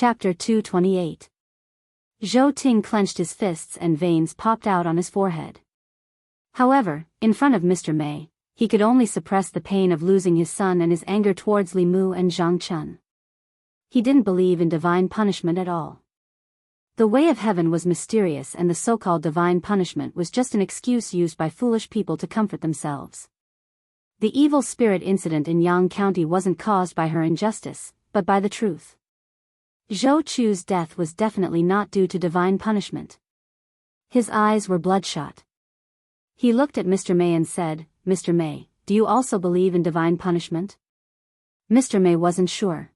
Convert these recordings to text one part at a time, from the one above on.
Chapter 228. Zhou Ting clenched his fists and veins popped out on his forehead. However, in front of Mr. Mei, he could only suppress the pain of losing his son and his anger towards Li Mu and Zhang Chun. He didn't believe in divine punishment at all. The way of heaven was mysterious, and the so-called divine punishment was just an excuse used by foolish people to comfort themselves. The evil spirit incident in Yang County wasn't caused by her injustice, but by the truth. Zhou Chu's death was definitely not due to divine punishment. His eyes were bloodshot. He looked at Mr. Mei and said, "Mr. Mei, do you also believe in divine punishment?" Mr. Mei wasn't sure.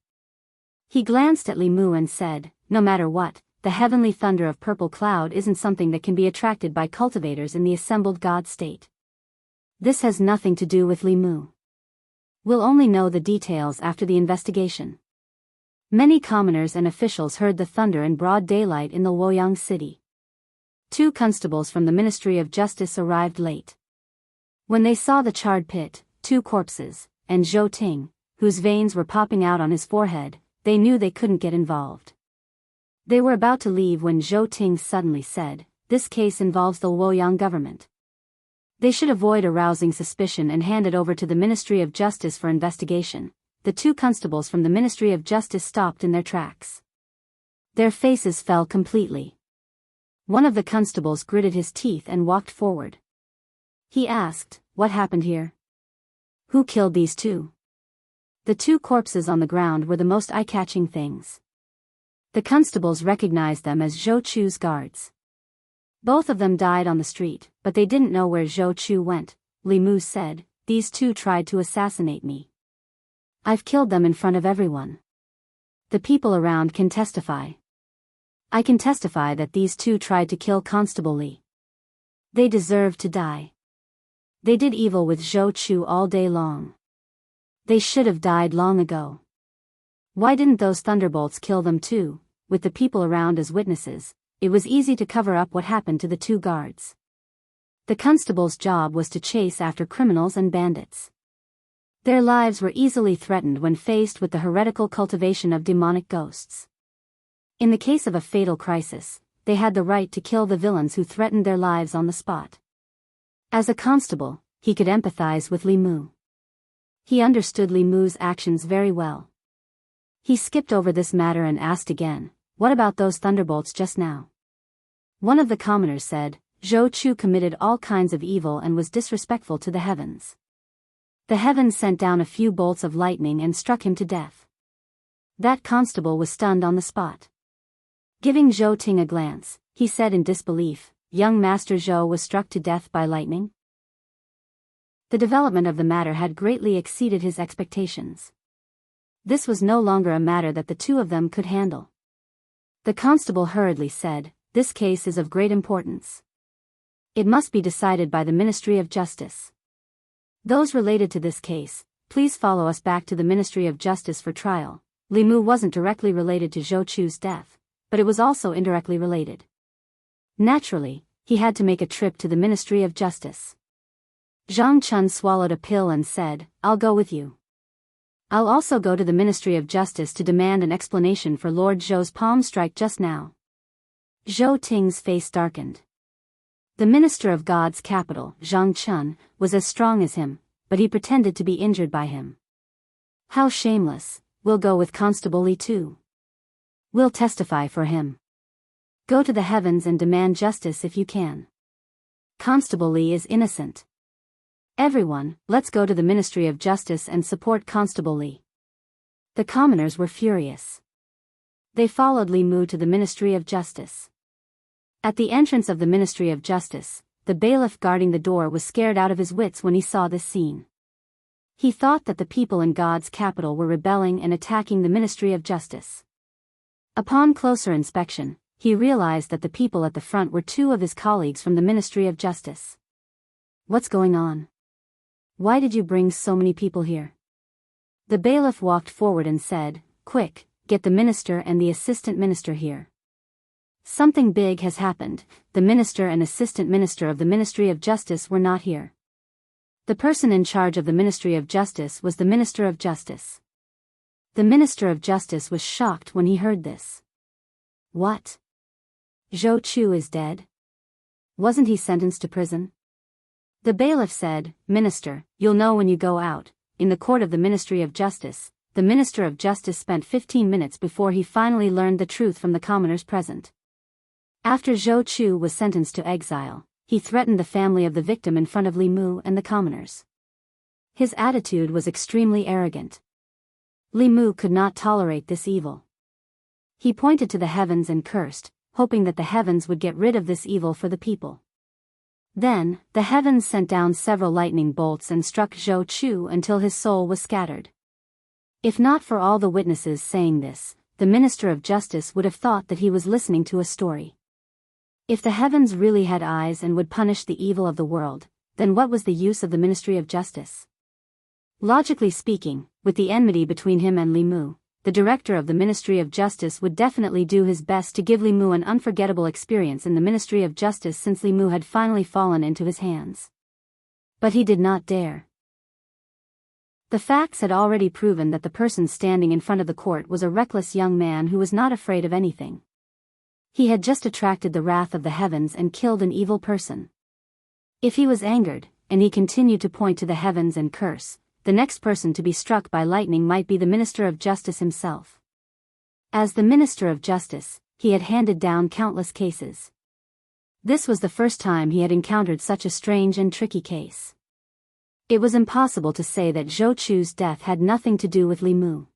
He glanced at Li Mu and said, "No matter what, the heavenly thunder of purple cloud isn't something that can be attracted by cultivators in the assembled God state. This has nothing to do with Li Mu. We'll only know the details after the investigation." Many commoners and officials heard the thunder in broad daylight in the Luoyang city. 2 constables from the Ministry of Justice arrived late. When they saw the charred pit, 2 corpses, and Zhou Ting, whose veins were popping out on his forehead, they knew they couldn't get involved. They were about to leave when Zhou Ting suddenly said, "This case involves the Luoyang government. They should avoid arousing suspicion and hand it over to the Ministry of Justice for investigation." The 2 constables from the Ministry of Justice stopped in their tracks. Their faces fell completely. One of the constables gritted his teeth and walked forward. He asked, "What happened here? Who killed these 2? The 2 corpses on the ground were the most eye-catching things. The constables recognized them as Zhou Chu's guards. Both of them died on the street, but they didn't know where Zhou Chu went. Li Mu said, "These 2 tried to assassinate me. I've killed them in front of everyone. The people around can testify. I can testify that these 2 tried to kill Constable Li. They deserve to die. They did evil with Zhou Chu all day long. They should have died long ago. Why didn't those thunderbolts kill them too?" With the people around as witnesses, it was easy to cover up what happened to the 2 guards. The constable's job was to chase after criminals and bandits. Their lives were easily threatened when faced with the heretical cultivation of demonic ghosts. In the case of a fatal crisis, they had the right to kill the villains who threatened their lives on the spot. As a constable, he could empathize with Li Mu. He understood Li Mu's actions very well. He skipped over this matter and asked again, "What about those thunderbolts just now?" One of the commoners said, "Zhou Chu committed all kinds of evil and was disrespectful to the heavens. The heavens sent down a few bolts of lightning and struck him to death." That constable was stunned on the spot. Giving Zhou Ting a glance, he said in disbelief, "Young Master Zhou was struck to death by lightning?" The development of the matter had greatly exceeded his expectations. This was no longer a matter that the 2 of them could handle. The constable hurriedly said, "This case is of great importance. It must be decided by the Ministry of Justice. Those related to this case, please follow us back to the Ministry of Justice for trial." Li Mu wasn't directly related to Zhou Chu's death, but it was also indirectly related. Naturally, he had to make a trip to the Ministry of Justice. Zhang Chun swallowed a pill and said, "I'll go with you. I'll also go to the Ministry of Justice to demand an explanation for Lord Zhou's palm strike just now." Zhou Ting's face darkened. The minister of God's capital, Zhang Chun, was as strong as him, but he pretended to be injured by him. "How shameless. We'll go with Constable Li too. We'll testify for him. Go to the heavens and demand justice if you can. Constable Li is innocent. Everyone, let's go to the Ministry of Justice and support Constable Li." The commoners were furious. They followed Li Mu to the Ministry of Justice. At the entrance of the Ministry of Justice, the bailiff guarding the door was scared out of his wits when he saw this scene. He thought that the people in God's capital were rebelling and attacking the Ministry of Justice. Upon closer inspection, he realized that the people at the front were 2 of his colleagues from the Ministry of Justice. "What's going on? Why did you bring so many people here?" The bailiff walked forward and said, "Quick, get the minister and the assistant minister here. Something big has happened. The minister and assistant minister of the Ministry of Justice were not here." The person in charge of the Ministry of Justice was the Minister of Justice. The Minister of Justice was shocked when he heard this. What? Zhou Chu is dead? Wasn't he sentenced to prison? The bailiff said, Minister, you'll know when you go out. In the court of the Ministry of Justice, the Minister of Justice spent 15 minutes before he finally learned the truth from the commoners present. After Zhou Chu was sentenced to exile, he threatened the family of the victim in front of Li Mu and the commoners. His attitude was extremely arrogant. Li Mu could not tolerate this evil. He pointed to the heavens and cursed, hoping that the heavens would get rid of this evil for the people. Then, the heavens sent down several lightning bolts and struck Zhou Chu until his soul was scattered. If not for all the witnesses saying this, the Minister of Justice would have thought that he was listening to a story. If the heavens really had eyes and would punish the evil of the world, then what was the use of the Ministry of Justice? Logically speaking, with the enmity between him and Li Mu, the director of the Ministry of Justice would definitely do his best to give Li Mu an unforgettable experience in the Ministry of Justice since Li Mu had finally fallen into his hands. But he did not dare. The facts had already proven that the person standing in front of the court was a reckless young man who was not afraid of anything. He had just attracted the wrath of the heavens and killed an evil person. If he was angered, and he continued to point to the heavens and curse, the next person to be struck by lightning might be the Minister of Justice himself. As the Minister of Justice, he had handed down countless cases. This was the first time he had encountered such a strange and tricky case. It was impossible to say that Zhou Chu's death had nothing to do with Li Mu.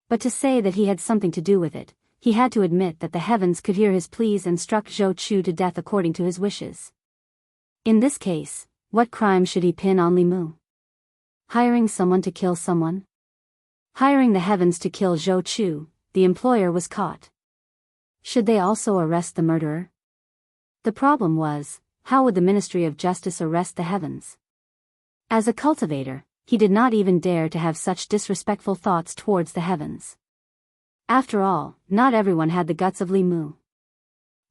But to say that he had something to do with it, he had to admit that the heavens could hear his pleas and struck Zhou Chu to death according to his wishes. In this case, what crime should he pin on Li Mu? Hiring someone to kill someone? Hiring the heavens to kill Zhou Chu, the employer was caught. Should they also arrest the murderer? The problem was, how would the Ministry of Justice arrest the heavens? As a cultivator, he did not even dare to have such disrespectful thoughts towards the heavens. After all, not everyone had the guts of Li Mu.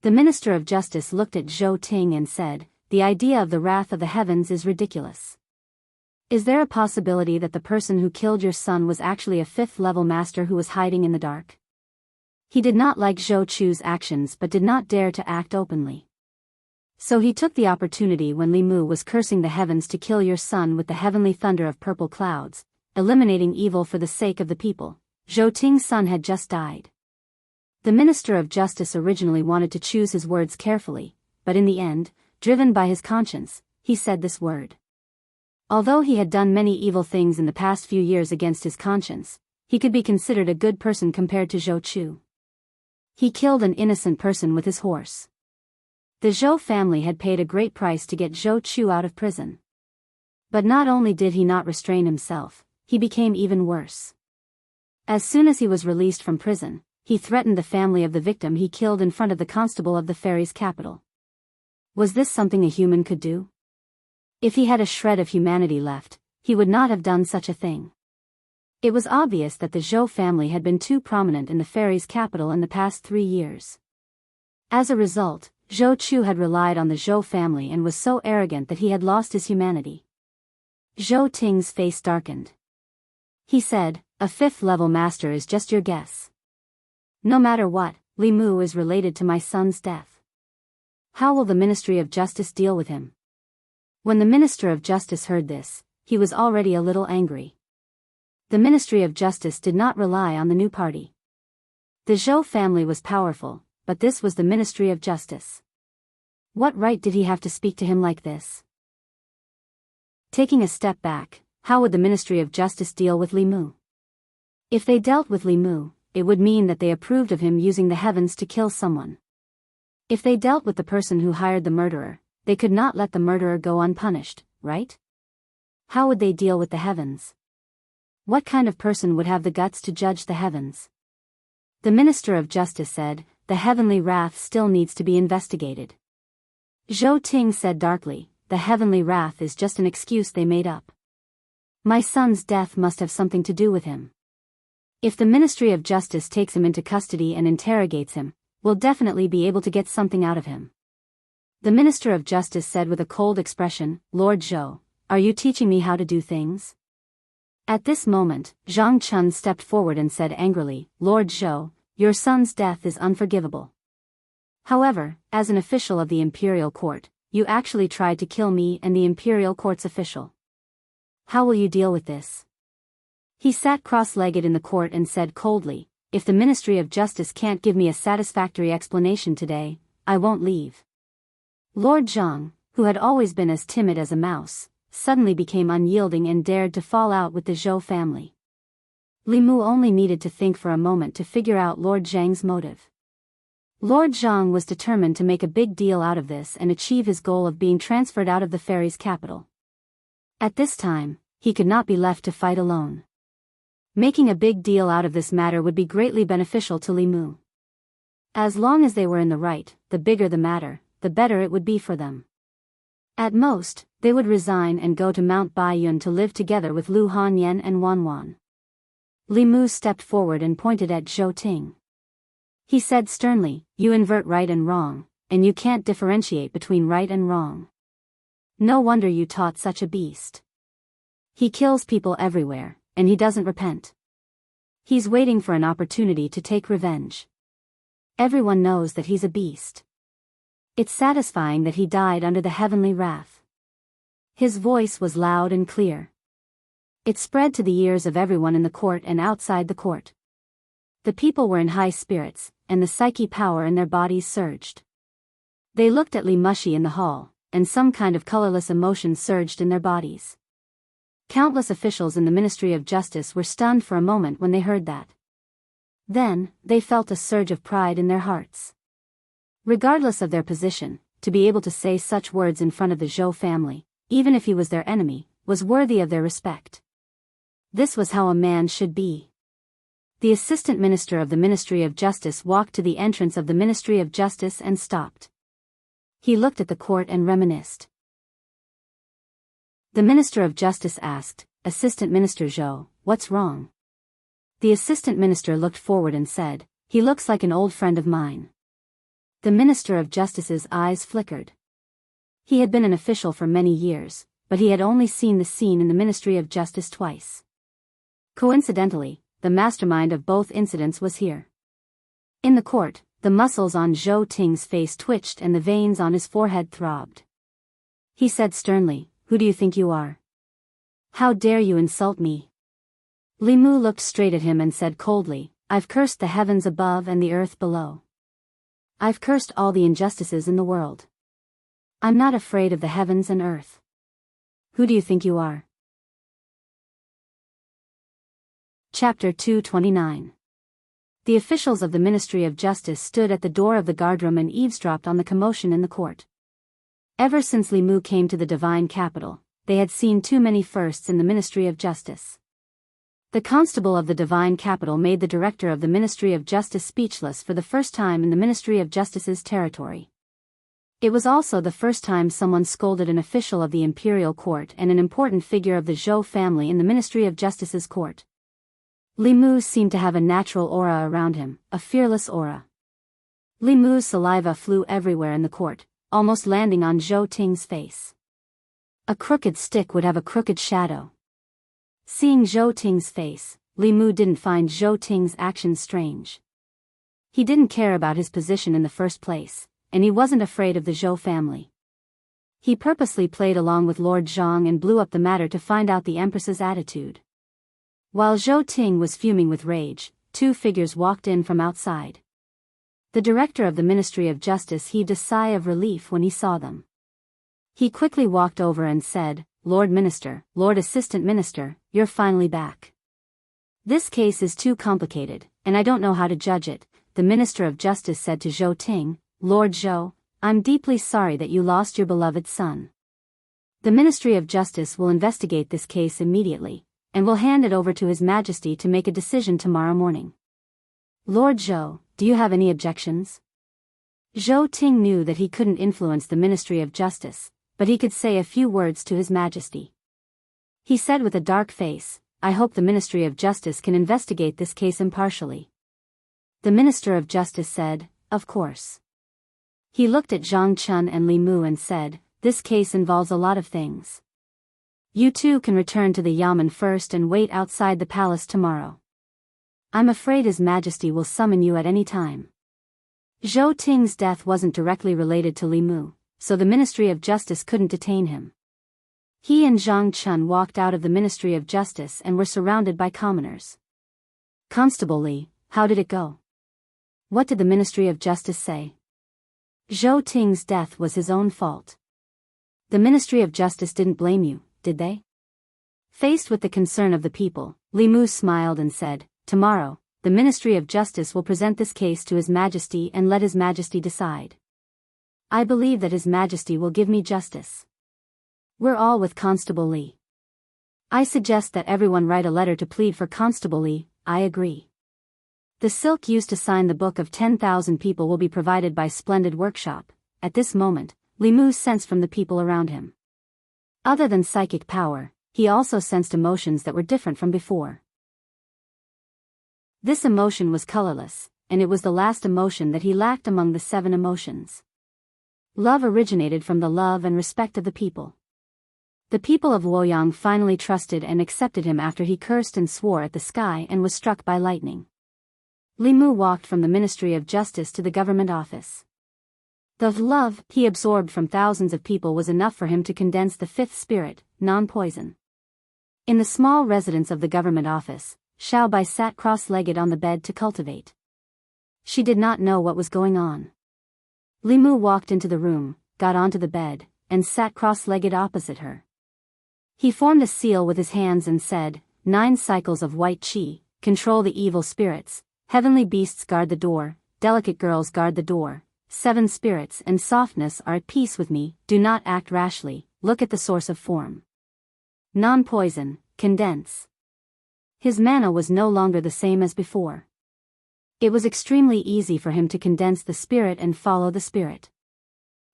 The Minister of Justice looked at Zhou Ting and said, the idea of the wrath of the heavens is ridiculous. Is there a possibility that the person who killed your son was actually a fifth-level master who was hiding in the dark? He did not like Zhou Chu's actions but did not dare to act openly. So he took the opportunity when Li Mu was cursing the heavens to kill your son with the heavenly thunder of purple clouds, eliminating evil for the sake of the people. Zhou Ting's son had just died. The Minister of Justice originally wanted to choose his words carefully, but in the end, driven by his conscience, he said this word. Although he had done many evil things in the past few years against his conscience, he could be considered a good person compared to Zhou Chu. He killed an innocent person with his horse. The Zhou family had paid a great price to get Zhou Chu out of prison. But not only did he not restrain himself, he became even worse. As soon as he was released from prison, he threatened the family of the victim he killed in front of the constable of the fairy's capital. Was this something a human could do? If he had a shred of humanity left, he would not have done such a thing. It was obvious that the Zhou family had been too prominent in the fairy's capital in the past 3 years. As a result, Zhou Chu had relied on the Zhou family and was so arrogant that he had lost his humanity. Zhou Ting's face darkened. He said, a fifth-level master is just your guess. No matter what, Li Mu is related to my son's death. How will the Ministry of Justice deal with him? When the Minister of Justice heard this, he was already a little angry. The Ministry of Justice did not rely on the new party. The Zhou family was powerful, but this was the Ministry of Justice. What right did he have to speak to him like this? Taking a step back, how would the Ministry of Justice deal with Li Mu? If they dealt with Li Mu, it would mean that they approved of him using the heavens to kill someone. If they dealt with the person who hired the murderer, they could not let the murderer go unpunished, right? How would they deal with the heavens? What kind of person would have the guts to judge the heavens? The Minister of Justice said, the heavenly wrath still needs to be investigated. Zhou Ting said darkly, the heavenly wrath is just an excuse they made up. My son's death must have something to do with him. If the Ministry of Justice takes him into custody and interrogates him, we'll definitely be able to get something out of him. The Minister of Justice said with a cold expression, Lord Zhou, are you teaching me how to do things? At this moment, Zhang Chun stepped forward and said angrily, "Lord Zhou, your son's death is unforgivable. However, as an official of the imperial court, you actually tried to kill me and the imperial court's official. How will you deal with this?" He sat cross-legged in the court and said coldly, "If the Ministry of Justice can't give me a satisfactory explanation today, I won't leave." Lord Zhang, who had always been as timid as a mouse, suddenly became unyielding and dared to fall out with the Zhou family. Li Mu only needed to think for a moment to figure out Lord Zhang's motive. Lord Zhang was determined to make a big deal out of this and achieve his goal of being transferred out of the fairy's capital. At this time, he could not be left to fight alone. Making a big deal out of this matter would be greatly beneficial to Li Mu. As long as they were in the right, the bigger the matter, the better it would be for them. At most, they would resign and go to Mount Baiyun to live together with Lu Hanyan and Wan Wan. Li Mu stepped forward and pointed at Zhou Ting. He said sternly, "You invert right and wrong, and you can't differentiate between right and wrong. No wonder you taught such a beast. He kills people everywhere, and he doesn't repent. He's waiting for an opportunity to take revenge. Everyone knows that he's a beast. It's satisfying that he died under the heavenly wrath." His voice was loud and clear. It spread to the ears of everyone in the court and outside the court. The people were in high spirits, and the psyche power in their bodies surged. They looked at Li Mushi in the hall, and some kind of colorless emotion surged in their bodies. Countless officials in the Ministry of Justice were stunned for a moment when they heard that. Then, they felt a surge of pride in their hearts. Regardless of their position, to be able to say such words in front of the Zhou family, even if he was their enemy, was worthy of their respect. This was how a man should be. The Assistant Minister of the Ministry of Justice walked to the entrance of the Ministry of Justice and stopped. He looked at the court and reminisced. The Minister of Justice asked, "Assistant Minister Zhou, what's wrong?" The Assistant Minister looked forward and said, "He looks like an old friend of mine." The Minister of Justice's eyes flickered. He had been an official for many years, but he had only seen the scene in the Ministry of Justice twice. Coincidentally, the mastermind of both incidents was here. In the court, the muscles on Zhou Ting's face twitched and the veins on his forehead throbbed. He said sternly, "Who do you think you are? How dare you insult me?" Li Mu looked straight at him and said coldly, "I've cursed the heavens above and the earth below. I've cursed all the injustices in the world. I'm not afraid of the heavens and earth. Who do you think you are?" Chapter 229. The officials of the Ministry of Justice stood at the door of the guardroom and eavesdropped on the commotion in the court. Ever since Li Mu came to the divine capital, they had seen too many firsts in the Ministry of Justice. The constable of the divine capital made the director of the Ministry of Justice speechless for the first time in the Ministry of Justice's territory. It was also the first time someone scolded an official of the imperial court and an important figure of the Zhou family in the Ministry of Justice's court. Li Mu seemed to have a natural aura around him, a fearless aura. Li Mu's saliva flew everywhere in the court, almost landing on Zhou Ting's face. A crooked stick would have a crooked shadow. Seeing Zhou Ting's face, Li Mu didn't find Zhou Ting's actions strange. He didn't care about his position in the first place, and he wasn't afraid of the Zhou family. He purposely played along with Lord Zhang and blew up the matter to find out the Empress's attitude. While Zhou Ting was fuming with rage, two figures walked in from outside. The director of the Ministry of Justice heaved a sigh of relief when he saw them. He quickly walked over and said, "Lord Minister, Lord Assistant Minister, you're finally back. This case is too complicated, and I don't know how to judge it," the Minister of Justice said to Zhou Ting. "Lord Zhou, I'm deeply sorry that you lost your beloved son. The Ministry of Justice will investigate this case immediately, and will hand it over to His Majesty to make a decision tomorrow morning. Lord Zhou, do you have any objections?" Zhou Ting knew that he couldn't influence the Ministry of Justice, but he could say a few words to His Majesty. He said with a dark face, "I hope the Ministry of Justice can investigate this case impartially." The Minister of Justice said, "Of course." He looked at Zhang Chun and Li Mu and said, "This case involves a lot of things. You two can return to the Yamen first and wait outside the palace tomorrow. I'm afraid His Majesty will summon you at any time. Zhou Ting's death wasn't directly related to Li Mu, so the Ministry of Justice couldn't detain him. He and Zhang Chun walked out of the Ministry of Justice and were surrounded by commoners. Constable Li, how did it go? What did the Ministry of Justice say? Zhou Ting's death was his own fault. The Ministry of Justice didn't blame you, did they? Faced with the concern of the people, Li Mu smiled and said, tomorrow, the Ministry of Justice will present this case to His Majesty and let His Majesty decide. I believe that His Majesty will give me justice. We're all with Constable Li. I suggest that everyone write a letter to plead for Constable Li. I agree. The silk used to sign the book of 10,000 people will be provided by Splendid Workshop. At this moment, Li Mu sensed from the people around him. Other than psychic power, he also sensed emotions that were different from before. This emotion was colorless, and it was the last emotion that he lacked among the 7 emotions. Love originated from the love and respect of the people. The people of Luoyang finally trusted and accepted him after he cursed and swore at the sky and was struck by lightning. Li Mu walked from the Ministry of Justice to the government office. The love he absorbed from thousands of people was enough for him to condense the 5th spirit, non-poison. In the small residence of the government office, Xiao Bai sat cross-legged on the bed to cultivate. She did not know what was going on. Li Mu walked into the room, got onto the bed, and sat cross-legged opposite her. He formed a seal with his hands and said, 9 cycles of white qi, control the evil spirits, heavenly beasts guard the door, delicate girls guard the door, 7 spirits and softness are at peace with me, do not act rashly, look at the source of form. Non-poison, condense. His mana was no longer the same as before. It was extremely easy for him to condense the spirit and follow the spirit.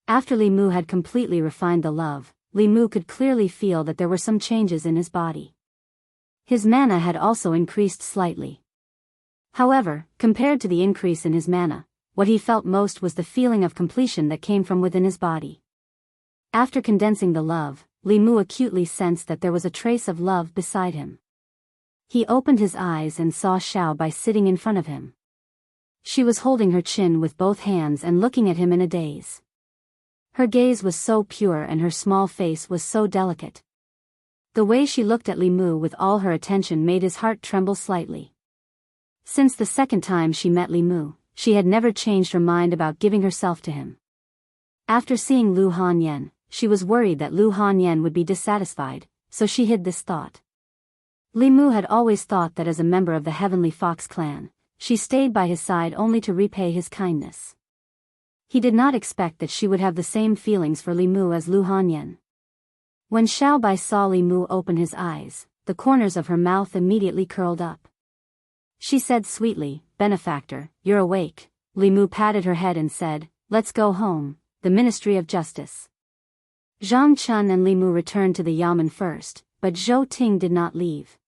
After Li Mu had completely refined the love, Li Mu could clearly feel that there were some changes in his body. His mana had also increased slightly. However, compared to the increase in his mana, what he felt most was the feeling of completion that came from within his body. After condensing the love, Li Mu acutely sensed that there was a trace of love beside him. He opened his eyes and saw Xiao Bai sitting in front of him. She was holding her chin with both hands and looking at him in a daze. Her gaze was so pure and her small face was so delicate. The way she looked at Li Mu with all her attention made his heart tremble slightly. Since the second time she met Li Mu, she had never changed her mind about giving herself to him. After seeing Lu Hanyan, she was worried that Lu Hanyan would be dissatisfied, so she hid this thought. Li Mu had always thought that as a member of the Heavenly Fox clan, she stayed by his side only to repay his kindness. He did not expect that she would have the same feelings for Li Mu as Lu Hanyan. When Xiao Bai saw Li Mu open his eyes, the corners of her mouth immediately curled up. She said sweetly, "Benefactor, you're awake." Li Mu patted her head and said, "Let's go home, the Ministry of Justice." Zhang Chun and Li Mu returned to the Yamen first, but Zhou Ting did not leave.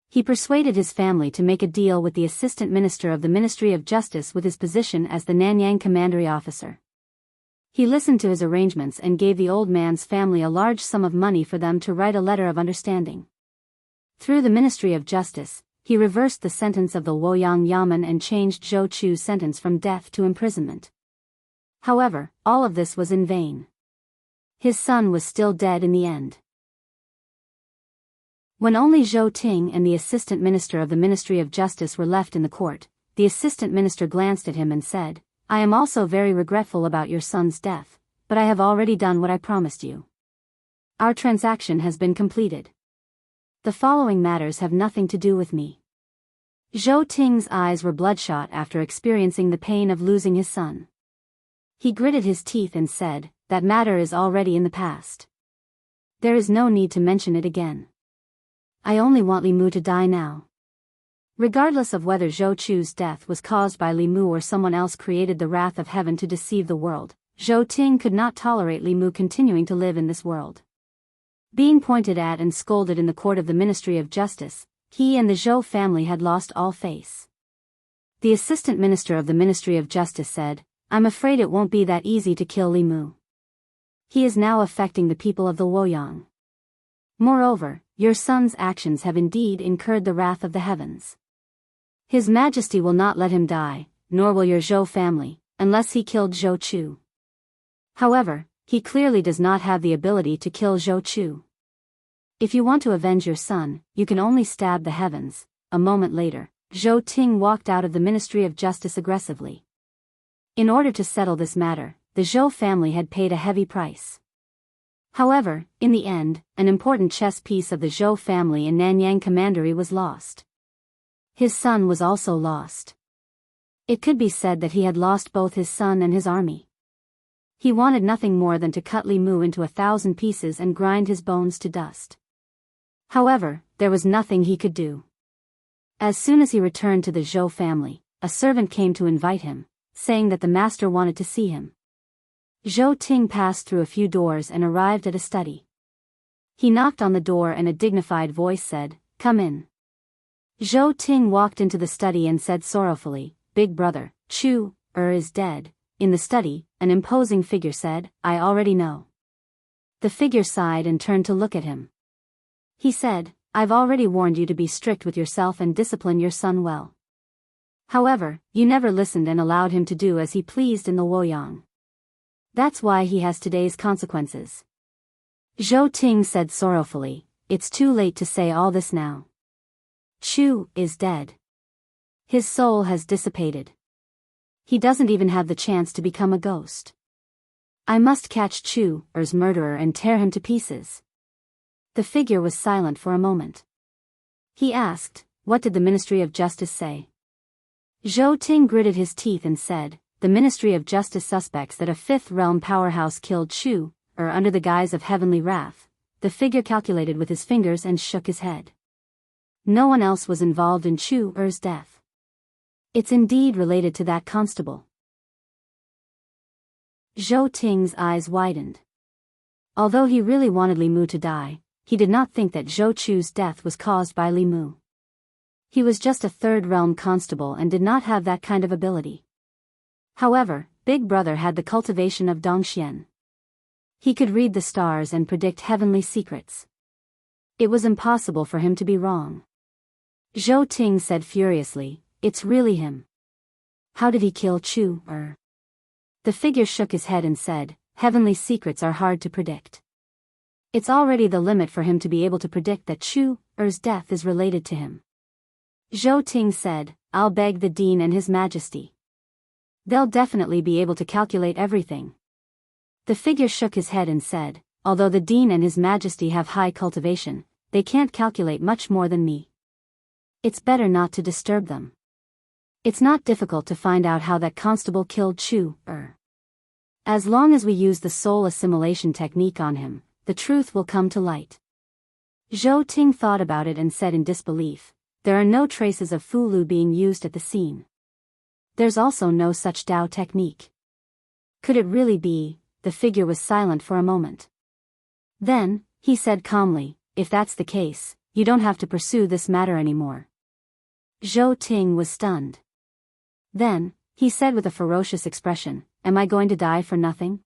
He persuaded his family to make a deal with the assistant minister of the Ministry of Justice with his position as the Nanyang commandery officer. He listened to his arrangements and gave the old man's family a large sum of money for them to write a letter of understanding. Through the Ministry of Justice, he reversed the sentence of the Luoyang Yamen and changed Zhou Chu's sentence from death to imprisonment. However, all of this was in vain. His son was still dead in the end. When only Zhou Ting and the assistant minister of the Ministry of Justice were left in the court, the assistant minister glanced at him and said, "I am also very regretful about your son's death, but I have already done what I promised you. Our transaction has been completed. The following matters have nothing to do with me." Zhou Ting's eyes were bloodshot after experiencing the pain of losing his son. He gritted his teeth and said, "That matter is already in the past. There is no need to mention it again. I only want Li Mu to die now." Regardless of whether Zhou Chu's death was caused by Li Mu or someone else created the wrath of heaven to deceive the world, Zhou Ting could not tolerate Li Mu continuing to live in this world. Being pointed at and scolded in the court of the Ministry of Justice, he and the Zhou family had lost all face. The assistant minister of the Ministry of Justice said, "I'm afraid it won't be that easy to kill Li Mu. He is now affecting the people of the Luoyang. Moreover, your son's actions have indeed incurred the wrath of the heavens. His Majesty will not let him die, nor will your Zhou family, unless he killed Zhou Chu. However, he clearly does not have the ability to kill Zhou Chu. If you want to avenge your son, you can only stab the heavens. A moment later, Zhou Ting walked out of the Ministry of Justice aggressively. In order to settle this matter, the Zhou family had paid a heavy price. However, in the end, an important chess piece of the Zhou family in Nanyang Commandery was lost. His son was also lost. It could be said that he had lost both his son and his army. He wanted nothing more than to cut Li Mu into 1,000 pieces and grind his bones to dust. However, there was nothing he could do. As soon as he returned to the Zhou family, a servant came to invite him, saying that the master wanted to see him. Zhou Ting passed through a few doors and arrived at a study. He knocked on the door and a dignified voice said, "Come in." Zhou Ting walked into the study and said sorrowfully, "Big brother, Chu is dead." In the study, an imposing figure said, "I already know." The figure sighed and turned to look at him. He said, "I've already warned you to be strict with yourself and discipline your son well. However, you never listened and allowed him to do as he pleased in the Luoyang. That's why he has today's consequences." Zhou Ting said sorrowfully, "It's too late to say all this now. Chu is dead. His soul has dissipated. He doesn't even have the chance to become a ghost. I must catch Chu's murderer and tear him to pieces." The figure was silent for a moment. He asked, "What did the Ministry of Justice say?" Zhou Ting gritted his teeth and said, "The Ministry of Justice suspects that a fifth realm powerhouse killed Chu, under the guise of heavenly wrath." The figure calculated with his fingers and shook his head. "No one else was involved in Chu's death. It's indeed related to that constable." Zhou Ting's eyes widened. Although he really wanted Li Mu to die, he did not think that Zhou Chu's death was caused by Li Mu. He was just a third realm constable and did not have that kind of ability. However, Big Brother had the cultivation of Dongxian. He could read the stars and predict heavenly secrets. It was impossible for him to be wrong. Zhou Ting said furiously, "It's really him. How did he kill Chu? The figure shook his head and said, "Heavenly secrets are hard to predict. It's already the limit for him to be able to predict that Chu's death is related to him." Zhou Ting said, "I'll beg the Dean and His Majesty. They'll definitely be able to calculate everything." The figure shook his head and said, "Although the Dean and His Majesty have high cultivation, they can't calculate much more than me. It's better not to disturb them. It's not difficult to find out how that constable killed Chu. As long as we use the soul assimilation technique on him, the truth will come to light." Zhou Ting thought about it and said in disbelief, "There are no traces of Fulu being used at the scene. There's also no such Dao technique. Could it really be?" The figure was silent for a moment. Then, he said calmly, "If that's the case, you don't have to pursue this matter anymore." Zhou Ting was stunned. Then, he said with a ferocious expression, "Am I going to die for nothing?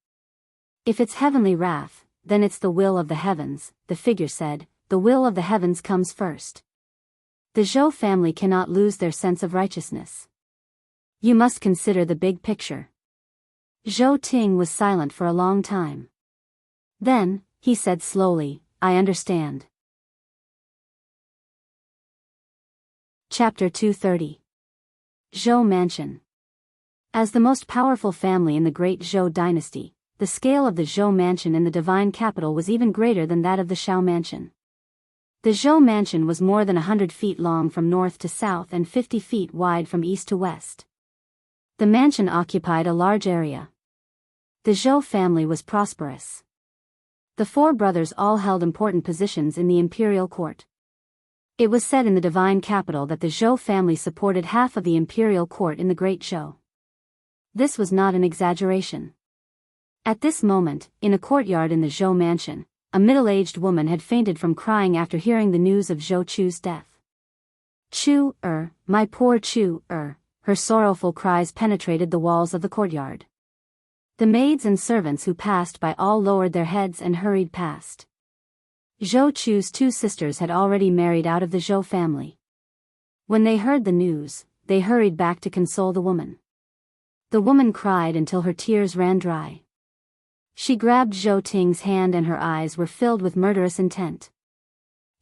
If it's heavenly wrath, then it's the will of the heavens." The figure said, "The will of the heavens comes first. The Zhou family cannot lose their sense of righteousness. You must consider the big picture." Zhou Ting was silent for a long time. Then, he said slowly, "I understand." Chapter 230. Zhou Mansion. As the most powerful family in the Great Zhou dynasty, the scale of the Zhou Mansion in the divine capital was even greater than that of the Shao Mansion. The Zhou Mansion was more than 100 feet long from north to south and 50 feet wide from east to west. The mansion occupied a large area. The Zhou family was prosperous. The four brothers all held important positions in the imperial court. It was said in the divine capital that the Zhou family supported half of the imperial court in the Great Zhou. This was not an exaggeration. At this moment, in a courtyard in the Zhou mansion, a middle-aged woman had fainted from crying after hearing the news of Zhou Chu's death. "Chu, my poor Chu, Her sorrowful cries penetrated the walls of the courtyard. The maids and servants who passed by all lowered their heads and hurried past. Zhou Chu's two sisters had already married out of the Zhou family. When they heard the news, they hurried back to console the woman. The woman cried until her tears ran dry. She grabbed Zhou Ting's hand and her eyes were filled with murderous intent.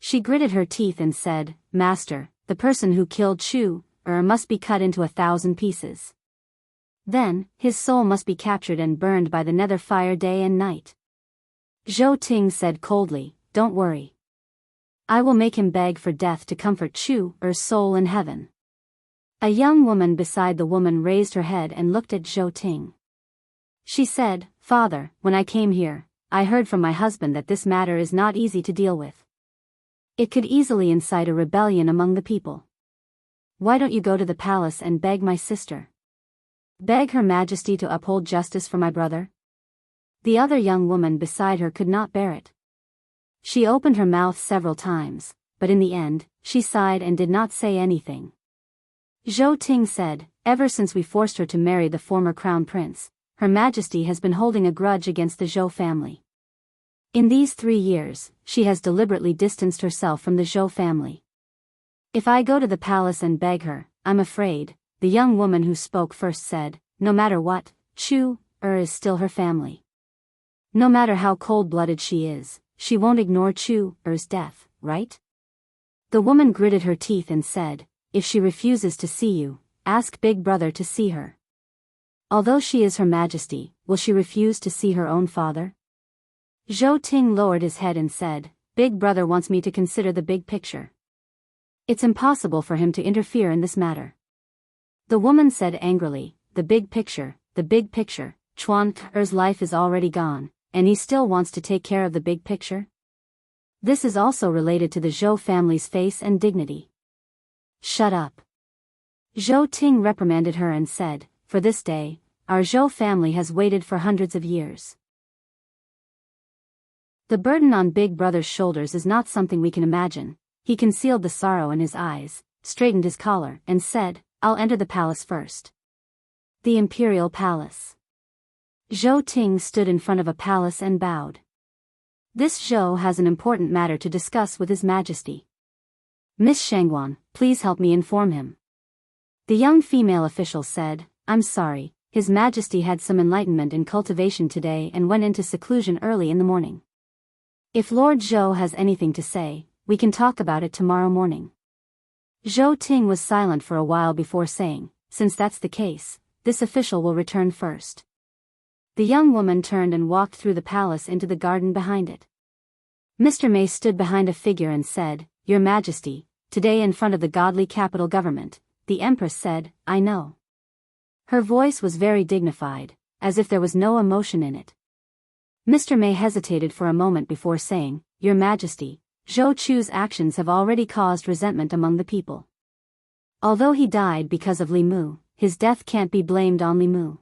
She gritted her teeth and said, "Master, the person who killed Chu must be cut into 1,000 pieces. Then, his soul must be captured and burned by the nether fire day and night." Zhou Ting said coldly, "Don't worry. I will make him beg for death to comfort Chu's soul in heaven." A young woman beside the woman raised her head and looked at Zhou Ting. She said, "Father, when I came here, I heard from my husband that this matter is not easy to deal with. It could easily incite a rebellion among the people. Why don't you go to the palace and beg my sister? Beg Her Majesty to uphold justice for my brother?" The other young woman beside her could not bear it. She opened her mouth several times, but in the end, she sighed and did not say anything. Zhou Ting said, "Ever since we forced her to marry the former crown prince, Her Majesty has been holding a grudge against the Zhou family. In these 3 years, she has deliberately distanced herself from the Zhou family. If I go to the palace and beg her, I'm afraid," the young woman who spoke first said, "no matter what, Chu is still her family. No matter how cold-blooded she is, she won't ignore Chu's death, right?" The woman gritted her teeth and said, "If she refuses to see you, ask Big Brother to see her. Although she is Her Majesty, will she refuse to see her own father?" Zhou Ting lowered his head and said, "Big Brother wants me to consider the big picture. It's impossible for him to interfere in this matter." The woman said angrily, the big picture, Chuan's life is already gone, and he still wants to take care of the big picture? This is also related to the Zhou family's face and dignity." "Shut up." Zhou Ting reprimanded her and said, "For this day, our Zhou family has waited for hundreds of years. The burden on Big Brother's shoulders is not something we can imagine." He concealed the sorrow in his eyes, straightened his collar, and said, "I'll enter the palace first." The Imperial Palace. Zhou Ting stood in front of a palace and bowed. "This Zhou has an important matter to discuss with His Majesty. Miss Shangguan, please help me inform him." The young female official said, "I'm sorry, His Majesty had some enlightenment in cultivation today and went into seclusion early in the morning. If Lord Zhou has anything to say, we can talk about it tomorrow morning." Zhou Ting was silent for a while before saying, "Since that's the case, this official will return first." The young woman turned and walked through the palace into the garden behind it. Mr. Mei stood behind a figure and said, "Your Majesty, today in front of the godly capital government," the Empress said, "I know." Her voice was very dignified, as if there was no emotion in it. Mr. Mei hesitated for a moment before saying, "Your Majesty, Zhou Chu's actions have already caused resentment among the people. Although he died because of Li Mu, his death can't be blamed on Li Mu.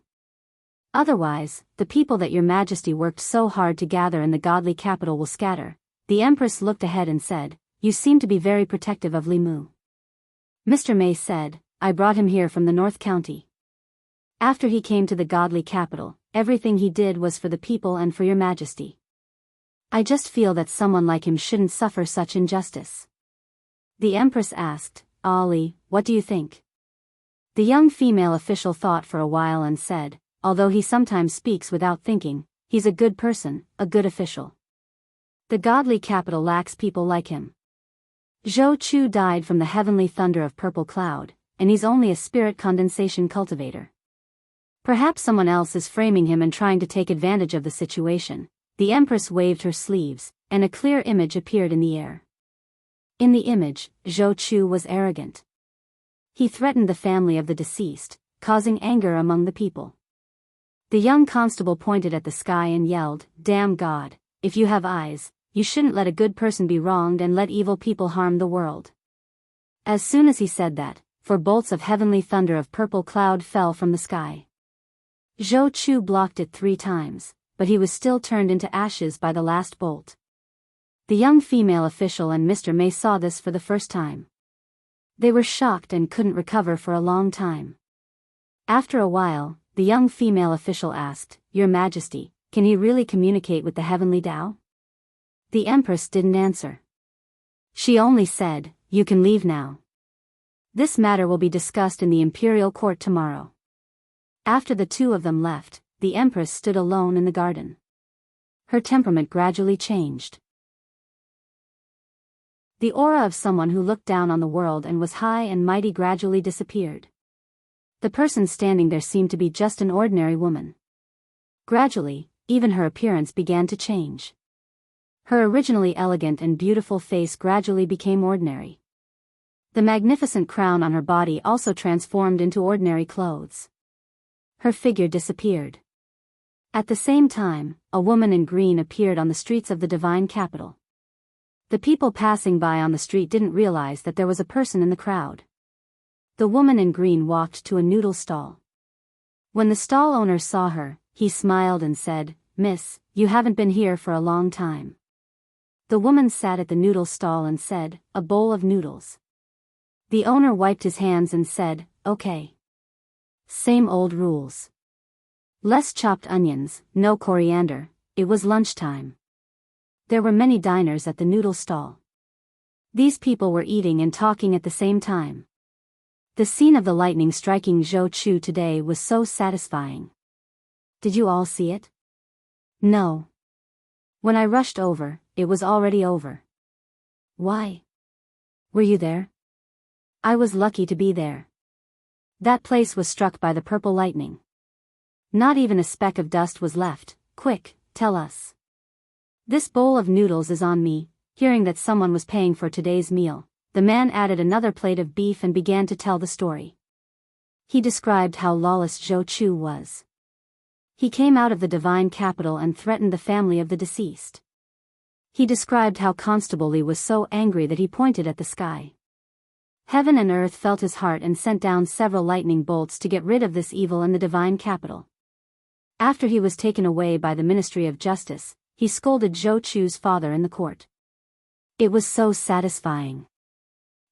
Otherwise, the people that Your Majesty worked so hard to gather in the godly capital will scatter." The Empress looked ahead and said, "You seem to be very protective of Li Mu." Mr. Mei said, "I brought him here from the North County. After he came to the godly capital, everything he did was for the people and for Your Majesty. I just feel that someone like him shouldn't suffer such injustice." The Empress asked, "Ali, what do you think?" The young female official thought for a while and said, "Although he sometimes speaks without thinking, he's a good person, a good official. The godly capital lacks people like him. Zhou Chu died from the heavenly thunder of purple cloud, and he's only a spirit condensation cultivator. Perhaps someone else is framing him and trying to take advantage of the situation." The Empress waved her sleeves, and a clear image appeared in the air. In the image, Zhou Chu was arrogant. He threatened the family of the deceased, causing anger among the people. The young constable pointed at the sky and yelled, "Damn God, if you have eyes, you shouldn't let a good person be wronged and let evil people harm the world." As soon as he said that, 4 bolts of heavenly thunder of purple cloud fell from the sky. Zhou Chu blocked it 3 times, but he was still turned into ashes by the last bolt. The young female official and Mr. Mei saw this for the first time. They were shocked and couldn't recover for a long time. After a while, the young female official asked, "Your Majesty, can he really communicate with the heavenly Tao?" The Empress didn't answer. She only said, "You can leave now. This matter will be discussed in the imperial court tomorrow." After the two of them left, the Empress stood alone in the garden. Her temperament gradually changed. The aura of someone who looked down on the world and was high and mighty gradually disappeared. The person standing there seemed to be just an ordinary woman. Gradually, even her appearance began to change. Her originally elegant and beautiful face gradually became ordinary. The magnificent crown on her body also transformed into ordinary clothes. Her figure disappeared. At the same time, a woman in green appeared on the streets of the divine capital. The people passing by on the street didn't realize that there was a person in the crowd. The woman in green walked to a noodle stall. When the stall owner saw her, he smiled and said, "Miss, you haven't been here for a long time." The woman sat at the noodle stall and said, "A bowl of noodles." The owner wiped his hands and said, "Okay. Same old rules. Less chopped onions, no coriander." It was lunchtime. There were many diners at the noodle stall. These people were eating and talking at the same time. The scene of the lightning striking Zhou Chu today was so satisfying. Did you all see it? No. When I rushed over, it was already over. Why? Were you there? I was lucky to be there. That place was struck by the purple lightning. Not even a speck of dust was left. Quick, tell us. This bowl of noodles is on me. Hearing that someone was paying for today's meal, the man added another plate of beef and began to tell the story. He described how lawless Zhou Chu was. He came out of the divine capital and threatened the family of the deceased. He described how Constable Li was so angry that he pointed at the sky. Heaven and earth felt his heart and sent down several lightning bolts to get rid of this evil in the divine capital. After he was taken away by the Ministry of Justice, he scolded Zhou Chu's father in the court. It was so satisfying.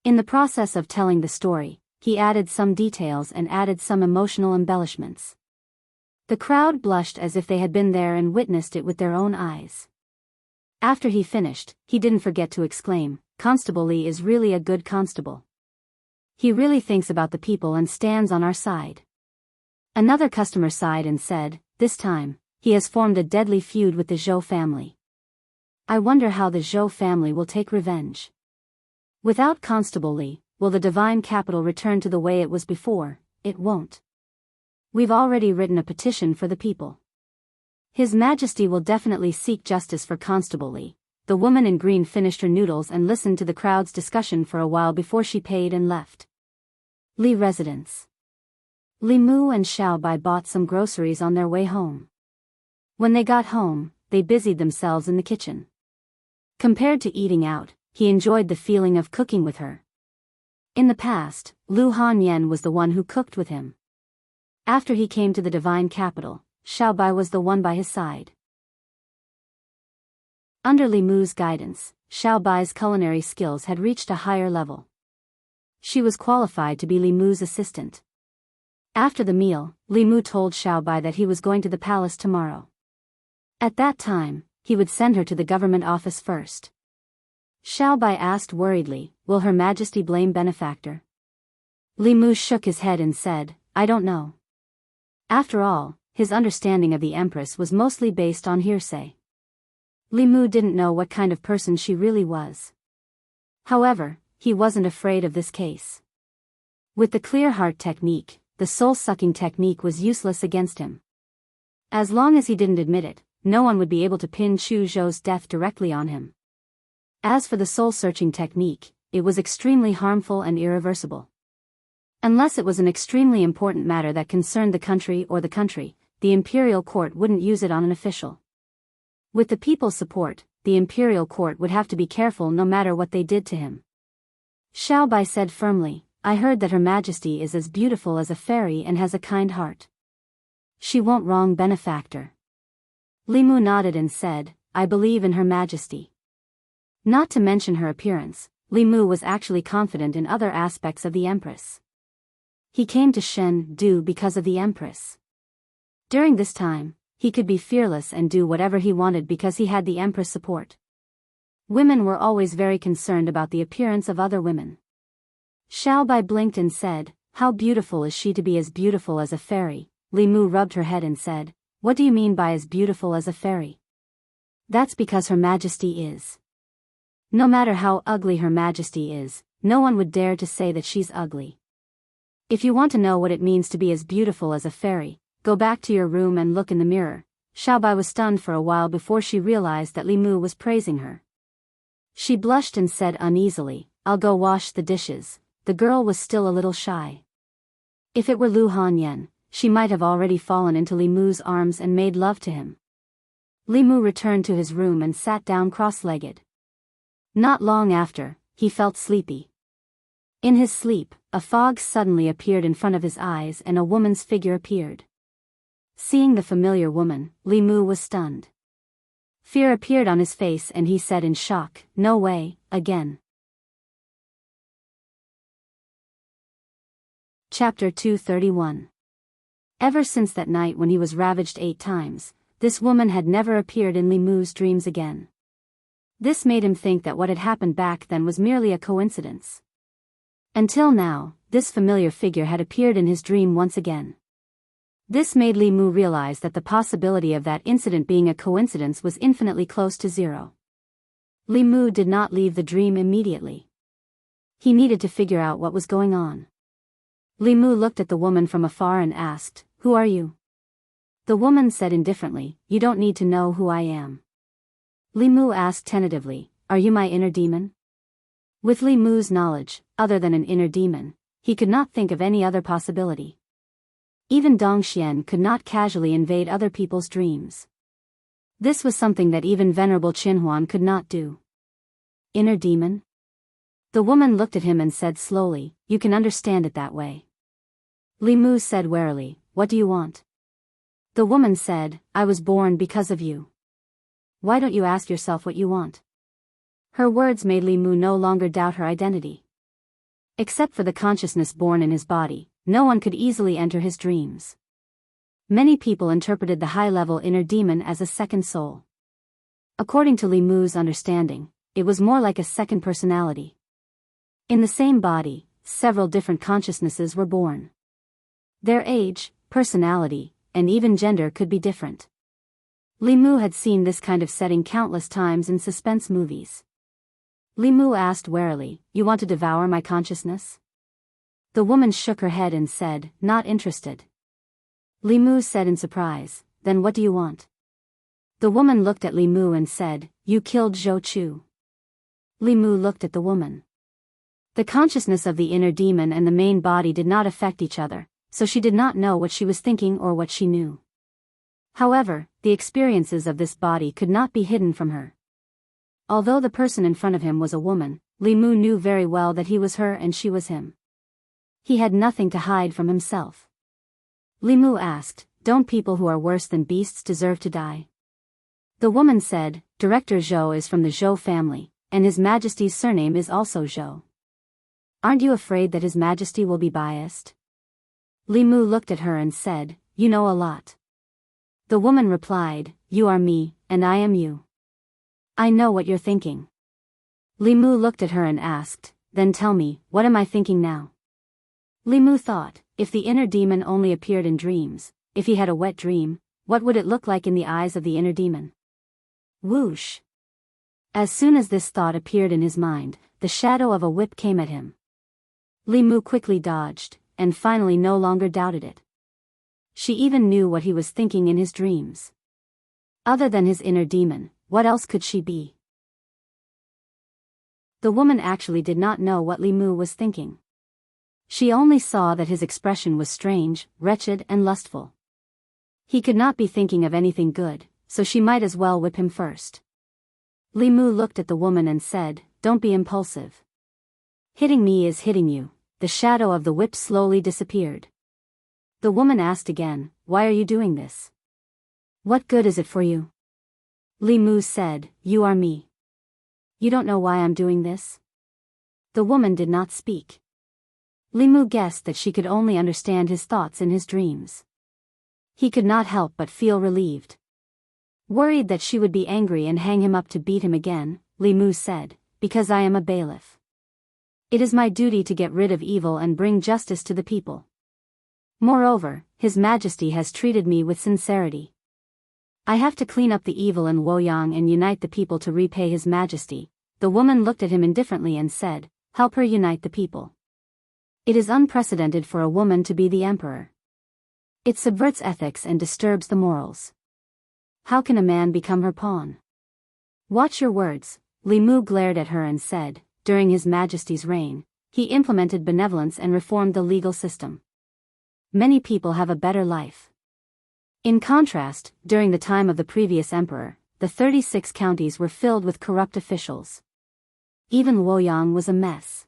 In the process of telling the story, he added some details and added some emotional embellishments. The crowd blushed as if they had been there and witnessed it with their own eyes. After he finished, he didn't forget to exclaim, "Constable Li is really a good constable. He really thinks about the people and stands on our side." Another customer sighed and said, "This time, he has formed a deadly feud with the Zhou family. I wonder how the Zhou family will take revenge. Without Constable Li, will the divine capital return to the way it was before? It won't. We've already written a petition for the people. His Majesty will definitely seek justice for Constable Li." The woman in green finished her noodles and listened to the crowd's discussion for a while before she paid and left. Li residence. Li Mu and Xiao Bai bought some groceries on their way home. When they got home, they busied themselves in the kitchen. Compared to eating out, he enjoyed the feeling of cooking with her. In the past, Lu Hanyan was the one who cooked with him. After he came to the divine capital, Xiao Bai was the one by his side. Under Li Mu's guidance, Xiao Bai's culinary skills had reached a higher level. She was qualified to be Li Mu's assistant. After the meal, Li Mu told Xiao Bai that he was going to the palace tomorrow. At that time, he would send her to the government office first. Xiao Bai asked worriedly, "Will Her Majesty blame benefactor?" Li Mu shook his head and said, "I don't know." After all, his understanding of the Empress was mostly based on hearsay. Li Mu didn't know what kind of person she really was. However, he wasn't afraid of this case. With the clear heart technique, the soul-sucking technique was useless against him. As long as he didn't admit it, no one would be able to pin Chu Zhou's death directly on him. As for the soul-searching technique, it was extremely harmful and irreversible. Unless it was an extremely important matter that concerned the country, the imperial court wouldn't use it on an official. With the people's support, the imperial court would have to be careful no matter what they did to him. Xiao Bai said firmly, "I heard that Her Majesty is as beautiful as a fairy and has a kind heart. She won't wrong benefactor." Li Mu nodded and said, "I believe in Her Majesty." Not to mention her appearance, Li Mu was actually confident in other aspects of the Empress. He came to Shen Du because of the Empress. During this time, he could be fearless and do whatever he wanted because he had the Empress support. Women were always very concerned about the appearance of other women. Xiaobai blinked and said, "How beautiful is she to be as beautiful as a fairy?" Li Mu rubbed her head and said, "What do you mean by as beautiful as a fairy?" "That's because Her Majesty is. No matter how ugly Her Majesty is, no one would dare to say that she's ugly. If you want to know what it means to be as beautiful as a fairy, go back to your room and look in the mirror." Xiaobai was stunned for a while before she realized that Li Mu was praising her. She blushed and said uneasily, "I'll go wash the dishes." The girl was still a little shy. If it were Lu Hanyan, she might have already fallen into Li Mu's arms and made love to him. Li Mu returned to his room and sat down cross-legged. Not long after, he felt sleepy. In his sleep, a fog suddenly appeared in front of his eyes and a woman's figure appeared. Seeing the familiar woman, Li Mu was stunned. Fear appeared on his face and he said in shock, "No way, again." Chapter 231. Ever since that night when he was ravaged 8 times, this woman had never appeared in Li Mu's dreams again. This made him think that what had happened back then was merely a coincidence. Until now, this familiar figure had appeared in his dream once again. This made Li Mu realize that the possibility of that incident being a coincidence was infinitely close to zero. Li Mu did not leave the dream immediately. He needed to figure out what was going on. Li Mu looked at the woman from afar and asked, "Who are you?" The woman said indifferently, "You don't need to know who I am." Li Mu asked tentatively, "Are you my inner demon?" With Li Mu's knowledge, other than an inner demon, he could not think of any other possibility. Even Dong Xian could not casually invade other people's dreams. This was something that even Venerable Qinhuan could not do. Inner demon? The woman looked at him and said slowly, "You can understand it that way." Li Mu said warily, "What do you want?" The woman said, "I was born because of you. Why don't you ask yourself what you want?" Her words made Li Mu no longer doubt her identity. Except for the consciousness born in his body, no one could easily enter his dreams. Many people interpreted the high-level inner demon as a second soul. According to Li Mu's understanding, it was more like a second personality. In the same body, several different consciousnesses were born. Their age, personality, and even gender could be different. Li Mu had seen this kind of setting countless times in suspense movies. Li Mu asked warily, "You want to devour my consciousness?" The woman shook her head and said, "Not interested." Li Mu said in surprise, "Then what do you want?" The woman looked at Li Mu and said, "You killed Zhou Chu." Li Mu looked at the woman. The consciousness of the inner demon and the main body did not affect each other, so she did not know what she was thinking or what she knew. However, the experiences of this body could not be hidden from her. Although the person in front of him was a woman, Li Mu knew very well that he was her and she was him. He had nothing to hide from himself. Li Mu asked, "Don't people who are worse than beasts deserve to die?" The woman said, "Director Zhou is from the Zhou family, and His Majesty's surname is also Zhou. Aren't you afraid that His Majesty will be biased?" Li Mu looked at her and said, "You know a lot." The woman replied, "You are me, and I am you. I know what you're thinking." Li Mu looked at her and asked, "Then tell me, what am I thinking now?" Li Mu thought, if the inner demon only appeared in dreams, if he had a wet dream, what would it look like in the eyes of the inner demon? Whoosh! As soon as this thought appeared in his mind, the shadow of a whip came at him. Li Mu quickly dodged, and finally no longer doubted it. She even knew what he was thinking in his dreams. Other than his inner demon, what else could she be? The woman actually did not know what Li Mu was thinking. She only saw that his expression was strange, wretched and lustful. He could not be thinking of anything good, so she might as well whip him first. Li Mu looked at the woman and said, "Don't be impulsive. Hitting me is hitting you." The shadow of the whip slowly disappeared. The woman asked again, "Why are you doing this? What good is it for you?" Li Mu said, "You are me. You don't know why I'm doing this?" The woman did not speak. Li Mu guessed that she could only understand his thoughts in his dreams. He could not help but feel relieved. Worried that she would be angry and hang him up to beat him again, Li Mu said, because I am a bailiff. It is my duty to get rid of evil and bring justice to the people. Moreover, His Majesty has treated me with sincerity. I have to clean up the evil in Luoyang and unite the people to repay His Majesty. The woman looked at him indifferently and said, help her unite the people. It is unprecedented for a woman to be the emperor. It subverts ethics and disturbs the morals. How can a man become her pawn? Watch your words. Li Mu glared at her and said, during His Majesty's reign, he implemented benevolence and reformed the legal system. Many people have a better life. In contrast, during the time of the previous emperor, the 36 counties were filled with corrupt officials. Even Luoyang was a mess.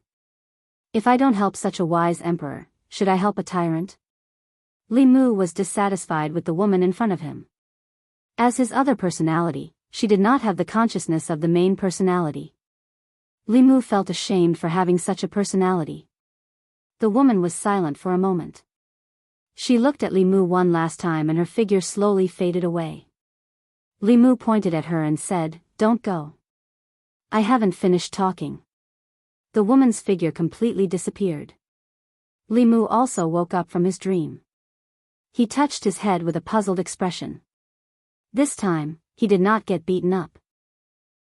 If I don't help such a wise emperor, should I help a tyrant? Li Mu was dissatisfied with the woman in front of him. As his other personality, she did not have the consciousness of the main personality. Li Mu felt ashamed for having such a personality. The woman was silent for a moment. She looked at Li Mu one last time and her figure slowly faded away. Li Mu pointed at her and said, don't go. I haven't finished talking. The woman's figure completely disappeared. Li Mu also woke up from his dream. He touched his head with a puzzled expression. This time, he did not get beaten up.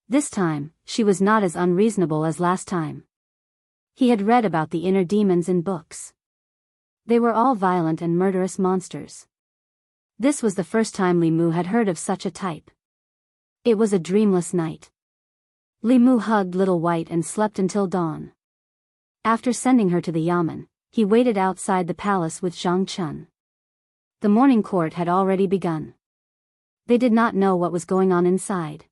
This time, she was not as unreasonable as last time. He had read about the inner demons in books. They were all violent and murderous monsters. This was the first time Li Mu had heard of such a type. It was a dreamless night. Li Mu hugged Little White and slept until dawn. After sending her to the yamen, he waited outside the palace with Zhang Chun. The morning court had already begun. They did not know what was going on inside.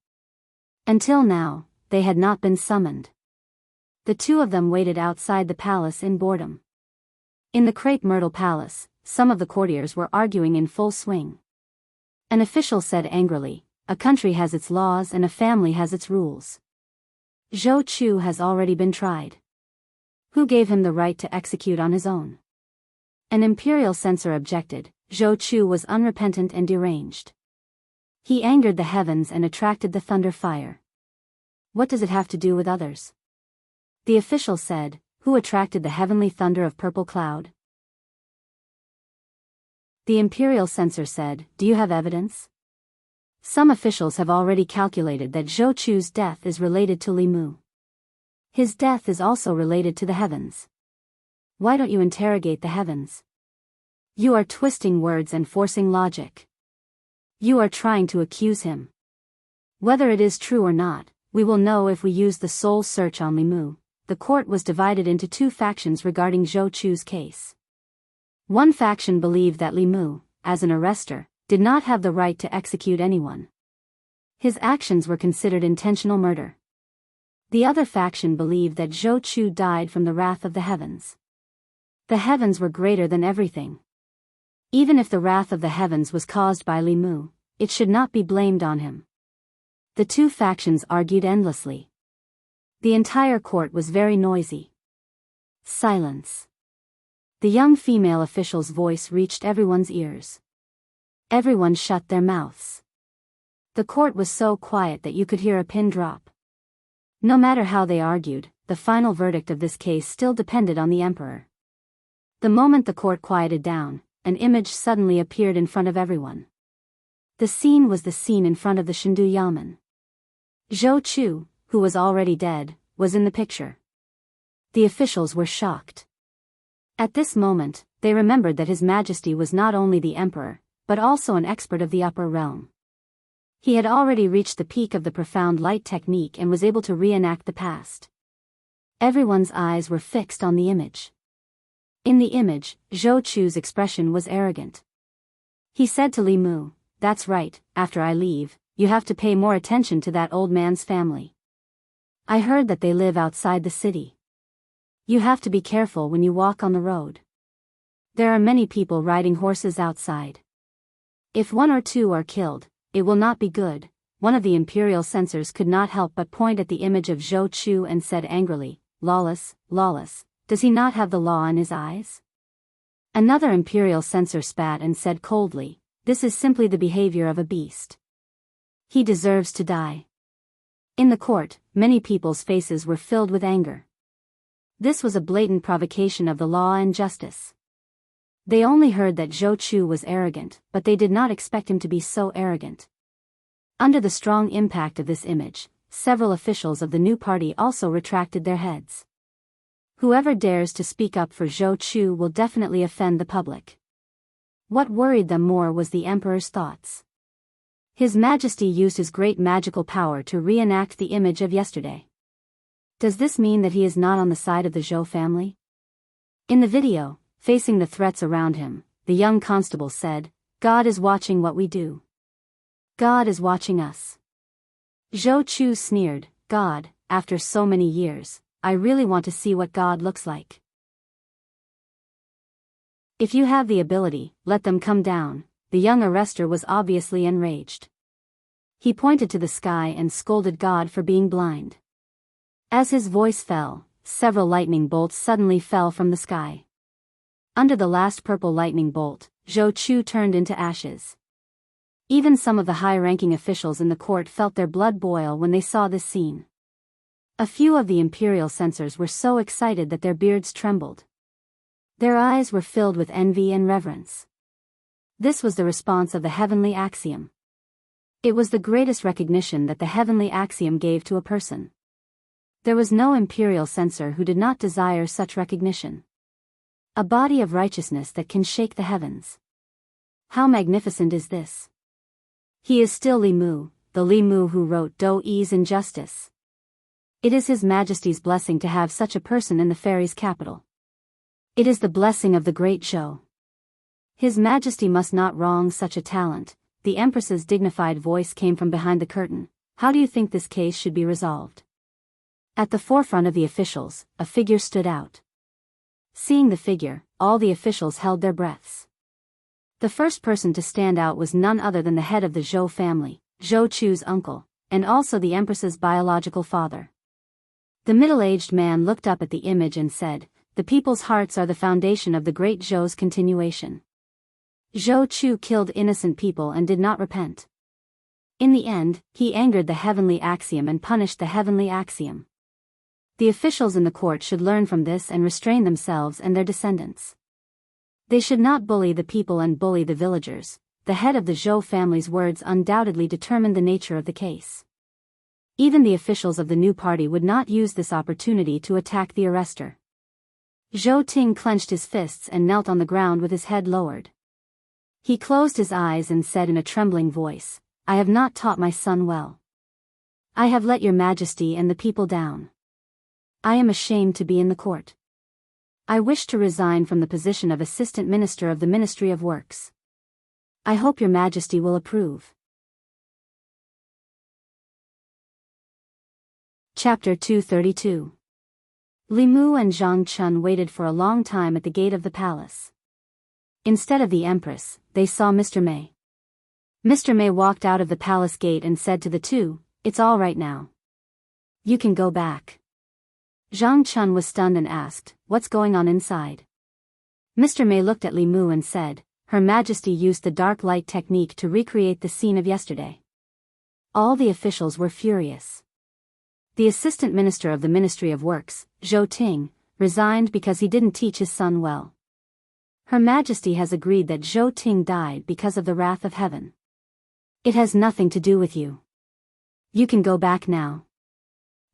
Until now, they had not been summoned. The two of them waited outside the palace in boredom. In the crepe myrtle palace, some of the courtiers were arguing in full swing. An official said angrily, a country has its laws and a family has its rules. Zhou Chu has already been tried. Who gave him the right to execute on his own? An imperial censor objected, Zhou Chu was unrepentant and deranged. He angered the heavens and attracted the thunder fire. What does it have to do with others? The official said, who attracted the heavenly thunder of purple cloud? The imperial censor said, do you have evidence? Some officials have already calculated that Zhou Chu's death is related to Li Mu. His death is also related to the heavens. Why don't you interrogate the heavens? You are twisting words and forcing logic. You are trying to accuse him. Whether it is true or not, we will know if we use the soul search on Li Mu. The court was divided into two factions regarding Zhou Chu's case. One faction believed that Li Mu, as an arrestor, did not have the right to execute anyone. His actions were considered intentional murder. The other faction believed that Zhou Chu died from the wrath of the heavens. The heavens were greater than everything. Even if the wrath of the heavens was caused by Li Mu, it should not be blamed on him. The two factions argued endlessly. The entire court was very noisy. Silence. The young female official's voice reached everyone's ears. Everyone shut their mouths. The court was so quiet that you could hear a pin drop. No matter how they argued, the final verdict of this case still depended on the emperor. The moment the court quieted down, an image suddenly appeared in front of everyone. The scene was the scene in front of the Shendu Yamen. Zhou Chu, who was already dead, was in the picture. The officials were shocked. At this moment, they remembered that His Majesty was not only the emperor, but also an expert of the upper realm. He had already reached the peak of the profound light technique and was able to reenact the past. Everyone's eyes were fixed on the image. In the image, Zhou Chu's expression was arrogant. He said to Li Mu, that's right, after I leave, you have to pay more attention to that old man's family. I heard that they live outside the city. You have to be careful when you walk on the road. There are many people riding horses outside. If one or two are killed, it will not be good. One of the imperial censors could not help but point at the image of Zhou Chu and said angrily, lawless, lawless. Does he not have the law in his eyes? Another imperial censor spat and said coldly, this is simply the behavior of a beast. He deserves to die. In the court, many people's faces were filled with anger. This was a blatant provocation of the law and justice. They only heard that Zhou Chu was arrogant, but they did not expect him to be so arrogant. Under the strong impact of this image, several officials of the new party also retracted their heads. Whoever dares to speak up for Zhou Chu will definitely offend the public. What worried them more was the emperor's thoughts. His Majesty used his great magical power to reenact the image of yesterday. Does this mean that he is not on the side of the Zhou family? In the video, facing the threats around him, the young constable said, "God is watching what we do. God is watching us." Zhou Chu sneered, "God, after so many years, I really want to see what God looks like. If you have the ability, let them come down." The young arrestor was obviously enraged. He pointed to the sky and scolded God for being blind. As his voice fell, several lightning bolts suddenly fell from the sky. Under the last purple lightning bolt, Zhou Chu turned into ashes. Even some of the high-ranking officials in the court felt their blood boil when they saw this scene. A few of the imperial censors were so excited that their beards trembled. Their eyes were filled with envy and reverence. This was the response of the heavenly axiom. It was the greatest recognition that the heavenly axiom gave to a person. There was no imperial censor who did not desire such recognition. A body of righteousness that can shake the heavens. How magnificent is this? He is still Li Mu, the Li Mu who wrote Daoist Injustice. It is His Majesty's blessing to have such a person in the fairies' capital. It is the blessing of the great Zhou. His Majesty must not wrong such a talent. The Empress's dignified voice came from behind the curtain. How do you think this case should be resolved? At the forefront of the officials, a figure stood out. Seeing the figure, all the officials held their breaths. The first person to stand out was none other than the head of the Zhou family, Zhou Chu's uncle, and also the Empress's biological father. The middle-aged man looked up at the image and said, "The people's hearts are the foundation of the great Zhou's continuation." Zhou Chu killed innocent people and did not repent. In the end, he angered the heavenly axiom and punished the heavenly axiom. The officials in the court should learn from this and restrain themselves and their descendants. They should not bully the people and bully the villagers. The head of the Zhou family's words undoubtedly determined the nature of the case. Even the officials of the new party would not use this opportunity to attack the arrestor. Zhou Ting clenched his fists and knelt on the ground with his head lowered. He closed his eyes and said in a trembling voice, "I have not taught my son well. I have let your Majesty and the people down. I am ashamed to be in the court. I wish to resign from the position of Assistant Minister of the Ministry of Works. I hope your Majesty will approve." Chapter 232. Li Mu and Zhang Chun waited for a long time at the gate of the palace. Instead of the Empress, they saw Mr. Mei. Mr. Mei walked out of the palace gate and said to the two, "It's all right now. You can go back." Zhang Chun was stunned and asked, "What's going on inside?" Mr. Mei looked at Li Mu and said, "Her Majesty used the dark light technique to recreate the scene of yesterday." All the officials were furious. The Assistant Minister of the Ministry of Works, Zhou Ting, resigned because he didn't teach his son well. Her Majesty has agreed that Zhou Ting died because of the wrath of heaven. It has nothing to do with you. You can go back now.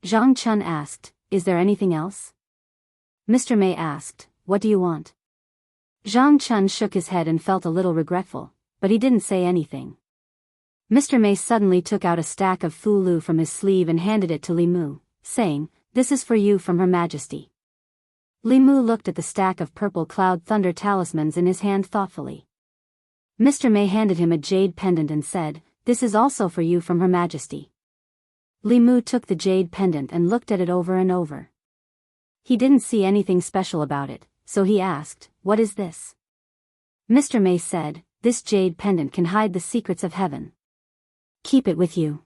Zhang Chun asked, "Is there anything else?" Mr. Mei asked, "What do you want?" Zhang Chun shook his head and felt a little regretful, but he didn't say anything. Mr. Mei suddenly took out a stack of fulu from his sleeve and handed it to Li Mu, saying, "This is for you from Her Majesty." Li Mu looked at the stack of purple cloud thunder talismans in his hand thoughtfully. Mr. Mei handed him a jade pendant and said, "This is also for you from Her Majesty." Li Mu took the jade pendant and looked at it over and over. He didn't see anything special about it, so he asked, "What is this?" Mr. Mei said, "This jade pendant can hide the secrets of heaven. Keep it with you."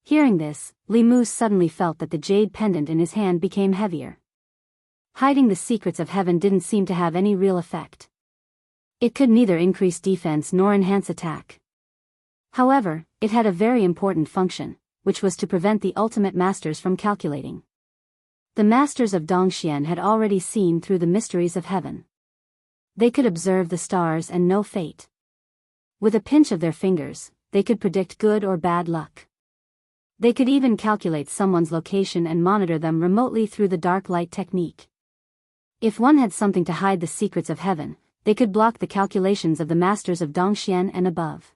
Hearing this, Li Mu suddenly felt that the jade pendant in his hand became heavier. Hiding the secrets of heaven didn't seem to have any real effect. It could neither increase defense nor enhance attack. However, it had a very important function. which was to prevent the ultimate masters from calculating. The masters of Dongxian had already seen through the mysteries of heaven. They could observe the stars and know fate. With a pinch of their fingers, they could predict good or bad luck. They could even calculate someone's location and monitor them remotely through the dark light technique. If one had something to hide the secrets of heaven, they could block the calculations of the masters of Dongxian and above.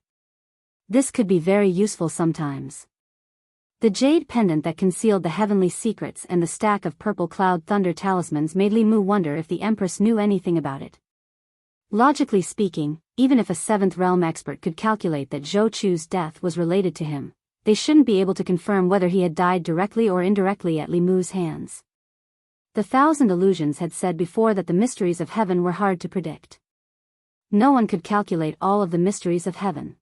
This could be very useful sometimes. The jade pendant that concealed the heavenly secrets and the stack of purple cloud thunder talismans made Li Mu wonder if the Empress knew anything about it. Logically speaking, even if a seventh realm expert could calculate that Zhou Chu's death was related to him, they shouldn't be able to confirm whether he had died directly or indirectly at Li Mu's hands. The Thousand Illusions had said before that the mysteries of heaven were hard to predict. No one could calculate all of the mysteries of heaven.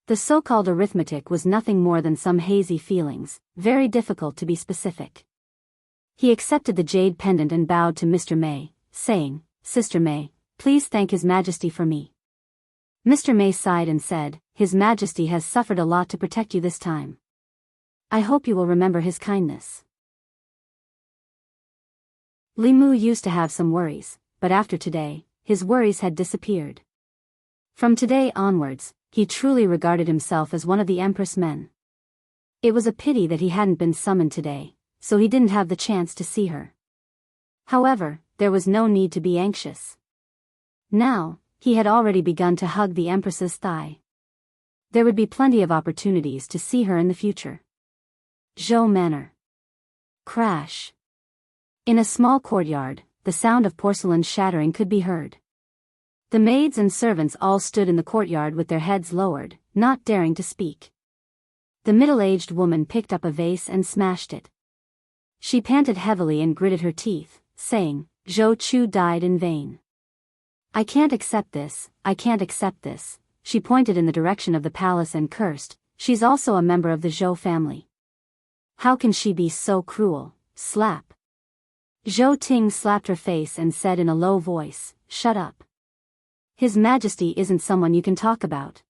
The so-called arithmetic was nothing more than some hazy feelings, very difficult to be specific. He accepted the jade pendant and bowed to Mr. May, saying, "Sister May, please thank His Majesty for me." Mr. May sighed and said, "His Majesty has suffered a lot to protect you this time. I hope you will remember his kindness." Li Mu used to have some worries, but after today, his worries had disappeared. From today onwards, he truly regarded himself as one of the Empress men. It was a pity that he hadn't been summoned today, so he didn't have the chance to see her. However, there was no need to be anxious. Now, he had already begun to hug the Empress's thigh. There would be plenty of opportunities to see her in the future. Zhou Manor. Crash. In a small courtyard, the sound of porcelain shattering could be heard. The maids and servants all stood in the courtyard with their heads lowered, not daring to speak. The middle-aged woman picked up a vase and smashed it. She panted heavily and gritted her teeth, saying, "Zhou Chu died in vain. I can't accept this, I can't accept this." She pointed in the direction of the palace and cursed, "She's also a member of the Zhou family. How can she be so cruel?" Slap. Zhou Ting slapped her face and said in a low voice, "Shut up. His Majesty isn't someone you can talk about."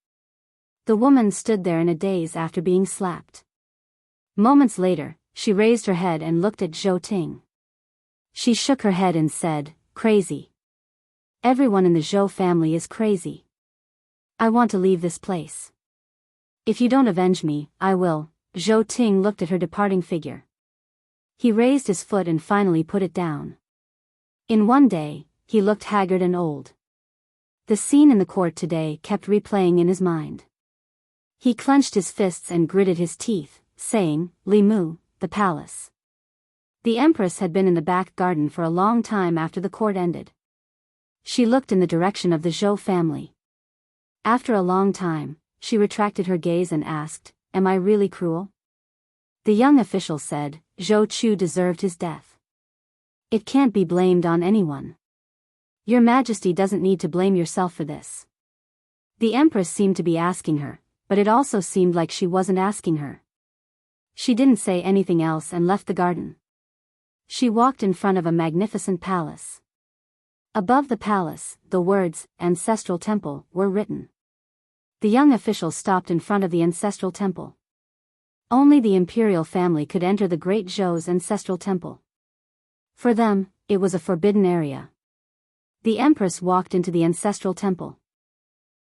The woman stood there in a daze after being slapped. Moments later, she raised her head and looked at Zhou Ting. She shook her head and said, "Crazy. Everyone in the Zhou family is crazy. I want to leave this place. If you don't avenge me, I will." Zhou Ting looked at her departing figure. He raised his foot and finally put it down. In one day, he looked haggard and old. The scene in the court today kept replaying in his mind. He clenched his fists and gritted his teeth, saying, "Li Mu, the palace." The Empress had been in the back garden for a long time after the court ended. She looked in the direction of the Zhou family. After a long time, she retracted her gaze and asked, "Am I really cruel?" The young official said, "Zhou Chu deserved his death. It can't be blamed on anyone. Your Majesty doesn't need to blame yourself for this." The Empress seemed to be asking her, but it also seemed like she wasn't asking her. She didn't say anything else and left the garden. She walked in front of a magnificent palace. Above the palace, the words, "Ancestral Temple," were written. The young official stopped in front of the ancestral temple. Only the imperial family could enter the great Zhou's ancestral temple. For them, it was a forbidden area. The Empress walked into the ancestral temple.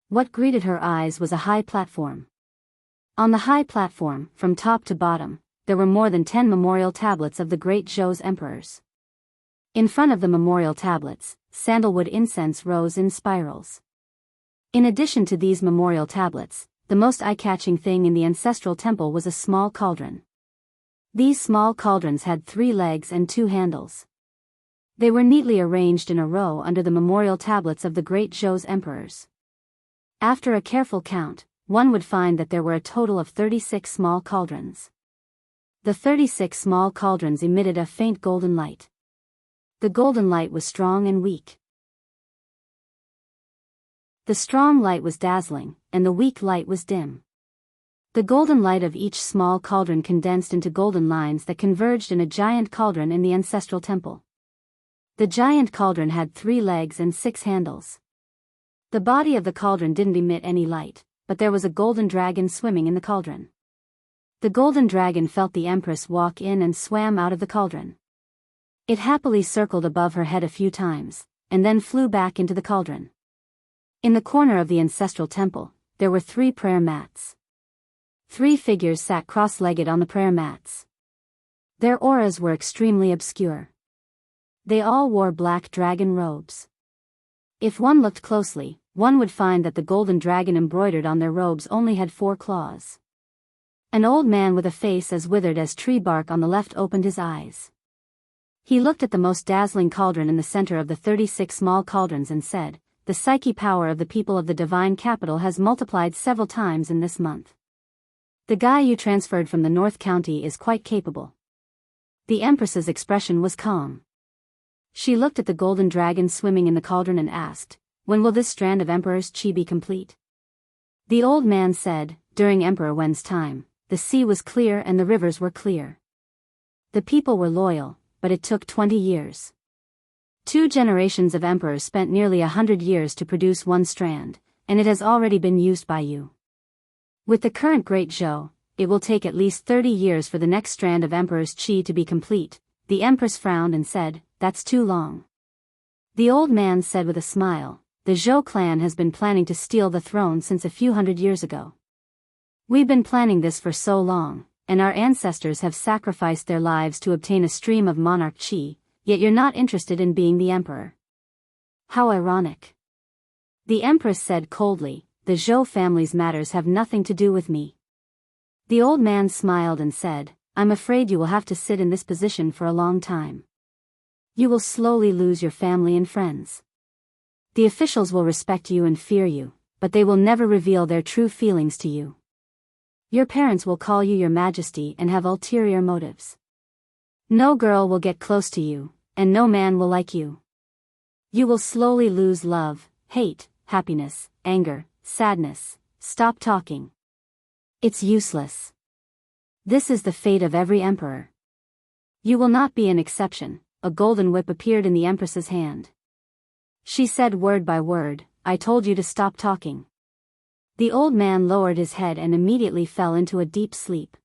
What greeted her eyes was a high platform. On the high platform, from top to bottom, there were more than 10 memorial tablets of the great Zhou's emperors. In front of the memorial tablets, sandalwood incense rose in spirals. In addition to these memorial tablets, the most eye-catching thing in the ancestral temple was a small cauldron. These small cauldrons had 3 legs and 2 handles. They were neatly arranged in a row under the memorial tablets of the great Zhou's emperors. After a careful count, one would find that there were a total of 36 small cauldrons. The 36 small cauldrons emitted a faint golden light. The golden light was strong and weak. The strong light was dazzling, and the weak light was dim. The golden light of each small cauldron condensed into golden lines that converged in a giant cauldron in the ancestral temple. The giant cauldron had 3 legs and 6 handles. The body of the cauldron didn't emit any light, but there was a golden dragon swimming in the cauldron. The golden dragon felt the empress walk in and swam out of the cauldron. It happily circled above her head a few times, and then flew back into the cauldron. In the corner of the ancestral temple, there were 3 prayer mats. 3 figures sat cross-legged on the prayer mats. Their auras were extremely obscure. They all wore black dragon robes. If one looked closely, one would find that the golden dragon embroidered on their robes only had 4 claws. An old man with a face as withered as tree bark on the left opened his eyes. He looked at the most dazzling cauldron in the center of the 36 small cauldrons and said, "The psyche power of the people of the divine capital has multiplied several times in this month. The guy you transferred from the North County is quite capable." The Empress's expression was calm. She looked at the golden dragon swimming in the cauldron and asked, "When will this strand of Emperor's chi be complete?" The old man said, "During Emperor Wen's time, the sea was clear and the rivers were clear. The people were loyal, but it took 20 years. 2 generations of emperors spent nearly 100 years to produce 1 strand, and it has already been used by you. With the current Great Zhou, it will take at least 30 years for the next strand of Emperor's chi to be complete." The Empress frowned and said, "That's too long." The old man said with a smile, "The Zhou clan has been planning to steal the throne since a few hundred years ago. We've been planning this for so long, and our ancestors have sacrificed their lives to obtain a stream of monarch chi, yet you're not interested in being the emperor. How ironic." The Empress said coldly, "The Zhou family's matters have nothing to do with me." The old man smiled and said, "I'm afraid you will have to sit in this position for a long time. You will slowly lose your family and friends. The officials will respect you and fear you, but they will never reveal their true feelings to you. Your parents will call you your majesty and have ulterior motives. No girl will get close to you, and no man will like you. You will slowly lose love, hate, happiness, anger, sadness. Stop talking. It's useless. This is the fate of every emperor. You will not be an exception." A golden whip appeared in the Empress's hand. She said word by word, "I told you to stop talking." The old man lowered his head and immediately fell into a deep sleep.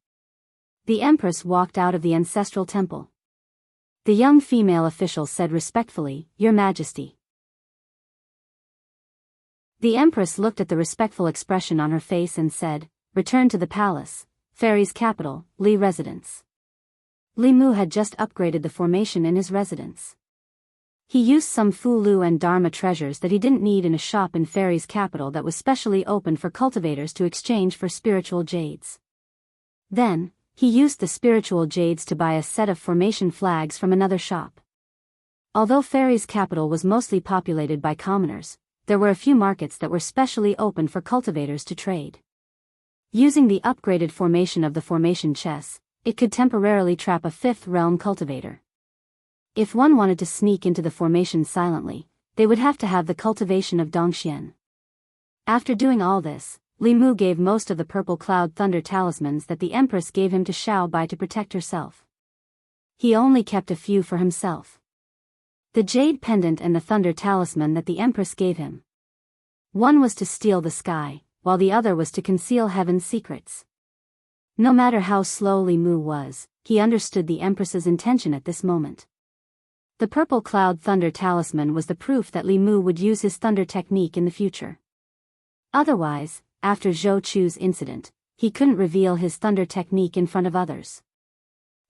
The Empress walked out of the ancestral temple. The young female official said respectfully, "Your Majesty." The Empress looked at the respectful expression on her face and said, "Return to the palace, Fairy's capital, Li residence." Li Mu had just upgraded the formation in his residence. He used some Fulu and Dharma treasures that he didn't need in a shop in Fairy's capital that was specially opened for cultivators to exchange for spiritual jades. Then, he used the spiritual jades to buy a set of formation flags from another shop. Although Fairy's capital was mostly populated by commoners, there were a few markets that were specially opened for cultivators to trade. Using the upgraded formation of the formation chess, it could temporarily trap a 5th realm cultivator. If one wanted to sneak into the formation silently, they would have to have the cultivation of Dongxian. After doing all this, Li Mu gave most of the purple cloud thunder talismans that the Empress gave him to Xiao Bai to protect herself. He only kept a few for himself. The jade pendant and the thunder talisman that the Empress gave him. One was to steal the sky, while the other was to conceal heaven's secrets. No matter how slow Li Mu was, he understood the Empress's intention at this moment. The purple cloud thunder talisman was the proof that Li Mu would use his thunder technique in the future. Otherwise, after Zhou Chu's incident, he couldn't reveal his thunder technique in front of others.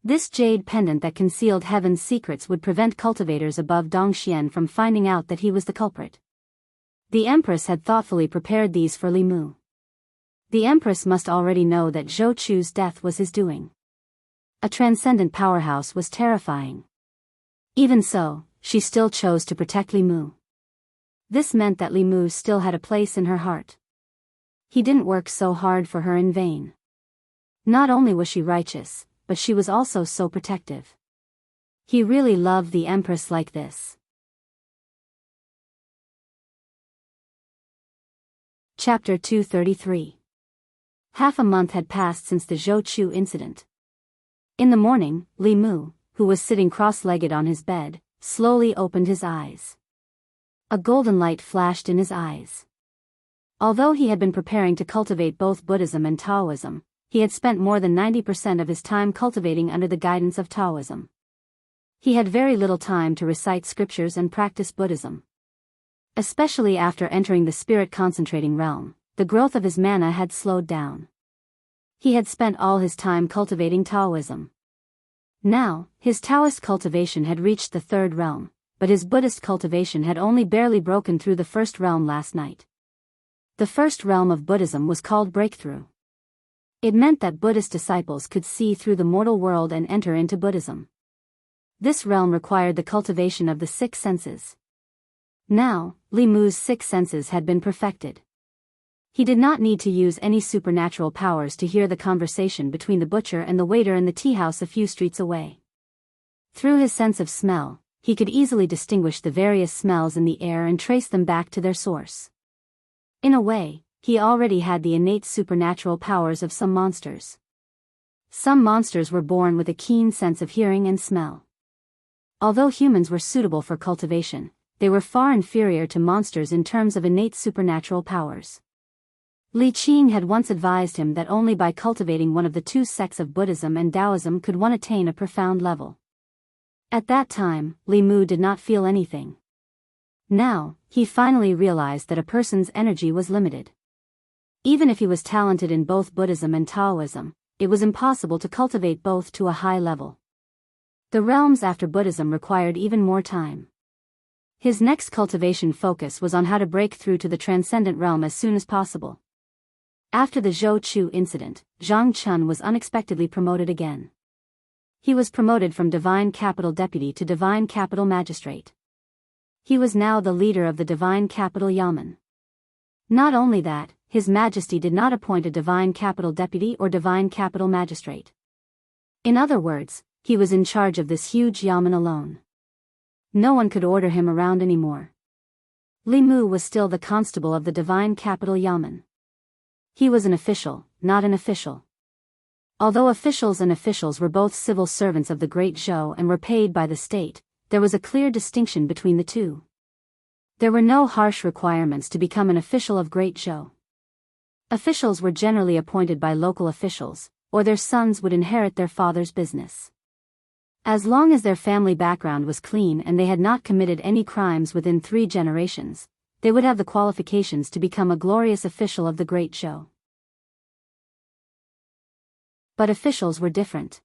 This jade pendant that concealed heaven's secrets would prevent cultivators above Dongxian from finding out that he was the culprit. The Empress had thoughtfully prepared these for Li Mu. The Empress must already know that Zhou Chu's death was his doing. A transcendent powerhouse was terrifying. Even so, she still chose to protect Li Mu. This meant that Li Mu still had a place in her heart. He didn't work so hard for her in vain. Not only was she righteous, but she was also so protective. He really loved the Empress like this. Chapter 233. Half a month had passed since the Zhou Chu incident. In the morning, Li Mu, who was sitting cross-legged on his bed, slowly opened his eyes. A golden light flashed in his eyes. Although he had been preparing to cultivate both Buddhism and Taoism, he had spent more than 90% of his time cultivating under the guidance of Taoism. He had very little time to recite scriptures and practice Buddhism. Especially after entering the spirit-concentrating realm, the growth of his mana had slowed down. He had spent all his time cultivating Taoism. Now, his Taoist cultivation had reached the third realm, but his Buddhist cultivation had only barely broken through the first realm last night. The first realm of Buddhism was called breakthrough. It meant that Buddhist disciples could see through the mortal world and enter into Buddhism. This realm required the cultivation of the six senses. Now, Li Mu's six senses had been perfected. He did not need to use any supernatural powers to hear the conversation between the butcher and the waiter in the tea house a few streets away. Through his sense of smell, he could easily distinguish the various smells in the air and trace them back to their source. In a way, he already had the innate supernatural powers of some monsters. Some monsters were born with a keen sense of hearing and smell. Although humans were suitable for cultivation, they were far inferior to monsters in terms of innate supernatural powers. Li Qing had once advised him that only by cultivating one of the two sects of Buddhism and Taoism could one attain a profound level. At that time, Li Mu did not feel anything. Now, he finally realized that a person's energy was limited. Even if he was talented in both Buddhism and Taoism, it was impossible to cultivate both to a high level. The realms after Buddhism required even more time. His next cultivation focus was on how to break through to the transcendent realm as soon as possible. After the Zhou Chu incident, Zhang Chun was unexpectedly promoted again. He was promoted from Divine Capital Deputy to Divine Capital Magistrate. He was now the leader of the Divine Capital Yamen. Not only that, His Majesty did not appoint a Divine Capital Deputy or Divine Capital Magistrate. In other words, he was in charge of this huge yamen alone. No one could order him around anymore. Li Mu was still the constable of the Divine Capital Yamen. He was an official, not an official. Although officials and officials were both civil servants of the Great Zhou and were paid by the state, there was a clear distinction between the two. There were no harsh requirements to become an official of Great Zhou. Officials were generally appointed by local officials, or their sons would inherit their father's business. As long as their family background was clean and they had not committed any crimes within 3 generations, they would have the qualifications to become a glorious official of the Great Zhou. But officials were different.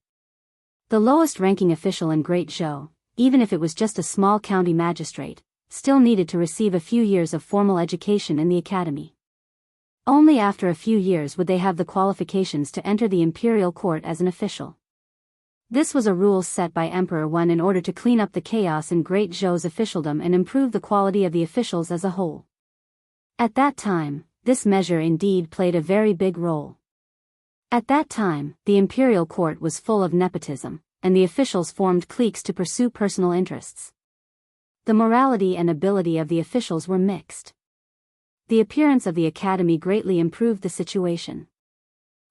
The lowest-ranking official in Great Zhou, even if it was just a small county magistrate, still needed to receive a few years of formal education in the academy. Only after a few years would they have the qualifications to enter the imperial court as an official. This was a rule set by Emperor Wen in order to clean up the chaos in Great Zhou's officialdom and improve the quality of the officials as a whole. At that time, this measure indeed played a very big role. At that time, the imperial court was full of nepotism, and the officials formed cliques to pursue personal interests. The morality and ability of the officials were mixed. The appearance of the academy greatly improved the situation.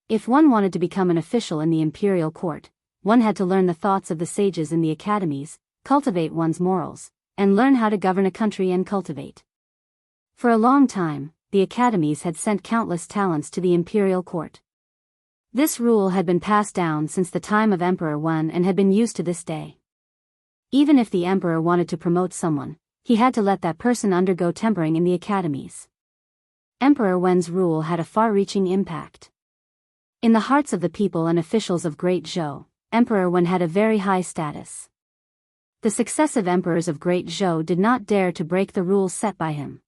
If one wanted to become an official in the imperial court, one had to learn the thoughts of the sages in the academies, cultivate one's morals, and learn how to govern a country and cultivate. For a long time, the academies had sent countless talents to the imperial court. This rule had been passed down since the time of Emperor Wen and had been used to this day. Even if the emperor wanted to promote someone, he had to let that person undergo tempering in the academies. Emperor Wen's rule had a far-reaching impact. In the hearts of the people and officials of Great Zhou, Emperor Wen had a very high status. The successive emperors of Great Zhou did not dare to break the rules set by him.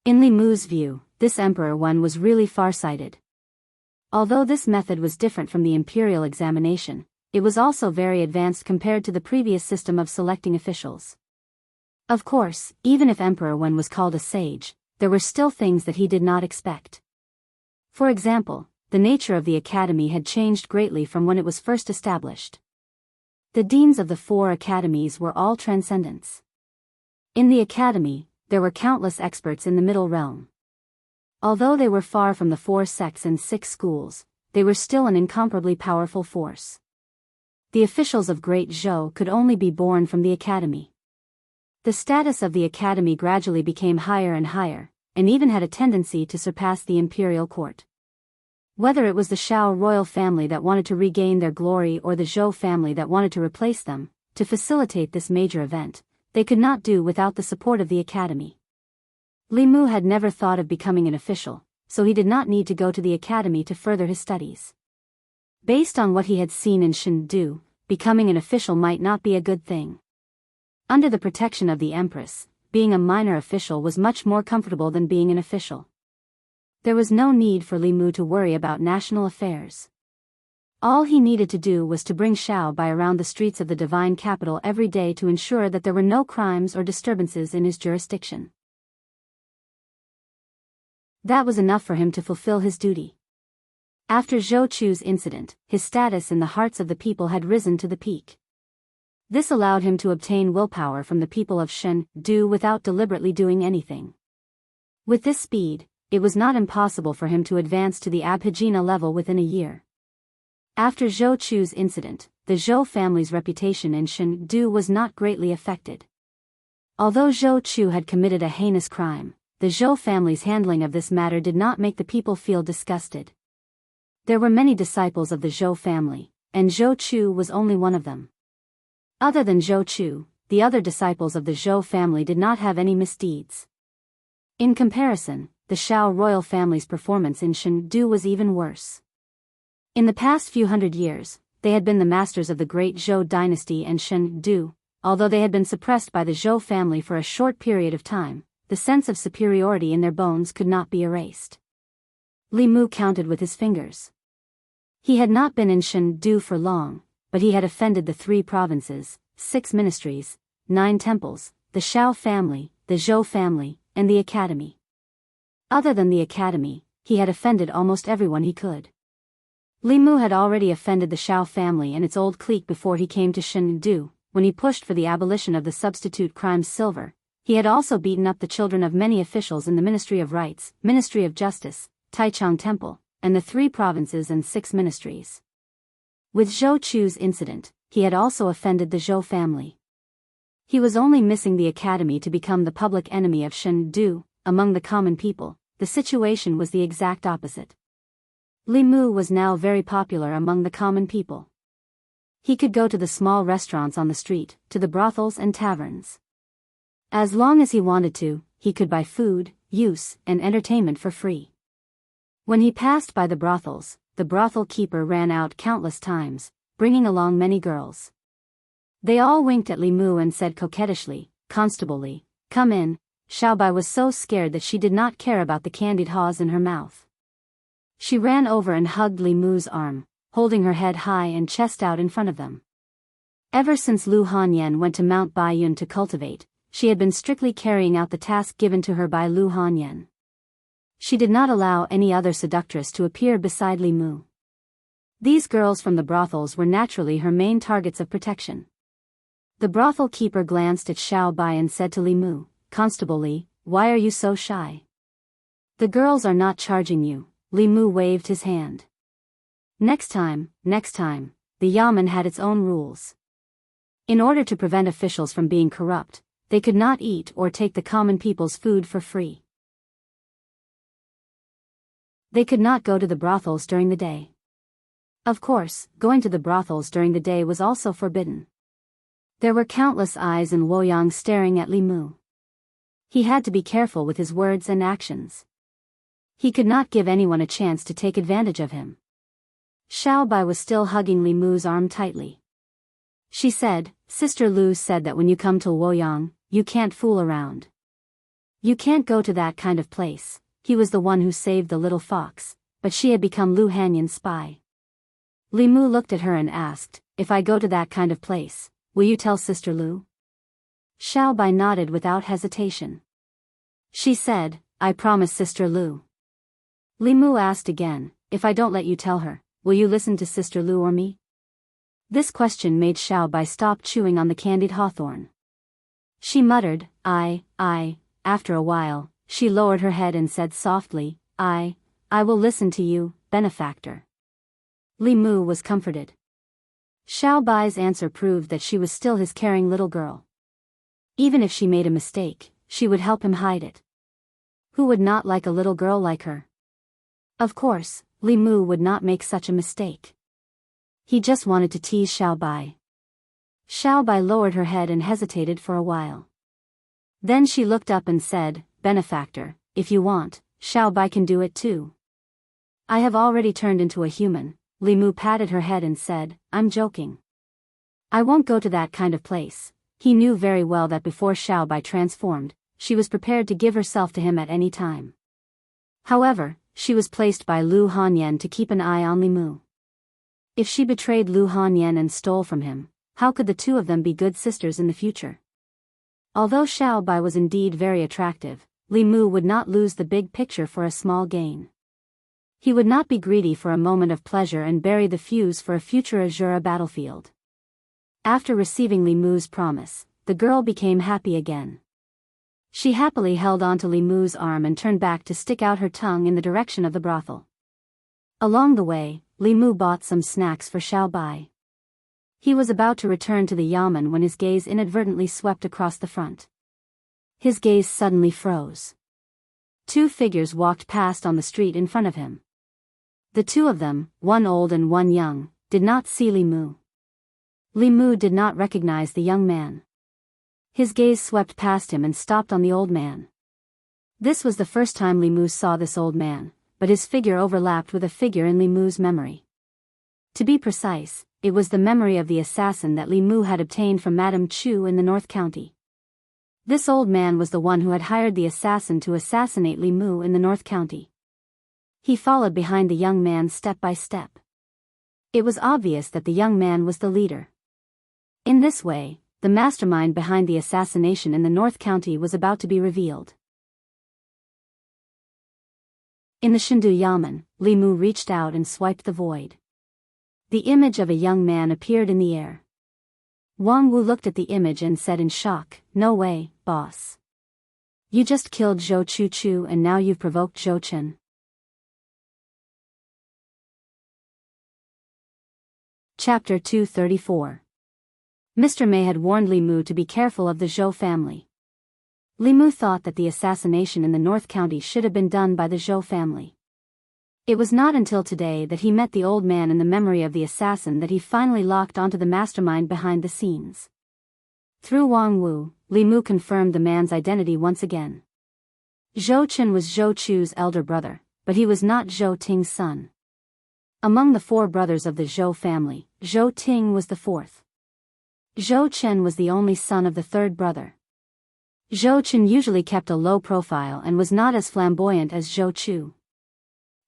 In Li Mu's view, this Emperor Wen was really far-sighted. Although this method was different from the imperial examination, it was also very advanced compared to the previous system of selecting officials. Of course, even if Emperor Wen was called a sage, there were still things that he did not expect. For example, the nature of the academy had changed greatly from when it was first established. The deans of the 4 academies were all transcendents. In the academy, there were countless experts in the middle realm. Although they were far from the 4 sects and 6 schools, they were still an incomparably powerful force. The officials of Great Zhou could only be born from the academy. The status of the academy gradually became higher and higher, and even had a tendency to surpass the imperial court. Whether it was the Shao royal family that wanted to regain their glory or the Zhou family that wanted to replace them, to facilitate this major event, they could not do without the support of the academy. Li Mu had never thought of becoming an official, so he did not need to go to the academy to further his studies. Based on what he had seen in Chengdu, becoming an official might not be a good thing. Under the protection of the Empress, being a minor official was much more comfortable than being an official. There was no need for Li Mu to worry about national affairs. All he needed to do was to bring Shao Bai around the streets of the divine capital every day to ensure that there were no crimes or disturbances in his jurisdiction. That was enough for him to fulfill his duty. After Zhou Chu's incident, his status in the hearts of the people had risen to the peak. This allowed him to obtain willpower from the people of Chengdu without deliberately doing anything. With this speed, it was not impossible for him to advance to the Abhijna level within a year. After Zhou Chu's incident, the Zhou family's reputation in Chengdu was not greatly affected. Although Zhou Chu had committed a heinous crime, the Zhou family's handling of this matter did not make the people feel disgusted. There were many disciples of the Zhou family, and Zhou Chu was only one of them. Other than Zhou Chu, the other disciples of the Zhou family did not have any misdeeds. In comparison, the Shao royal family's performance in Chengdu was even worse. In the past few hundred years, they had been the masters of the great Zhou dynasty and Chengdu. Although they had been suppressed by the Zhou family for a short period of time, the sense of superiority in their bones could not be erased. Li Mu counted with his fingers. He had not been in Chengdu for long, but he had offended the 3 provinces, 6 ministries, 9 temples, the Shao family, the Zhou family, and the academy. Other than the academy, he had offended almost everyone he could. Li Mu had already offended the Shao family and its old clique before he came to Chengdu. When he pushed for the abolition of the substitute crimes silver, he had also beaten up the children of many officials in the Ministry of Rights, Ministry of Justice, Taichung Temple, and the 3 provinces and 6 ministries. With Zhou Chu's incident, he had also offended the Zhou family. He was only missing the academy to become the public enemy of Chengdu. Among the common people, the situation was the exact opposite. Li Mu was now very popular among the common people. He could go to the small restaurants on the street, to the brothels and taverns. As long as he wanted to, he could buy food, use, and entertainment for free. When he passed by the brothels, the brothel keeper ran out countless times, bringing along many girls. They all winked at Li Mu and said coquettishly, "Constable Li, come in." Shao Bai was so scared that she did not care about the candied haws in her mouth. She ran over and hugged Li Mu's arm, holding her head high and chest out in front of them. Ever since Lu Hanyan went to Mount Baiyun to cultivate, she had been strictly carrying out the task given to her by Lu Hanyan. She did not allow any other seductress to appear beside Li Mu. These girls from the brothels were naturally her main targets of protection. The brothel keeper glanced at Shao Bai and said to Li Mu, "Constable Li, why are you so shy?" "The girls are not charging you." Li Mu waved his hand. Next time, the Yamen had its own rules. In order to prevent officials from being corrupt, they could not eat or take the common people's food for free. They could not go to the brothels during the day. Of course, going to the brothels during the day was also forbidden. There were countless eyes in Luoyang staring at Li Mu. He had to be careful with his words and actions. He could not give anyone a chance to take advantage of him. Shao Bai was still hugging Li Mu's arm tightly. She said, "Sister Lu said that when you come to Luoyang, you can't fool around. You can't go to that kind of place." He was the one who saved the little fox, but she had become Lu Hanyan's spy. Li Mu looked at her and asked, "If I go to that kind of place, will you tell Sister Lu?" Shao Bai nodded without hesitation. She said, "I promise Sister Lu." Li Mu asked again, "If I don't let you tell her, will you listen to Sister Lu or me?" This question made Shao Bai stop chewing on the candied hawthorn. She muttered, I. After a while, she lowered her head and said softly, I will listen to you, benefactor." Li Mu was comforted. Shao Bai's answer proved that she was still his caring little girl. Even if she made a mistake, she would help him hide it. Who would not like a little girl like her? Of course, Li Mu would not make such a mistake. He just wanted to tease Xiao Bai. Xiao Bai lowered her head and hesitated for a while. Then she looked up and said, "Benefactor, if you want, Xiao Bai can do it too." "I have already turned into a human," Li Mu patted her head and said, "I'm joking. I won't go to that kind of place." He knew very well that before Xiao Bai transformed, she was prepared to give herself to him at any time. However, she was placed by Lu Hanyan to keep an eye on Li Mu. If she betrayed Lu Hanyan and stole from him, how could the two of them be good sisters in the future? Although Xiao Bai was indeed very attractive, Li Mu would not lose the big picture for a small gain. He would not be greedy for a moment of pleasure and bury the fuse for a future Azura battlefield. After receiving Li Mu's promise, the girl became happy again. She happily held onto Li Mu's arm and turned back to stick out her tongue in the direction of the brothel. Along the way, Li Mu bought some snacks for Xiao Bai. He was about to return to the yamen when his gaze inadvertently swept across the front. His gaze suddenly froze. Two figures walked past on the street in front of him. The two of them, one old and one young, did not see Li Mu. Li Mu did not recognize the young man. His gaze swept past him and stopped on the old man. This was the first time Li Mu saw this old man, but his figure overlapped with a figure in Li Mu's memory. To be precise, it was the memory of the assassin that Li Mu had obtained from Madame Chu in the North County. This old man was the one who had hired the assassin to assassinate Li Mu in the North County. He followed behind the young man step by step. It was obvious that the young man was the leader. In this way, the mastermind behind the assassination in the North County was about to be revealed. In the Shindu Yamen, Li Mu reached out and swiped the void. The image of a young man appeared in the air. Wang Wu looked at the image and said in shock, "No way, boss. You just killed Zhou Chu and now you've provoked Zhou Chen." Chapter 234. Mr. Mei had warned Li Mu to be careful of the Zhou family. Li Mu thought that the assassination in the North County should have been done by the Zhou family. It was not until today that he met the old man in the memory of the assassin that he finally locked onto the mastermind behind the scenes. Through Wang Wu, Li Mu confirmed the man's identity once again. Zhou Chen was Zhou Chu's elder brother, but he was not Zhou Ting's son. Among the four brothers of the Zhou family, Zhou Ting was the fourth. Zhou Chen was the only son of the third brother. Zhou Chen usually kept a low profile and was not as flamboyant as Zhou Chu.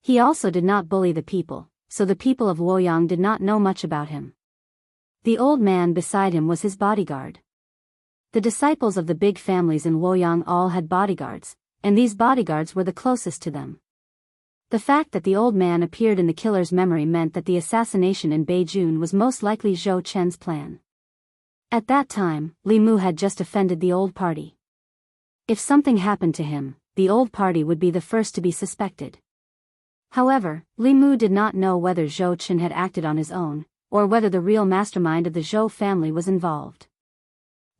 He also did not bully the people, so the people of Luoyang did not know much about him. The old man beside him was his bodyguard. The disciples of the big families in Luoyang all had bodyguards, and these bodyguards were the closest to them. The fact that the old man appeared in the killer's memory meant that the assassination in Beijun was most likely Zhou Chen's plan. At that time, Li Mu had just offended the old party. If something happened to him, the old party would be the first to be suspected. However, Li Mu did not know whether Zhou Chen had acted on his own, or whether the real mastermind of the Zhou family was involved.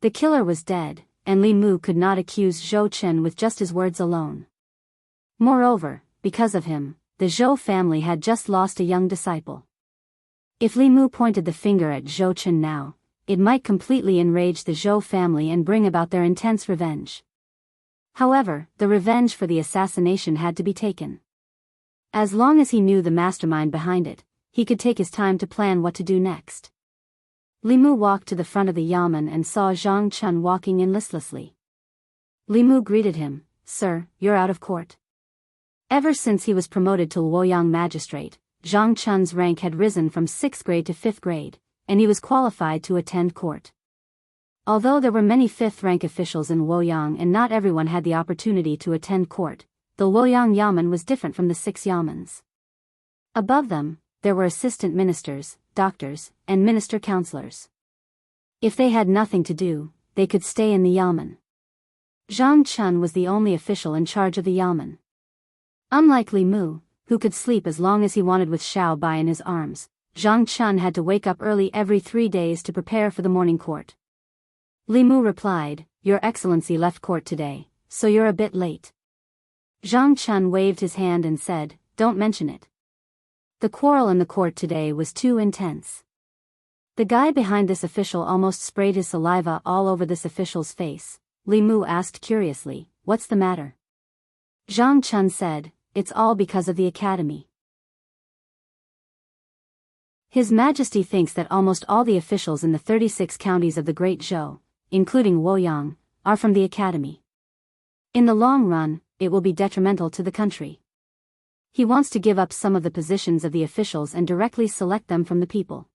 The killer was dead, and Li Mu could not accuse Zhou Chen with just his words alone. Moreover, because of him, the Zhou family had just lost a young disciple. If Li Mu pointed the finger at Zhou Chen now, it might completely enrage the Zhou family and bring about their intense revenge. However, the revenge for the assassination had to be taken. As long as he knew the mastermind behind it, he could take his time to plan what to do next. Li Mu walked to the front of the yamen and saw Zhang Chun walking in listlessly. Li Mu greeted him, "Sir, you're out of court." Ever since he was promoted to Luoyang magistrate, Zhang Chun's rank had risen from 6th grade to 5th grade, and he was qualified to attend court. Although there were many 5th-rank officials in Luoyang and not everyone had the opportunity to attend court, the Luoyang Yamen was different from the 6 yamens. Above them, there were assistant ministers, doctors, and minister counselors. If they had nothing to do, they could stay in the yamen. Zhang Chun was the only official in charge of the yamen. Unlike Li Mu, who could sleep as long as he wanted with Xiao Bai in his arms, Zhang Chun had to wake up early every 3 days to prepare for the morning court. Li Mu replied, "Your Excellency left court today, so you're a bit late." Zhang Chun waved his hand and said, "Don't mention it." The quarrel in the court today was too intense. The guy behind this official almost sprayed his saliva all over this official's face. Li Mu asked curiously, "What's the matter?" Zhang Chun said, "It's all because of the academy. His Majesty thinks that almost all the officials in the 36 counties of the Great Zhou, including Luoyang, are from the academy. In the long run, it will be detrimental to the country. He wants to give up some of the positions of the officials and directly select them from the people.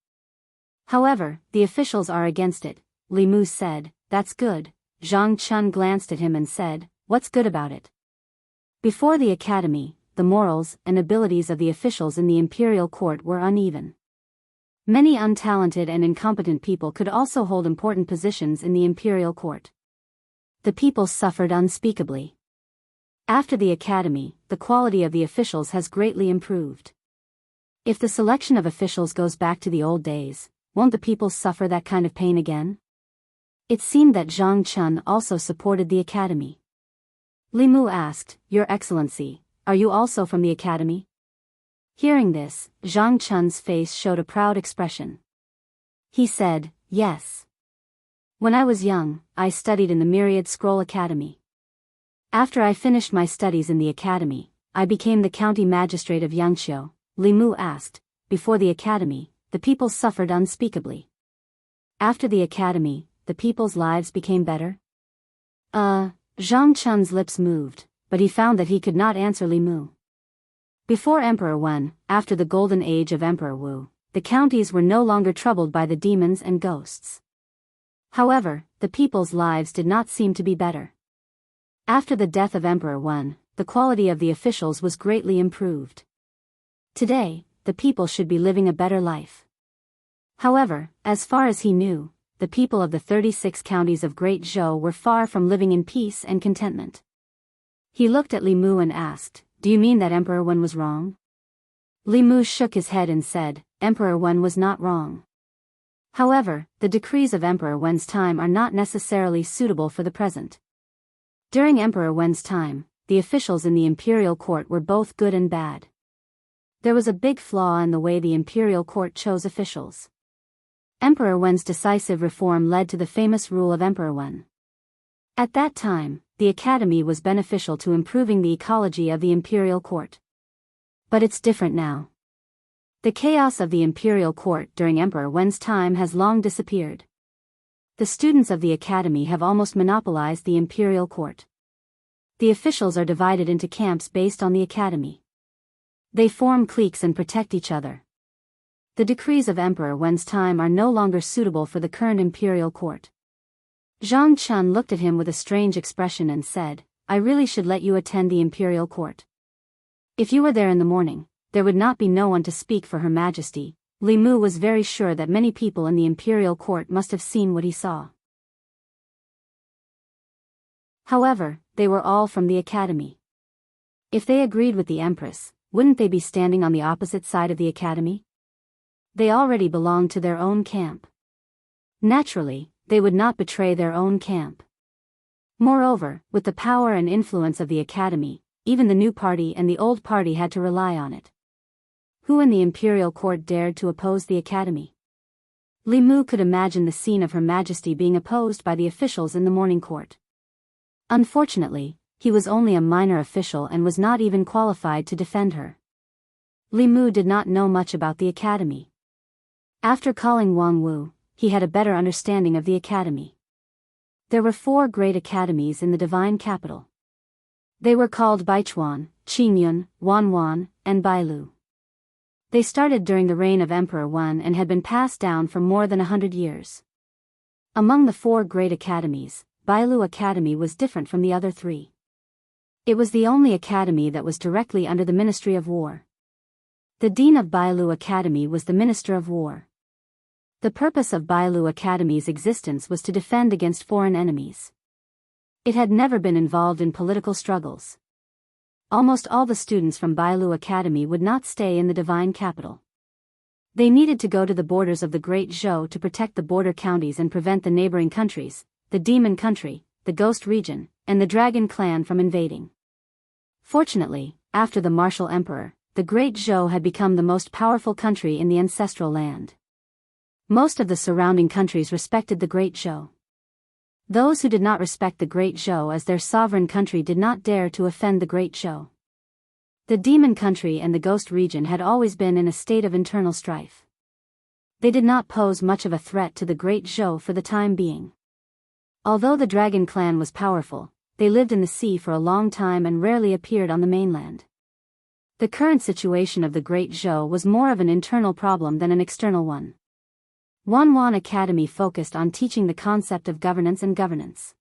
However, the officials are against it," Li Mu said. "That's good." Zhang Chun glanced at him and said, "What's good about it?" Before the academy, the morals and abilities of the officials in the imperial court were uneven. Many untalented and incompetent people could also hold important positions in the imperial court. The people suffered unspeakably. After the academy, the quality of the officials has greatly improved. If the selection of officials goes back to the old days, won't the people suffer that kind of pain again? It seemed that Zhang Chun also supported the academy. Li Mu asked, "Your Excellency, are you also from the academy?" Hearing this, Zhang Chun's face showed a proud expression. He said, "Yes. When I was young, I studied in the Myriad Scroll Academy. After I finished my studies in the academy, I became the county magistrate of Yangqiu." Li Mu asked, "Before the academy, the people suffered unspeakably. After the academy, the people's lives became better?" Zhang Chun's lips moved, but he found that he could not answer Li Mu. Before Emperor Wen, after the golden age of Emperor Wu, the counties were no longer troubled by the demons and ghosts. However, the people's lives did not seem to be better. After the death of Emperor Wen, the quality of the officials was greatly improved. Today, the people should be living a better life. However, as far as he knew, the people of the 36 counties of Great Zhou were far from living in peace and contentment. He looked at Li Mu and asked, "Do you mean that Emperor Wen was wrong?" Li Mu shook his head and said, "Emperor Wen was not wrong. However, the decrees of Emperor Wen's time are not necessarily suitable for the present. During Emperor Wen's time, the officials in the imperial court were both good and bad. There was a big flaw in the way the imperial court chose officials. Emperor Wen's decisive reform led to the famous rule of Emperor Wen. At that time, the academy was beneficial to improving the ecology of the imperial court. But it's different now. The chaos of the imperial court during Emperor Wen's time has long disappeared. The students of the academy have almost monopolized the imperial court. The officials are divided into camps based on the academy. They form cliques and protect each other. The decrees of Emperor Wen's time are no longer suitable for the current imperial court." Zhang Chun looked at him with a strange expression and said, "I really should let you attend the imperial court. If you were there in the morning, there would not be no one to speak for Her Majesty." Li Mu was very sure that many people in the imperial court must have seen what he saw. However, they were all from the academy. If they agreed with the Empress, wouldn't they be standing on the opposite side of the academy? They already belonged to their own camp. Naturally, they would not betray their own camp. Moreover, with the power and influence of the academy, even the new party and the old party had to rely on it. Who in the imperial court dared to oppose the academy? Li Mu could imagine the scene of Her Majesty being opposed by the officials in the morning court. Unfortunately, he was only a minor official and was not even qualified to defend her. Li Mu did not know much about the academy. After calling Wang Wu, he had a better understanding of the academy. There were 4 great academies in the divine capital. They were called Baichuan, Qingyun, Wanwan, and Bailu. They started during the reign of Emperor Wen and had been passed down for more than 100 years. Among the 4 great academies, Bailu Academy was different from the other 3. It was the only academy that was directly under the Ministry of War. The dean of Bailu Academy was the Minister of War. The purpose of Bailu Academy's existence was to defend against foreign enemies. It had never been involved in political struggles. Almost all the students from Bailu Academy would not stay in the divine capital. They needed to go to the borders of the Great Zhou to protect the border counties and prevent the neighboring countries, the Demon Country, the Ghost Region, and the Dragon Clan from invading. Fortunately, after the martial emperor, the Great Zhou had become the most powerful country in the ancestral land. Most of the surrounding countries respected the Great Zhou. Those who did not respect the Great Zhou as their sovereign country did not dare to offend the Great Zhou. The Demon Country and the Ghost region had always been in a state of internal strife. They did not pose much of a threat to the Great Zhou for the time being. Although the Dragon Clan was powerful, they lived in the sea for a long time and rarely appeared on the mainland. The current situation of the Great Zhou was more of an internal problem than an external one. Wanwan Academy focused on teaching the concept of governance and governance.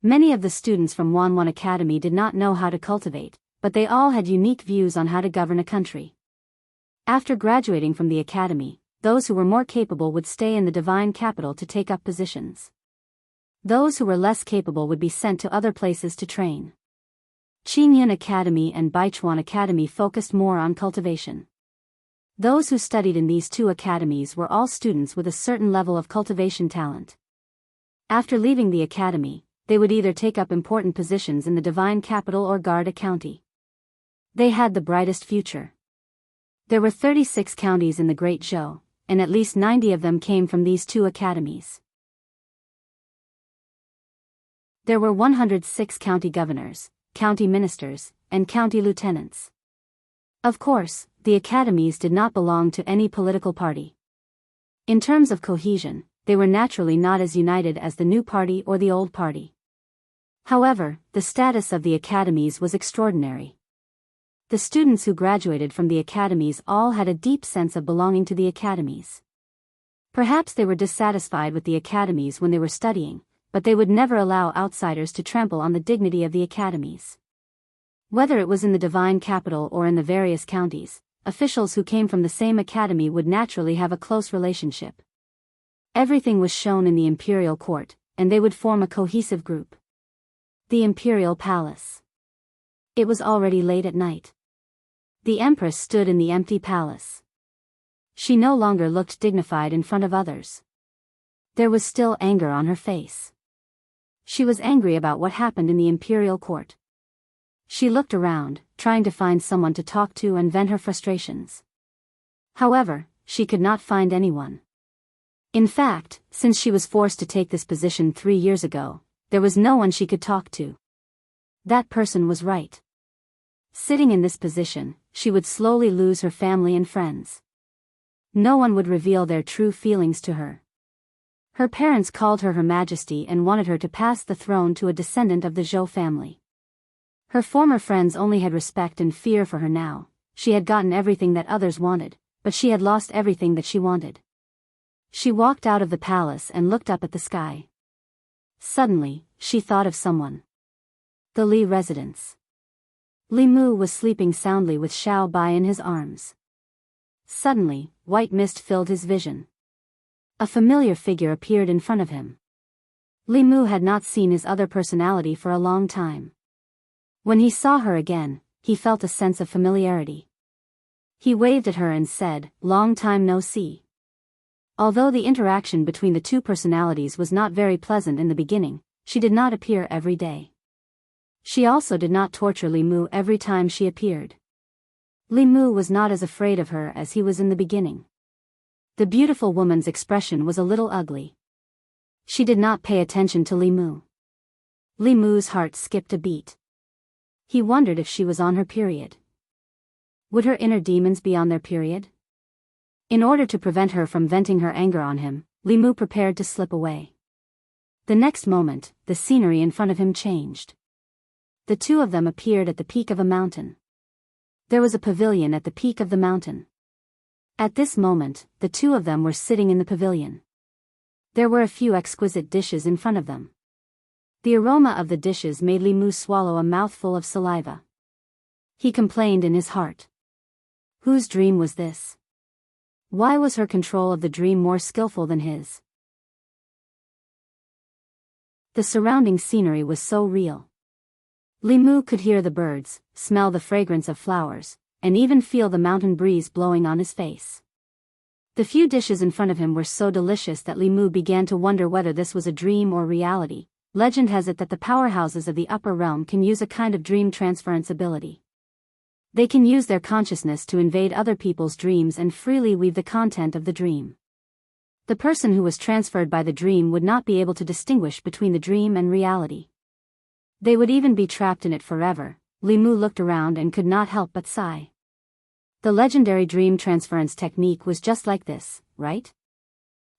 Many of the students from Wanwan Academy did not know how to cultivate, but they all had unique views on how to govern a country. After graduating from the academy, those who were more capable would stay in the divine capital to take up positions. Those who were less capable would be sent to other places to train. Qingyun Academy and Baichuan Academy focused more on cultivation. Those who studied in these two academies were all students with a certain level of cultivation talent. After leaving the academy, they would either take up important positions in the divine capital or guard a county. They had the brightest future. There were 36 counties in the Great Zhou, and at least 90 of them came from these two academies. There were 106 county governors, county ministers, and county lieutenants. Of course, the academies did not belong to any political party. In terms of cohesion, they were naturally not as united as the new party or the old party. However, the status of the academies was extraordinary. The students who graduated from the academies all had a deep sense of belonging to the academies. Perhaps they were dissatisfied with the academies when they were studying, but they would never allow outsiders to trample on the dignity of the academies. Whether it was in the divine capital or in the various counties, officials who came from the same academy would naturally have a close relationship. Everything was shown in the imperial court, and they would form a cohesive group. The imperial palace. It was already late at night. The empress stood in the empty palace. She no longer looked dignified in front of others. There was still anger on her face. She was angry about what happened in the imperial court. She looked around, trying to find someone to talk to and vent her frustrations. However, she could not find anyone. In fact, since she was forced to take this position 3 years ago, there was no one she could talk to. That person was right. Sitting in this position, she would slowly lose her family and friends. No one would reveal their true feelings to her. Her parents called her Her Majesty and wanted her to pass the throne to a descendant of the Zhou family. Her former friends only had respect and fear for her now. She had gotten everything that others wanted, but she had lost everything that she wanted. She walked out of the palace and looked up at the sky. Suddenly, she thought of someone. The Li residence. Li Mu was sleeping soundly with Xiao Bai in his arms. Suddenly, white mist filled his vision. A familiar figure appeared in front of him. Li Mu had not seen his other personality for a long time. When he saw her again, he felt a sense of familiarity. He waved at her and said, "Long time no see." Although the interaction between the two personalities was not very pleasant in the beginning, she did not appear every day. She also did not torture Li Mu every time she appeared. Li Mu was not as afraid of her as he was in the beginning. The beautiful woman's expression was a little ugly. She did not pay attention to Li Mu. Li Mu's heart skipped a beat. He wondered if she was on her period. Would her inner demons be on their period? In order to prevent her from venting her anger on him, Li Mu prepared to slip away. The next moment, the scenery in front of him changed. The two of them appeared at the peak of a mountain. There was a pavilion at the peak of the mountain. At this moment, the two of them were sitting in the pavilion. There were a few exquisite dishes in front of them. The aroma of the dishes made Li Mu swallow a mouthful of saliva. He complained in his heart. Whose dream was this? Why was her control of the dream more skillful than his? The surrounding scenery was so real. Li Mu could hear the birds, smell the fragrance of flowers, and even feel the mountain breeze blowing on his face. The few dishes in front of him were so delicious that Li Mu began to wonder whether this was a dream or reality. Legend has it that the powerhouses of the upper realm can use a kind of dream transference ability. They can use their consciousness to invade other people's dreams and freely weave the content of the dream. The person who was transferred by the dream would not be able to distinguish between the dream and reality. They would even be trapped in it forever. Li Mu looked around and could not help but sigh. The legendary dream transference technique was just like this, right?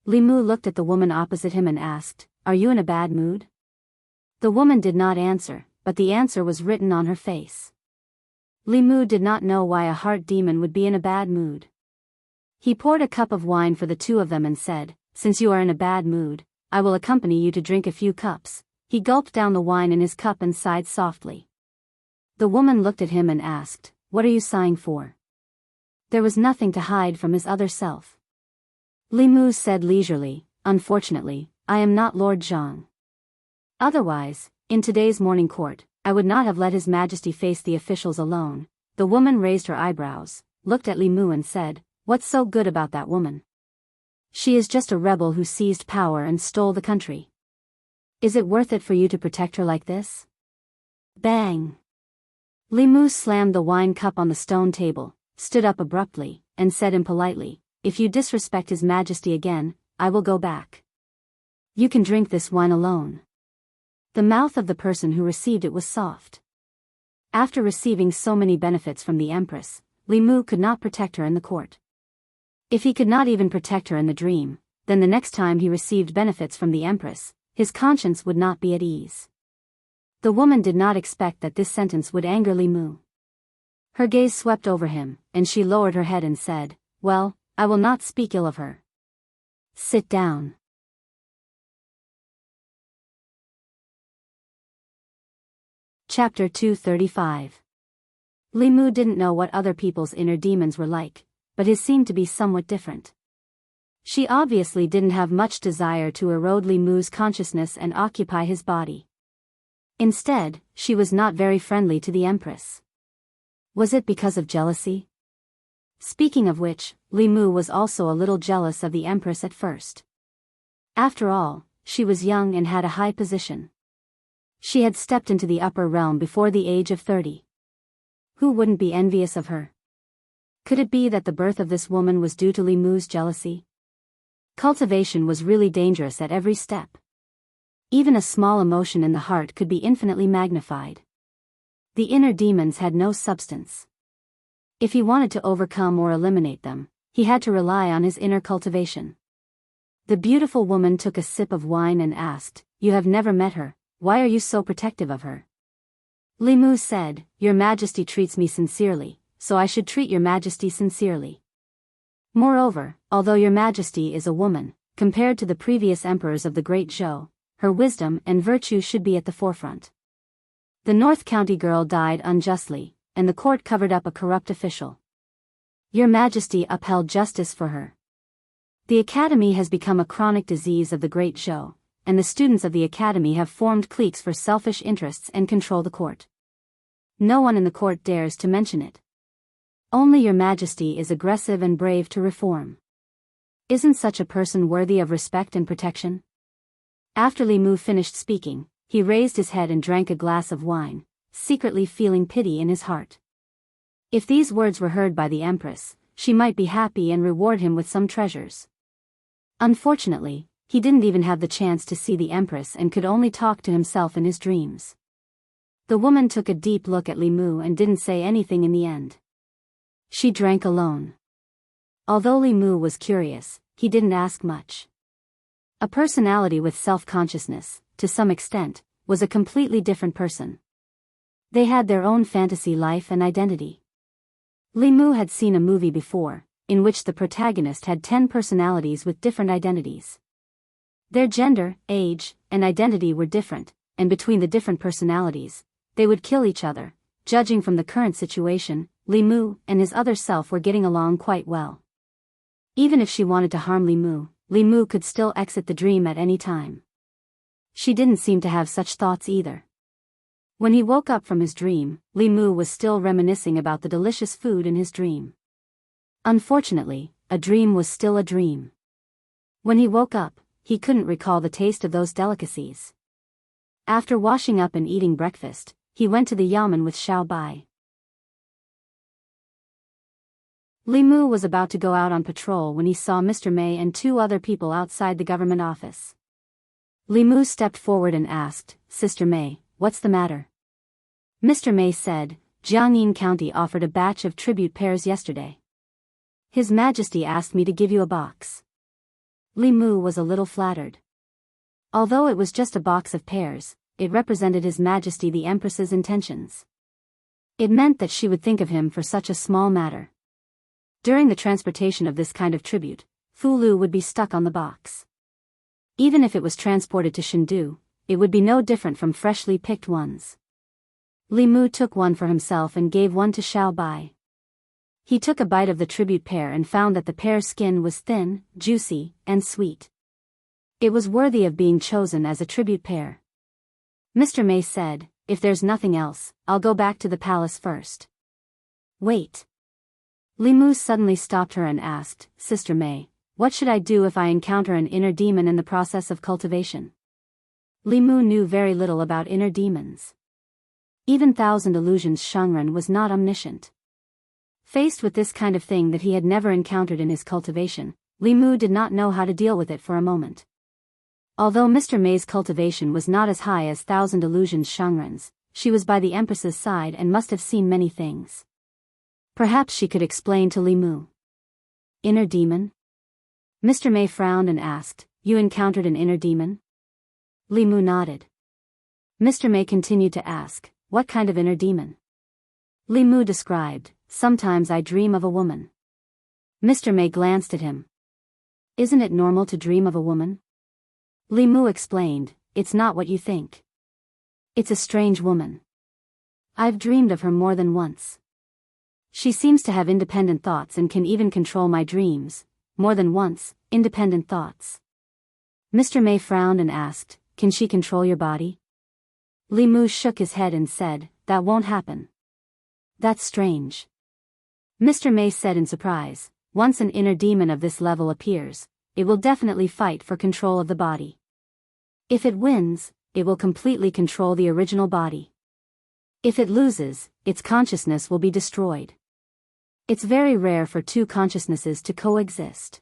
Li Mu looked at the woman opposite him and asked, "Are you in a bad mood?" The woman did not answer, but the answer was written on her face. Li Mu did not know why a heart demon would be in a bad mood. He poured a cup of wine for the two of them and said, "Since you are in a bad mood, I will accompany you to drink a few cups." He gulped down the wine in his cup and sighed softly. The woman looked at him and asked, "What are you sighing for?" There was nothing to hide from his other self. Li Mu said leisurely, "Unfortunately, I am not Lord Zhang. Otherwise, in today's morning court, I would not have let His Majesty face the officials alone." The woman raised her eyebrows, looked at Li Mu and said, "What's so good about that woman? She is just a rebel who seized power and stole the country. Is it worth it for you to protect her like this?" Bang! Li Mu slammed the wine cup on the stone table, stood up abruptly, and said impolitely, "If you disrespect His Majesty again, I will go back. You can drink this wine alone." The mouth of the person who received it was soft. After receiving so many benefits from the Empress, Li Mu could not protect her in the court. If he could not even protect her in the dream, then the next time he received benefits from the Empress, his conscience would not be at ease. The woman did not expect that this sentence would anger Li Mu. Her gaze swept over him, and she lowered her head and said, "Well, I will not speak ill of her. Sit down." Chapter 235. Li Mu didn't know what other people's inner demons were like, but his seemed to be somewhat different. She obviously didn't have much desire to erode Li Mu's consciousness and occupy his body. Instead, she was not very friendly to the Empress. Was it because of jealousy? Speaking of which, Li Mu was also a little jealous of the Empress at first. After all, she was young and had a high position. She had stepped into the upper realm before the age of 30. Who wouldn't be envious of her? Could it be that the birth of this woman was due to Li Mu's jealousy? Cultivation was really dangerous at every step. Even a small emotion in the heart could be infinitely magnified. The inner demons had no substance. If he wanted to overcome or eliminate them, he had to rely on his inner cultivation. The beautiful woman took a sip of wine and asked, "You have never met her, why are you so protective of her?" Li Mu said, "Your Majesty treats me sincerely, so I should treat Your Majesty sincerely. Moreover, although Your Majesty is a woman, compared to the previous emperors of the Great Zhou, her wisdom and virtue should be at the forefront. The North County girl died unjustly, and the court covered up a corrupt official. Your Majesty upheld justice for her. The Academy has become a chronic disease of the Great Zhou, and the students of the Academy have formed cliques for selfish interests and control the court. No one in the court dares to mention it. Only Your Majesty is aggressive and brave to reform. Isn't such a person worthy of respect and protection?" After Li Mu finished speaking, he raised his head and drank a glass of wine, secretly feeling pity in his heart. If these words were heard by the Empress, she might be happy and reward him with some treasures. Unfortunately, he didn't even have the chance to see the Empress and could only talk to himself in his dreams. The woman took a deep look at Li Mu and didn't say anything in the end. She drank alone. Although Li Mu was curious, he didn't ask much. A personality with self-consciousness, to some extent, was a completely different person. They had their own fantasy life and identity. Li Mu had seen a movie before, in which the protagonist had 10 personalities with different identities. Their gender, age, and identity were different, and between the different personalities, they would kill each other. Judging from the current situation, Li Mu and his other self were getting along quite well. Even if she wanted to harm Li Mu could still exit the dream at any time. She didn't seem to have such thoughts either. When he woke up from his dream, Li Mu was still reminiscing about the delicious food in his dream. Unfortunately, a dream was still a dream. When he woke up, he couldn't recall the taste of those delicacies. After washing up and eating breakfast, he went to the yamen with Xiao Bai. Li Mu was about to go out on patrol when he saw Mr. Mei and two other people outside the government office. Li Mu stepped forward and asked, "Sister Mei, what's the matter?" Mr. Mei said, "Jianghu County offered a batch of tribute pears yesterday. His Majesty asked me to give you a box." Li Mu was a little flattered. Although it was just a box of pears, it represented His Majesty the Empress's intentions. It meant that she would think of him for such a small matter. During the transportation of this kind of tribute, Fu Lu would be stuck on the box. Even if it was transported to Chengdu, it would be no different from freshly picked ones. Li Mu took one for himself and gave one to Xiao Bai. He took a bite of the tribute pear and found that the pear's skin was thin, juicy, and sweet. It was worthy of being chosen as a tribute pear. Mr. Mei said, "If there's nothing else, I'll go back to the palace first." "Wait." Li Mu suddenly stopped her and asked, "Sister Mei, what should I do if I encounter an inner demon in the process of cultivation?" Li Mu knew very little about inner demons. Even Thousand Illusions Shangren was not omniscient. Faced with this kind of thing that he had never encountered in his cultivation, Li Mu did not know how to deal with it for a moment. Although Mr. Mei's cultivation was not as high as Thousand Illusions Shangren's, she was by the Empress's side and must have seen many things. Perhaps she could explain to Li Mu. "Inner demon?" Mr. Mei frowned and asked, "You encountered an inner demon?" Li Mu nodded. Mr. Mei continued to ask, "What kind of inner demon?" Li Mu described, "Sometimes I dream of a woman." Mr. Mei glanced at him. "Isn't it normal to dream of a woman?" Li Mu explained, "It's not what you think. It's a strange woman. I've dreamed of her more than once. She seems to have independent thoughts and can even control my dreams. More than once, independent thoughts." Mr. Mei frowned and asked, "Can she control your body?" Li Mu shook his head and said, "That won't happen." "That's strange." Mr. Mei said in surprise, "Once an inner demon of this level appears, it will definitely fight for control of the body. If it wins, it will completely control the original body. If it loses, its consciousness will be destroyed. It's very rare for two consciousnesses to coexist."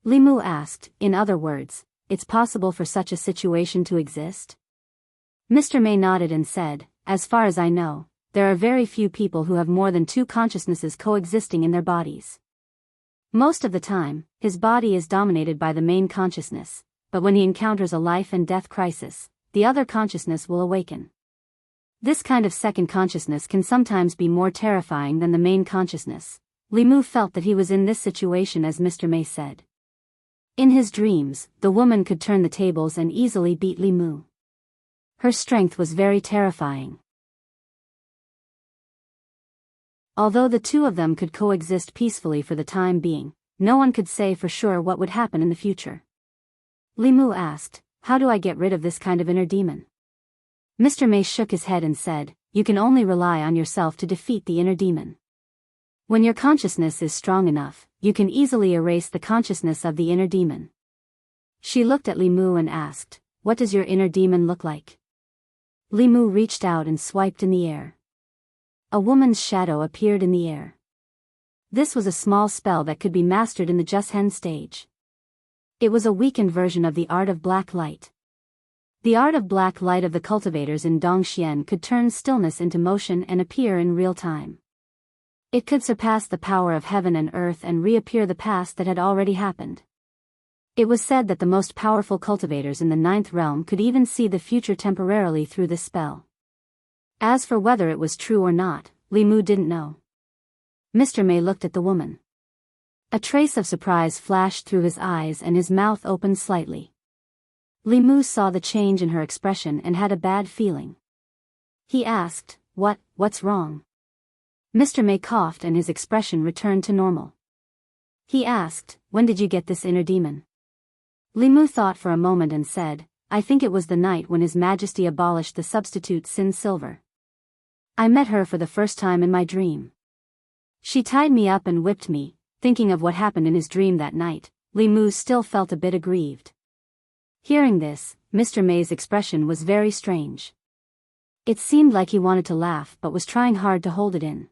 Li Mu asked, "In other words, it's possible for such a situation to exist?" Mr. Mei nodded and said, "As far as I know, there are very few people who have more than two consciousnesses coexisting in their bodies. Most of the time, his body is dominated by the main consciousness, but when he encounters a life and death crisis, the other consciousness will awaken. This kind of second consciousness can sometimes be more terrifying than the main consciousness." Li Mu felt that he was in this situation as Mr. Mei said. In his dreams, the woman could turn the tables and easily beat Li Mu. Her strength was very terrifying. Although the two of them could coexist peacefully for the time being, no one could say for sure what would happen in the future. Li Mu asked, "How do I get rid of this kind of inner demon?" Mr. Mei shook his head and said, "You can only rely on yourself to defeat the inner demon. When your consciousness is strong enough, you can easily erase the consciousness of the inner demon." She looked at Li Mu and asked, "What does your inner demon look like?" Li Mu reached out and swiped in the air. A woman's shadow appeared in the air. This was a small spell that could be mastered in the Jushen stage. It was a weakened version of the art of black light. The art of black light of the cultivators in Dongxian could turn stillness into motion and appear in real time. It could surpass the power of heaven and earth and reappear the past that had already happened. It was said that the most powerful cultivators in the ninth realm could even see the future temporarily through this spell. As for whether it was true or not, Li Mu didn't know. Mr. Mei looked at the woman. A trace of surprise flashed through his eyes and his mouth opened slightly. Li Mu saw the change in her expression and had a bad feeling. He asked, What's wrong?" Mr. Mei coughed and his expression returned to normal. He asked, "When did you get this inner demon?" Li Mu thought for a moment and said, "I think it was the night when His Majesty abolished the substitute sin silver. I met her for the first time in my dream. She tied me up and whipped me." Thinking of what happened in his dream that night, Li Mu still felt a bit aggrieved. Hearing this, Mr. Mei's expression was very strange. It seemed like he wanted to laugh but was trying hard to hold it in.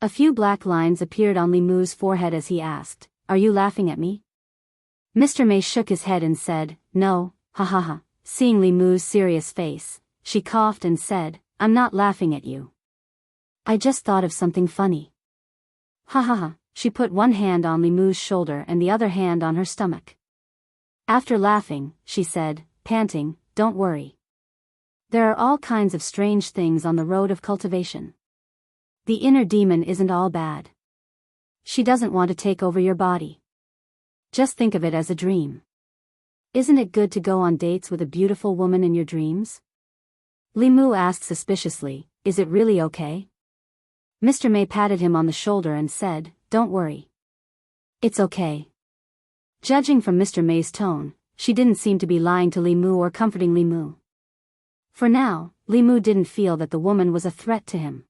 A few black lines appeared on Li Mu's forehead as he asked, "Are you laughing at me?" Mr. May shook his head and said, "No, ha ha ha." Seeing Li Mu's serious face, she coughed and said, "I'm not laughing at you. I just thought of something funny." Ha ha ha. She put one hand on Li Mu's shoulder and the other hand on her stomach. After laughing, she said, panting, "Don't worry. There are all kinds of strange things on the road of cultivation. The inner demon isn't all bad. She doesn't want to take over your body. Just think of it as a dream. Isn't it good to go on dates with a beautiful woman in your dreams?" Li Mu asked suspiciously, "Is it really okay?" Mr. May patted him on the shoulder and said, "Don't worry. It's okay." Judging from Mr. May's tone, she didn't seem to be lying to Li Mu or comforting Li Mu. For now, Li Mu didn't feel that the woman was a threat to him.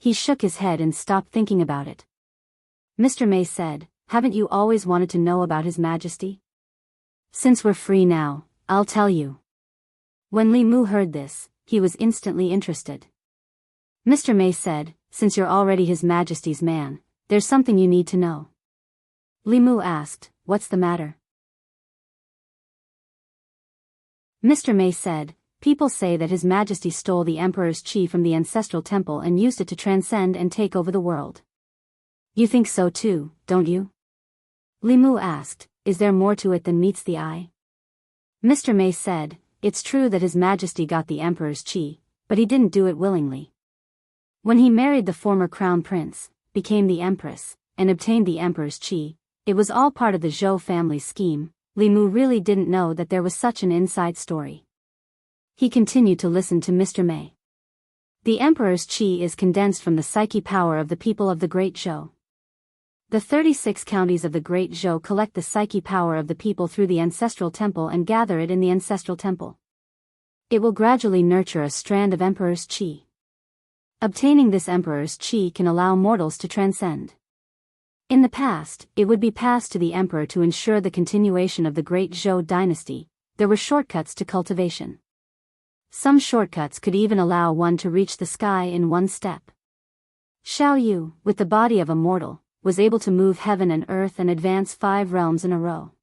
He shook his head and stopped thinking about it. Mr. May said, "Haven't you always wanted to know about His Majesty? Since we're free now, I'll tell you." When Li Mu heard this, he was instantly interested. Mr. May said, "Since you're already His Majesty's man, there's something you need to know." Li Mu asked, "What's the matter?" Mr. May said, "People say that His Majesty stole the Emperor's chi from the ancestral temple and used it to transcend and take over the world. You think so too, don't you?" Li Mu asked, "Is there more to it than meets the eye?" Mr. May said, "It's true that His Majesty got the Emperor's chi, but he didn't do it willingly. When he married the former crown prince, became the empress, and obtained the Emperor's chi, it was all part of the Zhou family's scheme." Li Mu really didn't know that there was such an inside story. He continued to listen to Mr. May. The Emperor's chi is condensed from the psyche power of the people of the Great Zhou. The 36 counties of the Great Zhou collect the psyche power of the people through the ancestral temple and gather it in the ancestral temple. It will gradually nurture a strand of Emperor's chi. Obtaining this Emperor's chi can allow mortals to transcend. In the past, it would be passed to the Emperor to ensure the continuation of the Great Zhou dynasty. There were shortcuts to cultivation. Some shortcuts could even allow one to reach the sky in one step. Xiao Yu, with the body of a mortal, was able to move heaven and earth and advance 5 realms in a row.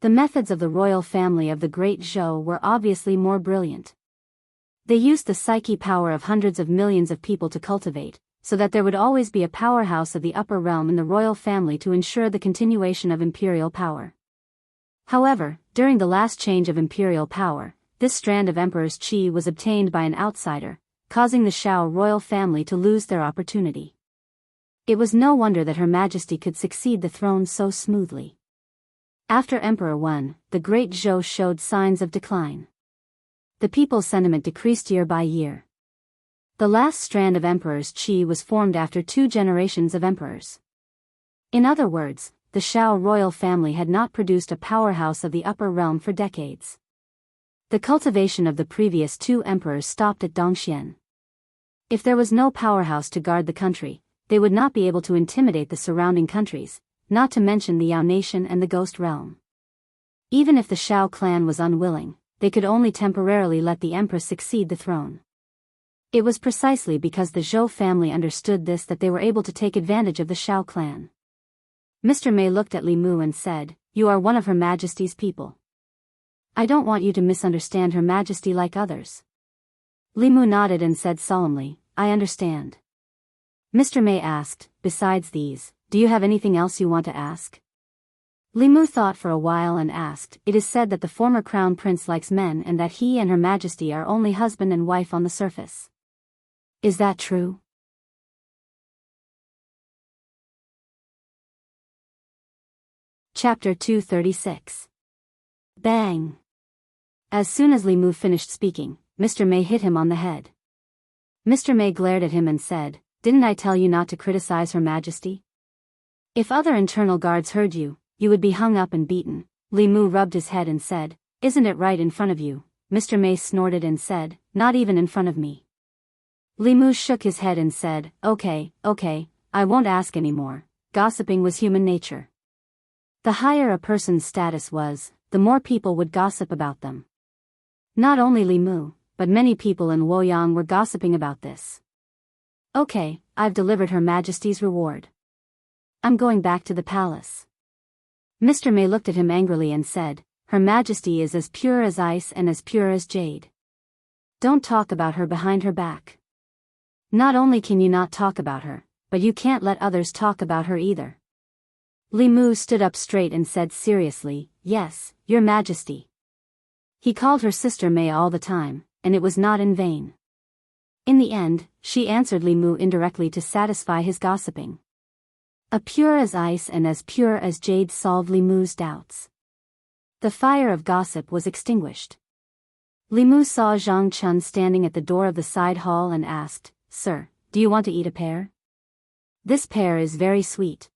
The methods of the royal family of the Great Zhou were obviously more brilliant. They used the psyche power of hundreds of millions of people to cultivate, so that there would always be a powerhouse of the upper realm in the royal family to ensure the continuation of imperial power. However, during the last change of imperial power, this strand of Emperor's chi was obtained by an outsider, causing the Shao royal family to lose their opportunity. It was no wonder that Her Majesty could succeed the throne so smoothly. After Emperor Wen, the Great Zhou showed signs of decline. The people's sentiment decreased year by year. The last strand of Emperor's chi was formed after 2 generations of emperors. In other words, the Shao royal family had not produced a powerhouse of the upper realm for decades. The cultivation of the previous 2 emperors stopped at Dongxian. If there was no powerhouse to guard the country, they would not be able to intimidate the surrounding countries, not to mention the Yao nation and the Ghost realm. Even if the Shao clan was unwilling, they could only temporarily let the empress succeed the throne. It was precisely because the Zhou family understood this that they were able to take advantage of the Shao clan. Mr. May looked at Li Mu and said, "You are one of Her Majesty's people. I don't want you to misunderstand Her Majesty like others." Li Mu nodded and said solemnly, "I understand." Mr. May asked, "Besides these, do you have anything else you want to ask?" Li Mu thought for a while and asked, "It is said that the former crown prince likes men and that he and Her Majesty are only husband and wife on the surface. Is that true?" Chapter 236. Bang! As soon as Li Mu finished speaking, Mr. May hit him on the head. Mr. May glared at him and said, "Didn't I tell you not to criticize Her Majesty? If other internal guards heard you, you would be hung up and beaten." Li Mu rubbed his head and said, "Isn't it right in front of you?" Mr. May snorted and said, "Not even in front of me." Li Mu shook his head and said, Okay, I won't ask anymore." Gossiping was human nature. The higher a person's status was, the more people would gossip about them. Not only Li Mu, but many people in Luoyang were gossiping about this. Okay, I've delivered Her Majesty's reward. I'm going back to the palace. Mr. May looked at him angrily and said, Her Majesty is as pure as ice and as pure as jade. Don't talk about her behind her back. Not only can you not talk about her, but you can't let others talk about her either. Li Mu stood up straight and said seriously, Yes, Your Majesty. He called her sister May all the time, and it was not in vain. In the end, she answered Li Mu indirectly to satisfy his gossiping. A pure as ice and as pure as jade solved Li Mu's doubts. The fire of gossip was extinguished. Li Mu saw Zhang Chun standing at the door of the side hall and asked, Sir, do you want to eat a pear? This pear is very sweet.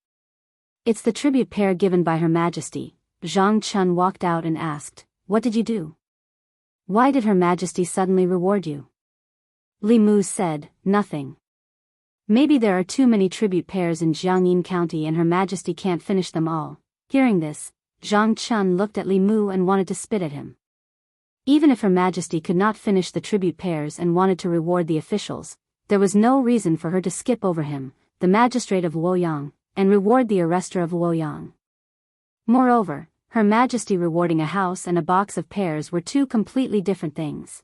It's the tribute pear given by Her Majesty. Zhang Chun walked out and asked, What did you do? Why did Her Majesty suddenly reward you? Li Mu said, Nothing. Maybe there are too many tribute pears in Jianghu County and Her Majesty can't finish them all. Hearing this, Zhang Chun looked at Li Mu and wanted to spit at him. Even if Her Majesty could not finish the tribute pears and wanted to reward the officials, there was no reason for her to skip over him, the magistrate of Luoyang, and reward the arrester of Luoyang. Moreover, Her Majesty rewarding a house and a box of pears were two completely different things.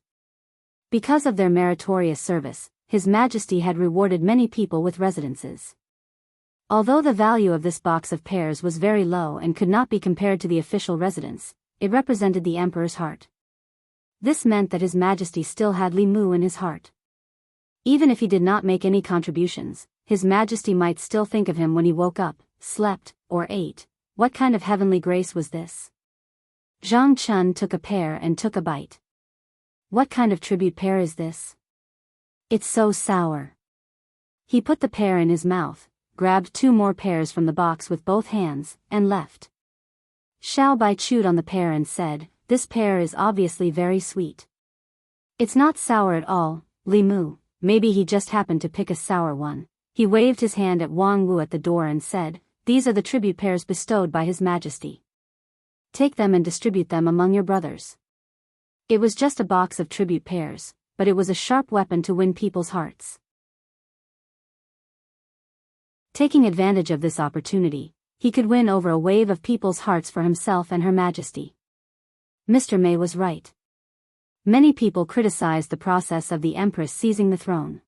Because of their meritorious service, His Majesty had rewarded many people with residences. Although the value of this box of pears was very low and could not be compared to the official residence, it represented the emperor's heart. This meant that His Majesty still had Li Mu in his heart. Even if he did not make any contributions, His Majesty might still think of him when he woke up, slept, or ate. What kind of heavenly grace was this? Zhang Chun took a pear and took a bite. What kind of tribute pear is this? It's so sour. He put the pear in his mouth, grabbed 2 more pears from the box with both hands, and left. Xiao Bai chewed on the pear and said, This pear is obviously very sweet. It's not sour at all, Li Mu. Maybe he just happened to pick a sour one. He waved his hand at Wang Wu at the door and said, These are the tribute pears bestowed by His Majesty. Take them and distribute them among your brothers. It was just a box of tribute pears, but it was a sharp weapon to win people's hearts. Taking advantage of this opportunity, he could win over a wave of people's hearts for himself and Her Majesty. Mr. May was right. Many people criticized the process of the Empress seizing the throne.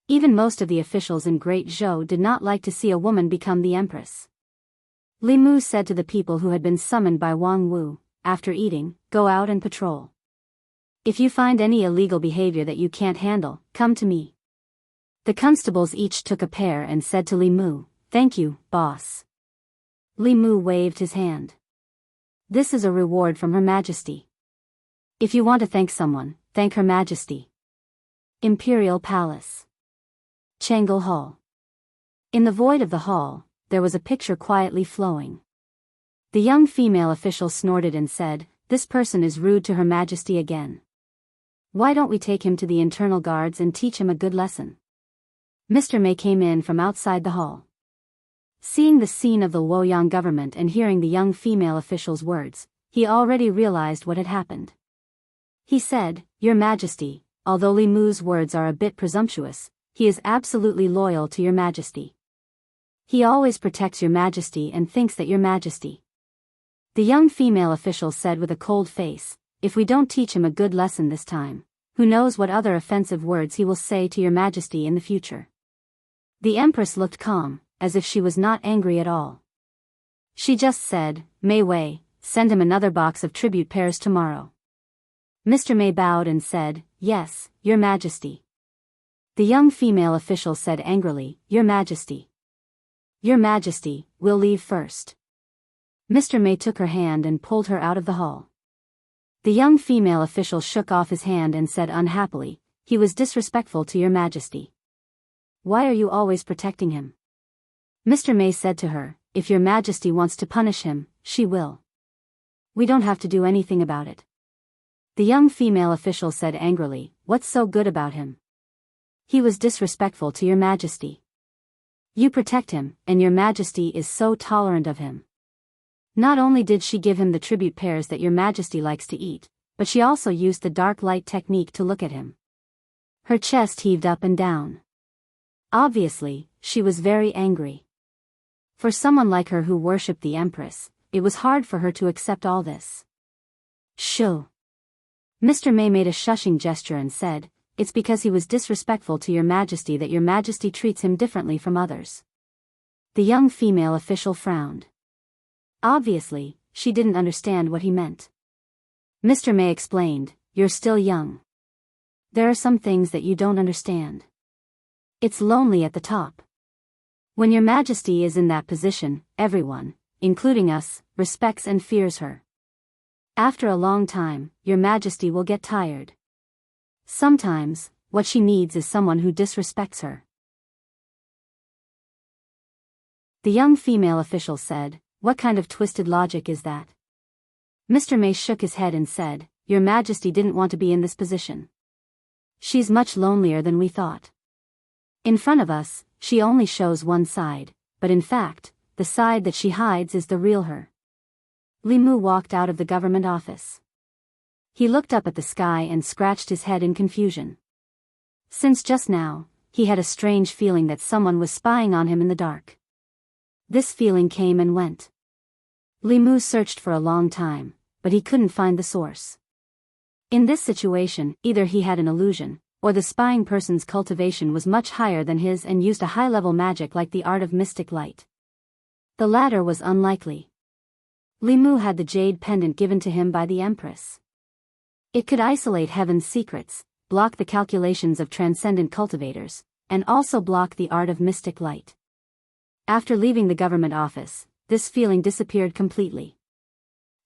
Even most of the officials in Great Zhou did not like to see a woman become the Empress. Li Mu said to the people who had been summoned by Wang Wu, After eating, go out and patrol. If you find any illegal behavior that you can't handle, come to me. The constables each took a pear and said to Li Mu, Thank you, boss. Li Mu waved his hand. This is a reward from Her Majesty. If you want to thank someone, thank Her Majesty. Imperial Palace. Changel Hall. In the void of the hall, there was a picture quietly flowing. The young female official snorted and said, This person is rude to Her Majesty again. Why don't we take him to the internal guards and teach him a good lesson? Mr. May came in from outside the hall. Seeing the scene of the Luoyang government and hearing the young female official's words, he already realized what had happened. He said, Your Majesty, although Li Mu's words are a bit presumptuous, he is absolutely loyal to Your Majesty. He always protects Your Majesty and thinks that Your Majesty. The young female official said with a cold face, If we don't teach him a good lesson this time, who knows what other offensive words he will say to Your Majesty in the future. The Empress looked calm, as if she was not angry at all. She just said, Mei Wei, send him another box of tribute pears tomorrow. Mr. May bowed and said, Yes, Your Majesty. The young female official said angrily, Your Majesty. Your Majesty, we'll leave first. Mr. May took her hand and pulled her out of the hall. The young female official shook off his hand and said unhappily, He was disrespectful to Your Majesty. Why are you always protecting him? Mr. May said to her, If Your Majesty wants to punish him, she will. We don't have to do anything about it. The young female official said angrily, What's so good about him? He was disrespectful to Your Majesty. You protect him, and Your Majesty is so tolerant of him. Not only did she give him the tribute pears that Your Majesty likes to eat, but she also used the dark light technique to look at him. Her chest heaved up and down. Obviously, she was very angry. For someone like her who worshipped the Empress, it was hard for her to accept all this. Shoo. Mr. May made a shushing gesture and said, "It's because he was disrespectful to your Majesty that your Majesty treats him differently from others." The young female official frowned. Obviously, she didn't understand what he meant. Mr. May explained, "You're still young. There are some things that you don't understand. It's lonely at the top. When your Majesty is in that position, everyone, including us, respects and fears her. After a long time, your Majesty will get tired. Sometimes, what she needs is someone who disrespects her." The young female official said, "What kind of twisted logic is that?" Mr. May shook his head and said, "Your Majesty didn't want to be in this position. She's much lonelier than we thought. In front of us, she only shows one side, but in fact, the side that she hides is the real her." Li Mu walked out of the government office. He looked up at the sky and scratched his head in confusion. Since just now, he had a strange feeling that someone was spying on him in the dark. This feeling came and went. Li Mu searched for a long time, but he couldn't find the source. In this situation, either he had an illusion, or the spying person's cultivation was much higher than his and used a high-level magic like the art of mystic light. The latter was unlikely. Li Mu had the jade pendant given to him by the Empress. It could isolate heaven's secrets, block the calculations of transcendent cultivators, and also block the art of mystic light. After leaving the government office, this feeling disappeared completely.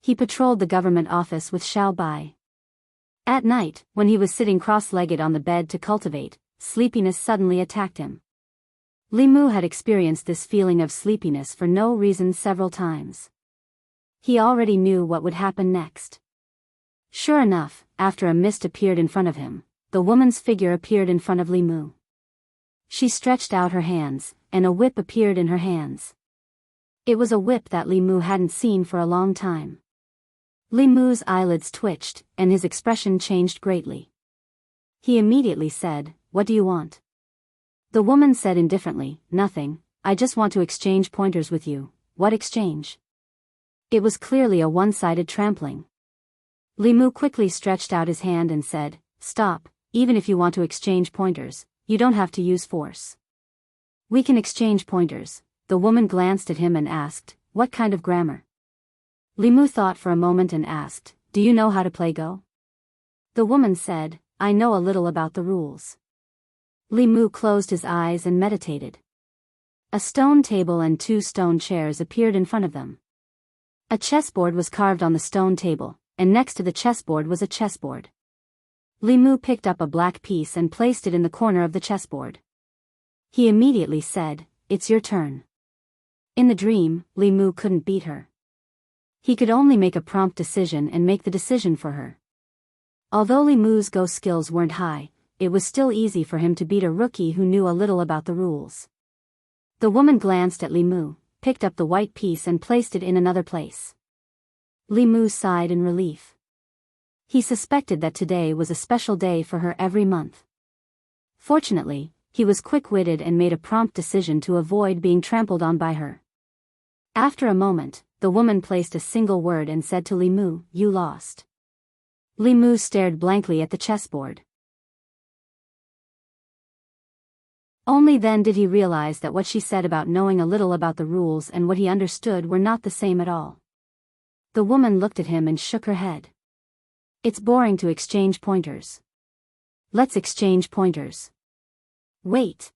He patrolled the government office with Xiao Bai. At night, when he was sitting cross-legged on the bed to cultivate, sleepiness suddenly attacked him. Li Mu had experienced this feeling of sleepiness for no reason several times. He already knew what would happen next. Sure enough, after a mist appeared in front of him, the woman's figure appeared in front of Li Mu. She stretched out her hands, and a whip appeared in her hands. It was a whip that Li Mu hadn't seen for a long time. Li Mu's eyelids twitched, and his expression changed greatly. He immediately said, "What do you want?" The woman said indifferently, "Nothing, I just want to exchange pointers with you." "What exchange?" It was clearly a one-sided trampling. Li Mu quickly stretched out his hand and said, "Stop, even if you want to exchange pointers, you don't have to use force. We can exchange pointers." The woman glanced at him and asked, "What kind of grammar?" Li Mu thought for a moment and asked, "Do you know how to play Go?" The woman said, "I know a little about the rules." Li Mu closed his eyes and meditated. A stone table and 2 stone chairs appeared in front of them. A chessboard was carved on the stone table, and next to the chessboard was a chessboard. Li Mu picked up a black piece and placed it in the corner of the chessboard. He immediately said, "It's your turn." In the dream, Li Mu couldn't beat her. He could only make a prompt decision and make the decision for her. Although Li Mu's Go skills weren't high, it was still easy for him to beat a rookie who knew a little about the rules. The woman glanced at Li Mu, picked up the white piece and placed it in another place. Li Mu sighed in relief. He suspected that today was a special day for her every month. Fortunately, he was quick-witted and made a prompt decision to avoid being trampled on by her. After a moment, the woman placed a single word and said to Li Mu, "You lost." Li Mu stared blankly at the chessboard. Only then did he realize that what she said about knowing a little about the rules and what he understood were not the same at all. The woman looked at him and shook her head. "It's boring to exchange pointers. Let's exchange pointers." "Wait."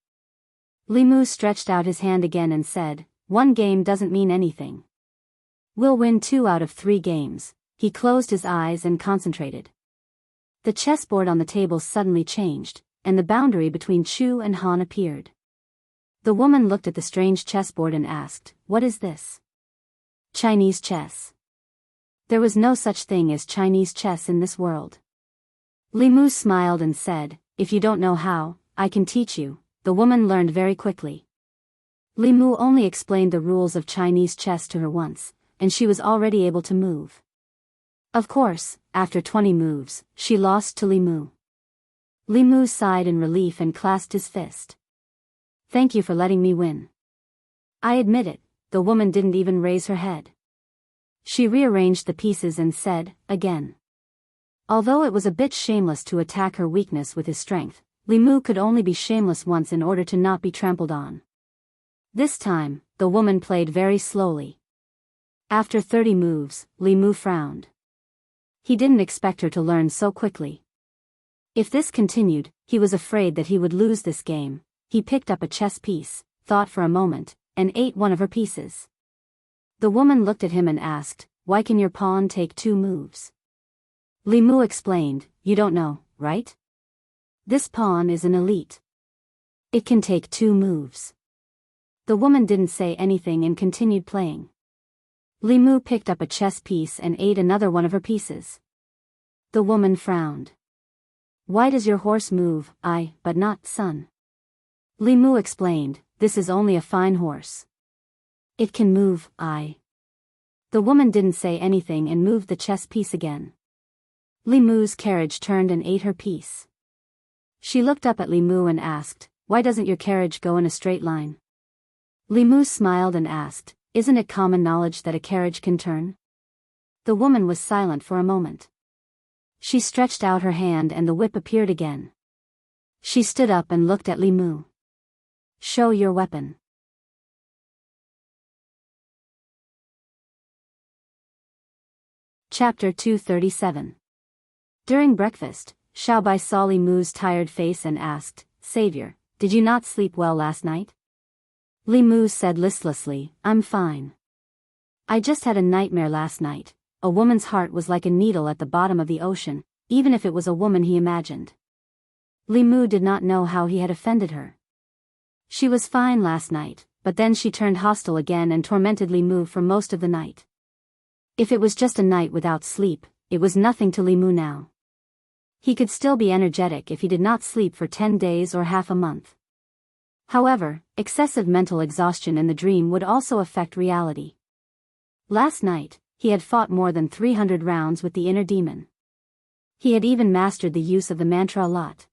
Li Mu stretched out his hand again and said, "One game doesn't mean anything. We'll win 2 out of 3 games." He closed his eyes and concentrated. The chessboard on the table suddenly changed, and the boundary between Chu and Han appeared. The woman looked at the strange chessboard and asked, "What is this?" "Chinese chess." There was no such thing as Chinese chess in this world. Li Mu smiled and said, "If you don't know how, I can teach you." The woman learned very quickly. Li Mu only explained the rules of Chinese chess to her once, and she was already able to move. Of course, after 20 moves, she lost to Li Mu. Li Mu sighed in relief and clasped his fist. Thank you for letting me win. I admit it, the woman didn't even raise her head. She rearranged the pieces and said, again. Although it was a bit shameless to attack her weakness with his strength, Li Mu could only be shameless once in order to not be trampled on. This time, the woman played very slowly. After 30 moves, Li Mu frowned. He didn't expect her to learn so quickly. If this continued, he was afraid that he would lose this game. He picked up a chess piece, thought for a moment, and ate one of her pieces. The woman looked at him and asked, "Why can your pawn take 2 moves?" Li Mu explained, "You don't know, right? This pawn is an elite. It can take 2 moves." The woman didn't say anything and continued playing. Li Mu picked up a chess piece and ate another one of her pieces. The woman frowned. "Why does your horse move, but not son?" Li Mu explained, "This is only a fine horse. It can move, The woman didn't say anything and moved the chess piece again. Li Mu's carriage turned and ate her piece. She looked up at Li Mu and asked, "Why doesn't your carriage go in a straight line?" Li Mu smiled and asked, "Isn't it common knowledge that a carriage can turn?" The woman was silent for a moment. She stretched out her hand and the whip appeared again. She stood up and looked at Li Mu. "Show your weapon." Chapter 237. During breakfast, Xiaobai saw Li Mu's tired face and asked, "Savior, did you not sleep well last night?" Li Mu said listlessly, "I'm fine. I just had a nightmare last night. A woman's heart was like a needle at the bottom of the ocean, even if it was a woman he imagined." Li Mu did not know how he had offended her. She was fine last night, but then she turned hostile again and tormented Li Mu for most of the night. If it was just a night without sleep, it was nothing to Li Mu now. He could still be energetic if he did not sleep for 10 days or half a month. However, excessive mental exhaustion in the dream would also affect reality. Last night, he had fought more than 300 rounds with the inner demon. He had even mastered the use of the mantra a lot.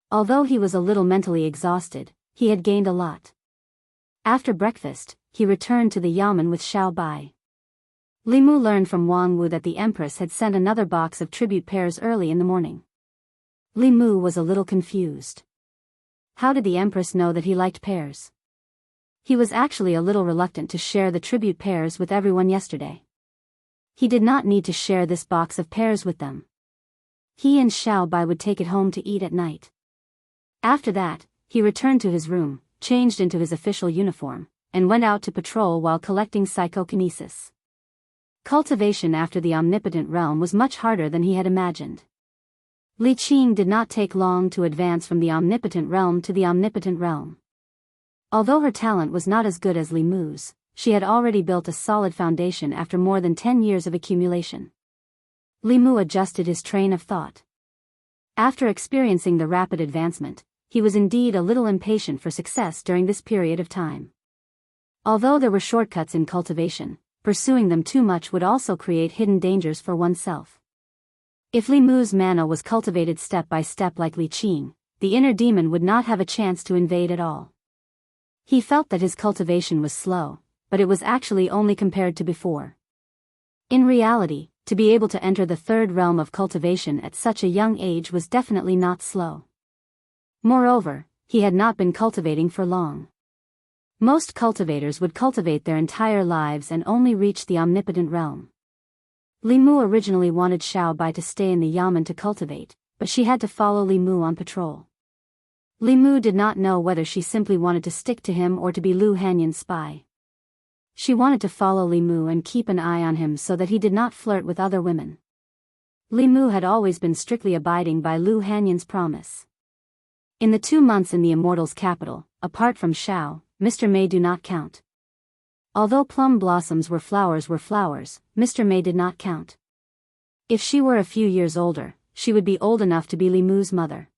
Although he was a little mentally exhausted, he had gained a lot. After breakfast, he returned to the yamen with Xiao Bai. Li Mu learned from Wang Wu that the Empress had sent another box of tribute pears early in the morning. Li Mu was a little confused. How did the Empress know that he liked pears? He was actually a little reluctant to share the tribute pears with everyone yesterday. He did not need to share this box of pears with them. He and Xiao Bai would take it home to eat at night. After that, he returned to his room, changed into his official uniform, and went out to patrol while collecting psychokinesis. Cultivation after the omnipotent realm was much harder than he had imagined. Li Qing did not take long to advance from the omnipotent realm to the omnipotent realm. Although her talent was not as good as Li Mu's, she had already built a solid foundation after more than 10 years of accumulation. Li Mu adjusted his train of thought. After experiencing the rapid advancement, he was indeed a little impatient for success during this period of time. Although there were shortcuts in cultivation, pursuing them too much would also create hidden dangers for oneself. If Li Mu's mana was cultivated step by step like Li Qing, the inner demon would not have a chance to invade at all. He felt that his cultivation was slow, but it was actually only compared to before. In reality, to be able to enter the third realm of cultivation at such a young age was definitely not slow. Moreover, he had not been cultivating for long. Most cultivators would cultivate their entire lives and only reach the omnipotent realm. Li Mu originally wanted Xiao Bai to stay in the yamen to cultivate, but she had to follow Li Mu on patrol. Li Mu did not know whether she simply wanted to stick to him or to be Lu Hanyan's spy. She wanted to follow Li Mu and keep an eye on him so that he did not flirt with other women. Li Mu had always been strictly abiding by Lu Hanyan's promise. In the 2 months in the Immortals' capital, apart from Xiao, Mr. Mei do not count. Although plum blossoms were flowers, Mr. Mei did not count. If she were a few years older, she would be old enough to be Li Mu's mother.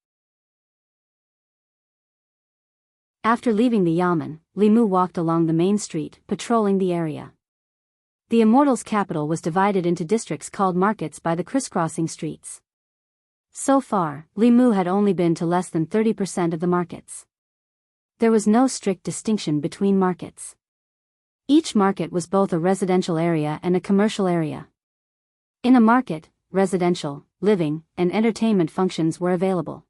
After leaving the yamen, Li Mu walked along the main street, patrolling the area. The Immortals' capital was divided into districts called markets by the crisscrossing streets. So far, Li Mu had only been to less than 30% of the markets. There was no strict distinction between markets. Each market was both a residential area and a commercial area. In a market, residential, living, and entertainment functions were available.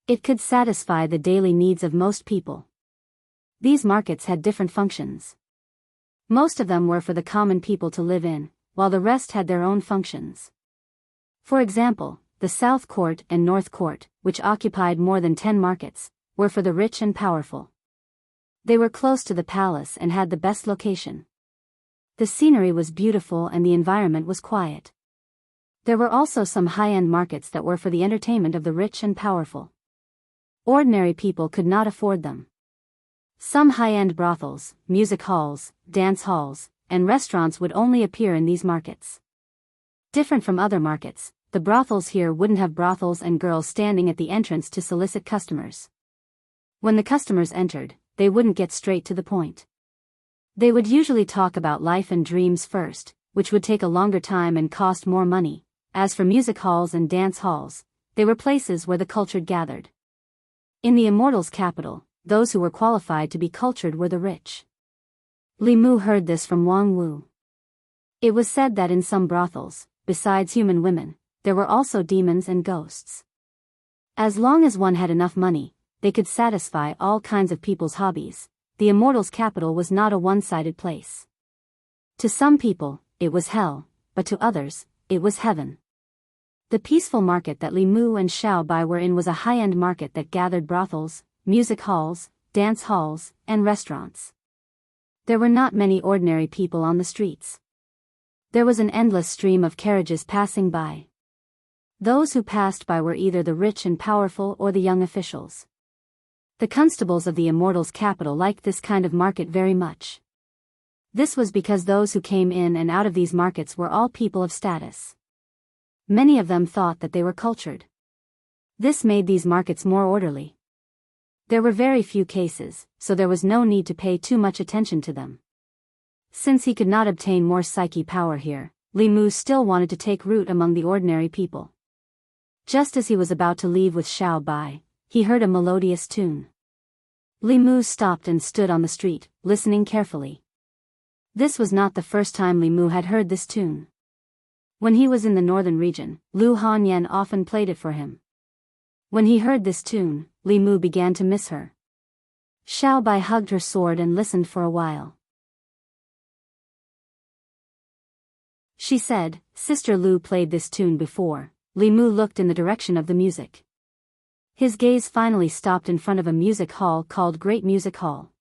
It could satisfy the daily needs of most people. These markets had different functions. Most of them were for the common people to live in, while the rest had their own functions. For example, the South Court and North Court, which occupied more than 10 markets, were for the rich and powerful. They were close to the palace and had the best location. The scenery was beautiful and the environment was quiet. There were also some high-end markets that were for the entertainment of the rich and powerful. Ordinary people could not afford them. Some high-end brothels, music halls, dance halls, and restaurants would only appear in these markets. Different from other markets, the brothels here wouldn't have brothels and girls standing at the entrance to solicit customers. When the customers entered, they wouldn't get straight to the point. They would usually talk about life and dreams first, which would take a longer time and cost more money. As for music halls and dance halls, they were places where the cultured gathered. In the Immortals' capital, those who were qualified to be cultured were the rich. Li Mu heard this from Wang Wu. It was said that in some brothels, besides human women, there were also demons and ghosts. As long as one had enough money, they could satisfy all kinds of people's hobbies. The Immortals' capital was not a one-sided place. To some people, it was hell, but to others, it was heaven. The peaceful market that Li Mu and Xiao Bai were in was a high-end market that gathered brothels, music halls, dance halls, and restaurants. There were not many ordinary people on the streets. There was an endless stream of carriages passing by. Those who passed by were either the rich and powerful or the young officials. The constables of the Immortals' capital liked this kind of market very much. This was because those who came in and out of these markets were all people of status. Many of them thought that they were cultured. This made these markets more orderly. There were very few cases, so there was no need to pay too much attention to them. Since he could not obtain more psyche power here, Li Mu still wanted to take root among the ordinary people. Just as he was about to leave with Xiao Bai, he heard a melodious tune. Li Mu stopped and stood on the street, listening carefully. This was not the first time Li Mu had heard this tune. When he was in the northern region, Lu Hanyan often played it for him. When he heard this tune, Li Mu began to miss her. Xiao Bai hugged her sword and listened for a while. She said, "Sister Lu played this tune before." Li Mu looked in the direction of the music. His gaze finally stopped in front of a music hall called Great Music Hall.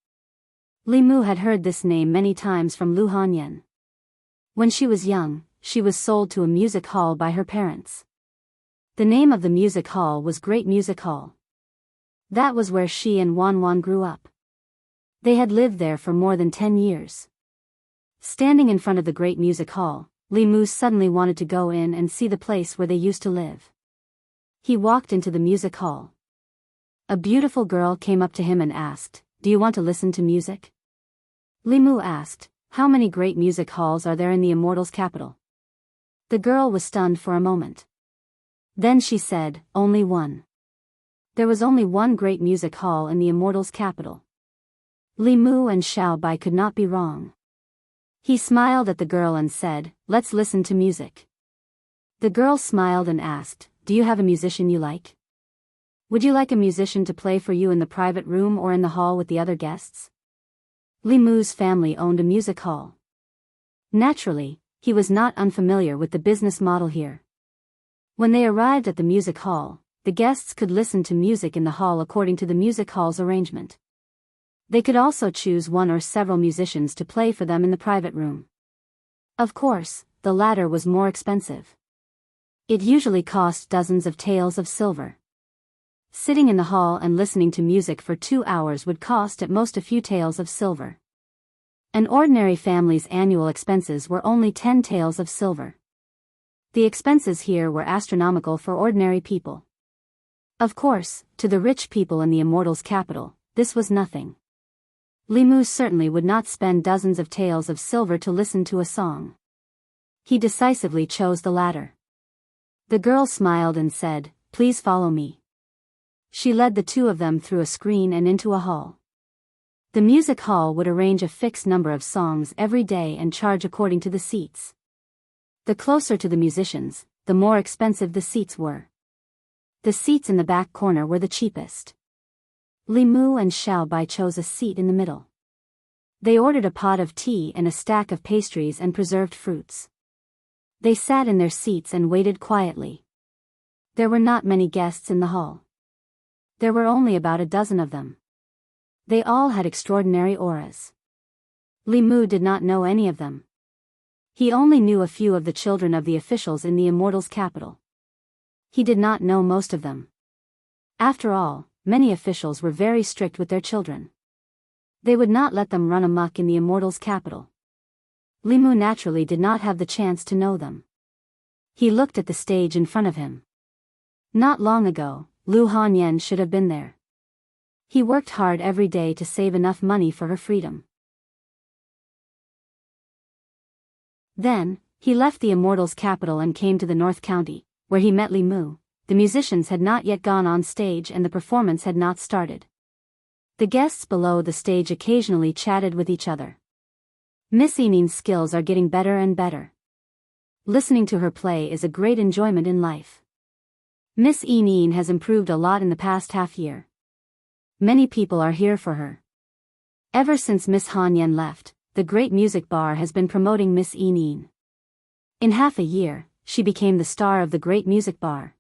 Li Mu had heard this name many times from Lu Hanyan. When she was young, she was sold to a music hall by her parents. The name of the music hall was Great Music Hall. That was where she and Wan Wan grew up. They had lived there for more than 10 years. Standing in front of the Great Music Hall, Li Mu suddenly wanted to go in and see the place where they used to live. He walked into the music hall. A beautiful girl came up to him and asked, "Do you want to listen to music?" Li Mu asked, "How many great music halls are there in the Immortals' capital?" The girl was stunned for a moment. Then she said, "Only one." There was only one great music hall in the Immortals' capital. Li Mu and Xiao Bai could not be wrong. He smiled at the girl and said, "Let's listen to music." The girl smiled and asked, "Do you have a musician you like? Would you like a musician to play for you in the private room or in the hall with the other guests?" Li Mu's family owned a music hall. Naturally, he was not unfamiliar with the business model here. When they arrived at the music hall, the guests could listen to music in the hall according to the music hall's arrangement. They could also choose one or several musicians to play for them in the private room. Of course, the latter was more expensive. It usually cost dozens of taels of silver. Sitting in the hall and listening to music for 2 hours would cost at most a few taels of silver. An ordinary family's annual expenses were only 10 taels of silver. The expenses here were astronomical for ordinary people. Of course, to the rich people in the Immortals' capital, this was nothing. Li Mu certainly would not spend dozens of taels of silver to listen to a song. He decisively chose the latter. The girl smiled and said, "Please follow me." She led the two of them through a screen and into a hall. The music hall would arrange a fixed number of songs every day and charge according to the seats. The closer to the musicians, the more expensive the seats were. The seats in the back corner were the cheapest. Li Mu and Xiao Bai chose a seat in the middle. They ordered a pot of tea and a stack of pastries and preserved fruits. They sat in their seats and waited quietly. There were not many guests in the hall. There were only about a dozen of them. They all had extraordinary auras. Li Mu did not know any of them. He only knew a few of the children of the officials in the Immortals' capital. He did not know most of them. After all, many officials were very strict with their children. They would not let them run amok in the Immortals' capital. Li Mu naturally did not have the chance to know them. He looked at the stage in front of him. Not long ago, Lu Hanyan should have been there. He worked hard every day to save enough money for her freedom. Then, he left the Immortals' capital and came to the North County, where he met Li Mu. The musicians had not yet gone on stage and the performance had not started. The guests below the stage occasionally chatted with each other. Miss Yinin's skills are getting better and better. Listening to her play is a great enjoyment in life. Miss Yinin has improved a lot in the past half year. Many people are here for her. Ever since Miss Han Yan left, the Great Music Bar has been promoting Miss Yinin. In half a year, she became the star of the Great Music Bar.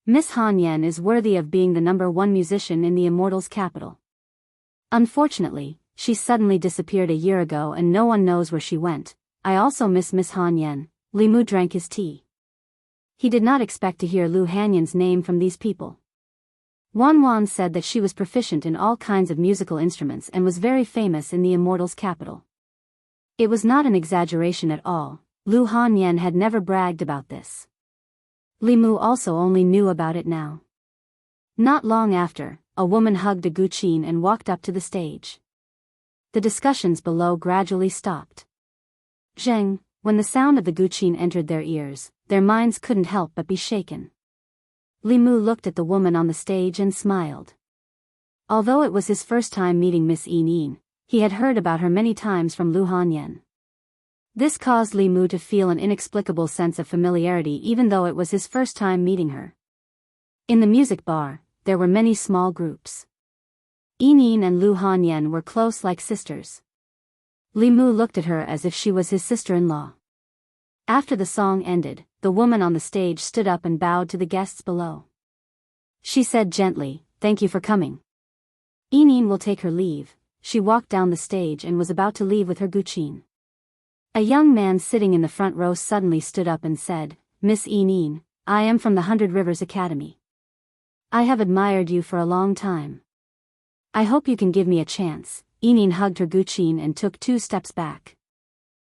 Miss Han Yan is worthy of being the #1 musician in the Immortals' capital. Unfortunately, she suddenly disappeared a year ago and no one knows where she went. I also miss Miss Han Yan. Li Mu drank his tea. He did not expect to hear Lu Hanyan's name from these people. Wan Wan said that she was proficient in all kinds of musical instruments and was very famous in the Immortals' capital. It was not an exaggeration at all. Lu Hanyan had never bragged about this. Li Mu also only knew about it now. Not long after, a woman hugged a Guqin and walked up to the stage. The discussions below gradually stopped. Zheng, when the sound of the Guqin entered their ears, their minds couldn't help but be shaken. Li Mu looked at the woman on the stage and smiled. Although it was his first time meeting Miss Yinin, he had heard about her many times from Lu Hanyan. This caused Li Mu to feel an inexplicable sense of familiarity even though it was his first time meeting her. In the music bar, there were many small groups. Yinin and Lu Hanyan were close like sisters. Li Mu looked at her as if she was his sister-in-law. After the song ended, the woman on the stage stood up and bowed to the guests below. She said gently, "Thank you for coming. Yinin will take her leave." She walked down the stage and was about to leave with her Guqin. A young man sitting in the front row suddenly stood up and said, "Miss Yinin, I am from the 100 Rivers Academy. I have admired you for a long time. I hope you can give me a chance." Yinin hugged her Guqin and took 2 steps back.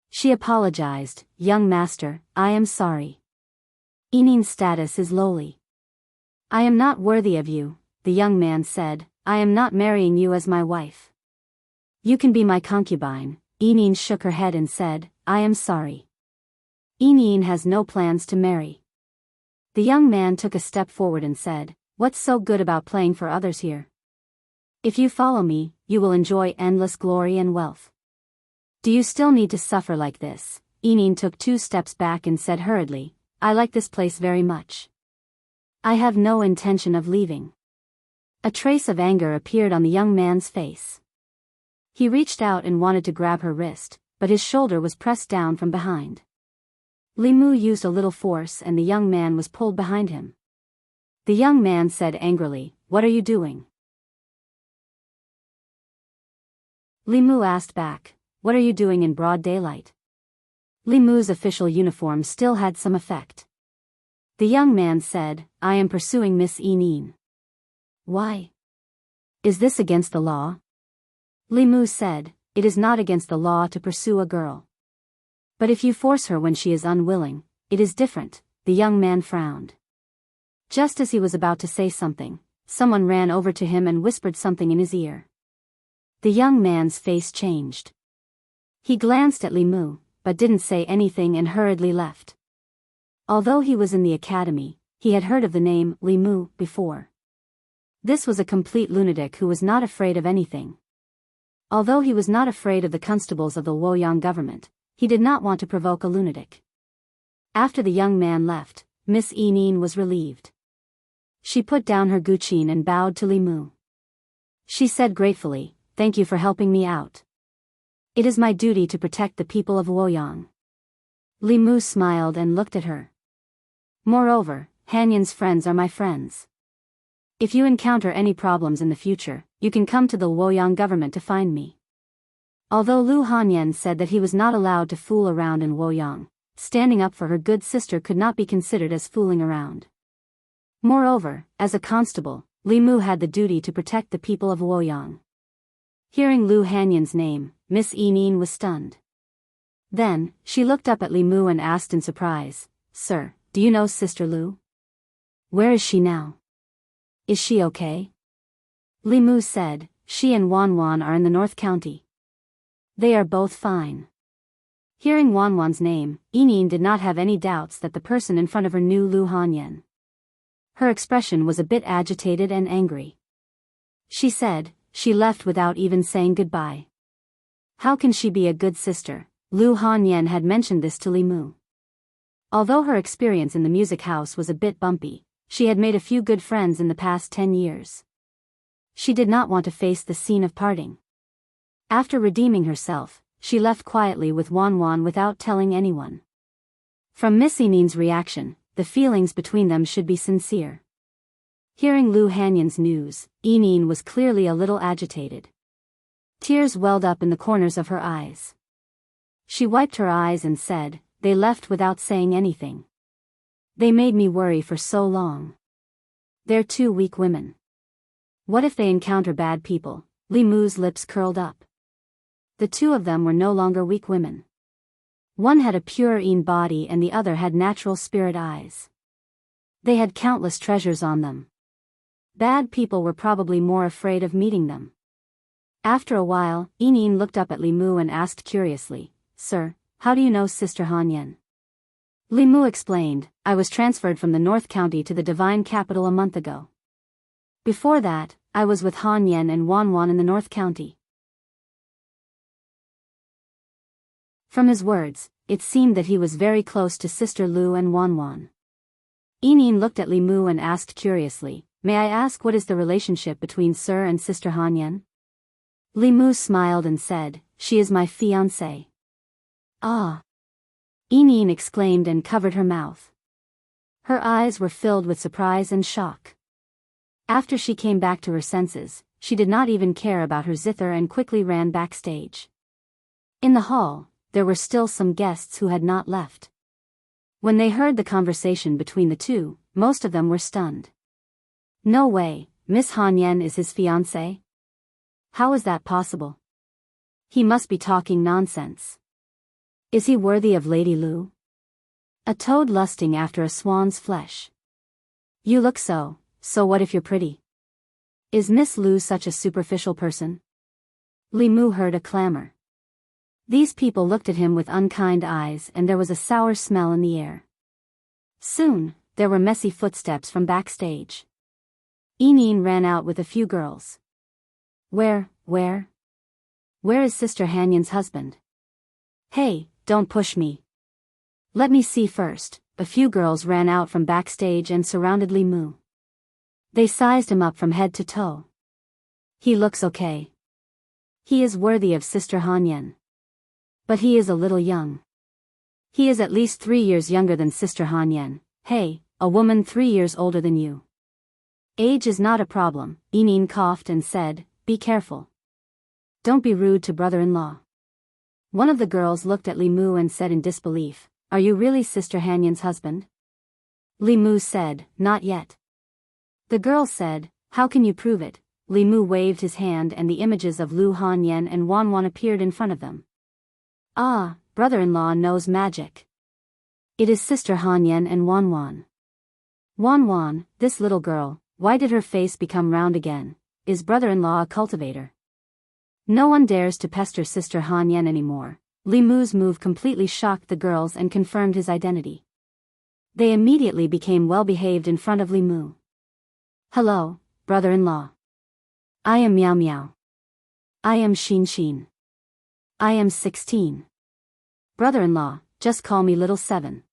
She apologized, "Young master, I am sorry. Yinin's status is lowly. I am not worthy of you," the young man said. "I am not marrying you as my wife. You can be my concubine." Yinin shook her head and said, "I am sorry. Yinin has no plans to marry." The young man took a step forward and said, "What's so good about playing for others here? If you follow me, you will enjoy endless glory and wealth. Do you still need to suffer like this?" Yinin took 2 steps back and said hurriedly, "I like this place very much. I have no intention of leaving." A trace of anger appeared on the young man's face. He reached out and wanted to grab her wrist, but his shoulder was pressed down from behind. Li Mu used a little force and the young man was pulled behind him. The young man said angrily, "What are you doing?" Li Mu asked back, "What are you doing in broad daylight?" Li Mu's official uniform still had some effect. The young man said, "I am pursuing Miss Yinin." "Why? Is this against the law?" Li Mu said, "It is not against the law to pursue a girl. But if you force her when she is unwilling, it is different." The young man frowned. Just as he was about to say something, someone ran over to him and whispered something in his ear. The young man's face changed. He glanced at Li Mu, but didn't say anything and hurriedly left. Although he was in the academy, he had heard of the name Li Mu before. This was a complete lunatic who was not afraid of anything. Although he was not afraid of the constables of the Luoyang government, he did not want to provoke a lunatic. After the young man left, Miss Yining was relieved. She put down her guqin and bowed to Li Mu. She said gratefully, "Thank you for helping me out. It is my duty to protect the people of Luoyang." Li Mu smiled and looked at her. "Moreover, Hanyan's friends are my friends. If you encounter any problems in the future, you can come to the Luoyang government to find me." Although Lu Hanyan said that he was not allowed to fool around in Luoyang, standing up for her good sister could not be considered as fooling around. Moreover, as a constable, Li Mu had the duty to protect the people of Luoyang. Hearing Lu Hanyan's name, Miss Yining was stunned. Then, she looked up at Li Mu and asked in surprise, "Sir, do you know Sister Lu? Where is she now? Is she okay?" Li Mu said, "She and Wanwan are in the North County. They are both fine." Hearing Wanwan's name, Yining did not have any doubts that the person in front of her knew Lu Hanyan. Her expression was a bit agitated and angry. She said, "She left without even saying goodbye. How can she be a good sister?" Lu Hanyan had mentioned this to Li Mu. Although her experience in the music house was a bit bumpy, she had made a few good friends in the past 10 years. She did not want to face the scene of parting. After redeeming herself, she left quietly with Wanwan without telling anyone. From Miss Yining's reaction, the feelings between them should be sincere. Hearing Lu Hanyan's news, Yining was clearly a little agitated. Tears welled up in the corners of her eyes. She wiped her eyes and said, "They left without saying anything. They made me worry for so long. They're two weak women. What if they encounter bad people?" Li Mu's lips curled up. The two of them were no longer weak women. One had a pure Yin body and the other had natural spirit eyes. They had countless treasures on them. Bad people were probably more afraid of meeting them. After a while, Yining looked up at Li Mu and asked curiously, "Sir, how do you know Sister Hanyan?" Li Mu explained, "I was transferred from the North County to the Divine Capital a month ago. Before that, I was with Hanyan and Wanwan in the North County." From his words, it seemed that he was very close to Sister Lu and Wanwan. Yining looked at Li Mu and asked curiously, "May I ask what is the relationship between Sir and Sister Hanyan?" Li Mu smiled and said, "She is my fiancée." "Ah!" Yining exclaimed and covered her mouth. Her eyes were filled with surprise and shock. After she came back to her senses, she did not even care about her zither and quickly ran backstage. In the hall, there were still some guests who had not left. When they heard the conversation between the two, most of them were stunned. "No way, Miss Hanyan is his fiancée? How is that possible? He must be talking nonsense. Is he worthy of Lady Lu? A toad lusting after a swan's flesh. You look so what if you're pretty? Is Miss Lu such a superficial person?" Li Mu heard a clamor. These people looked at him with unkind eyes and there was a sour smell in the air. Soon, there were messy footsteps from backstage. Yining ran out with a few girls. Where is Sister Hanyan's husband? Hey, don't push me. Let me see first." A few girls ran out from backstage and surrounded Li Mu. They sized him up from head to toe. "He looks okay. He is worthy of Sister Hanyan. But he is a little young. He is at least 3 years younger than Sister Hanyan. Hey, a woman 3 years older than you. Age is not a problem." Yining coughed and said, "Be careful. Don't be rude to brother-in-law." One of the girls looked at Li Mu and said in disbelief, "Are you really Sister Hanyan's husband?" Li Mu said, "Not yet." The girl said, "How can you prove it?" Li Mu waved his hand and the images of Lu Hanyan and Wanwan appeared in front of them. "Ah, brother-in-law knows magic. It is Sister Hanyan and Wanwan." "Wanwan, this little girl, why did her face become round again? Is brother-in-law a cultivator?" No one dares to pester Sister Hanyan anymore. Li Mu's move completely shocked the girls and confirmed his identity. They immediately became well-behaved in front of Li Mu. "Hello, brother-in-law. I am Miao Miao. I am Xin Xin. I am 16. Brother-in-law, just call me Little 7.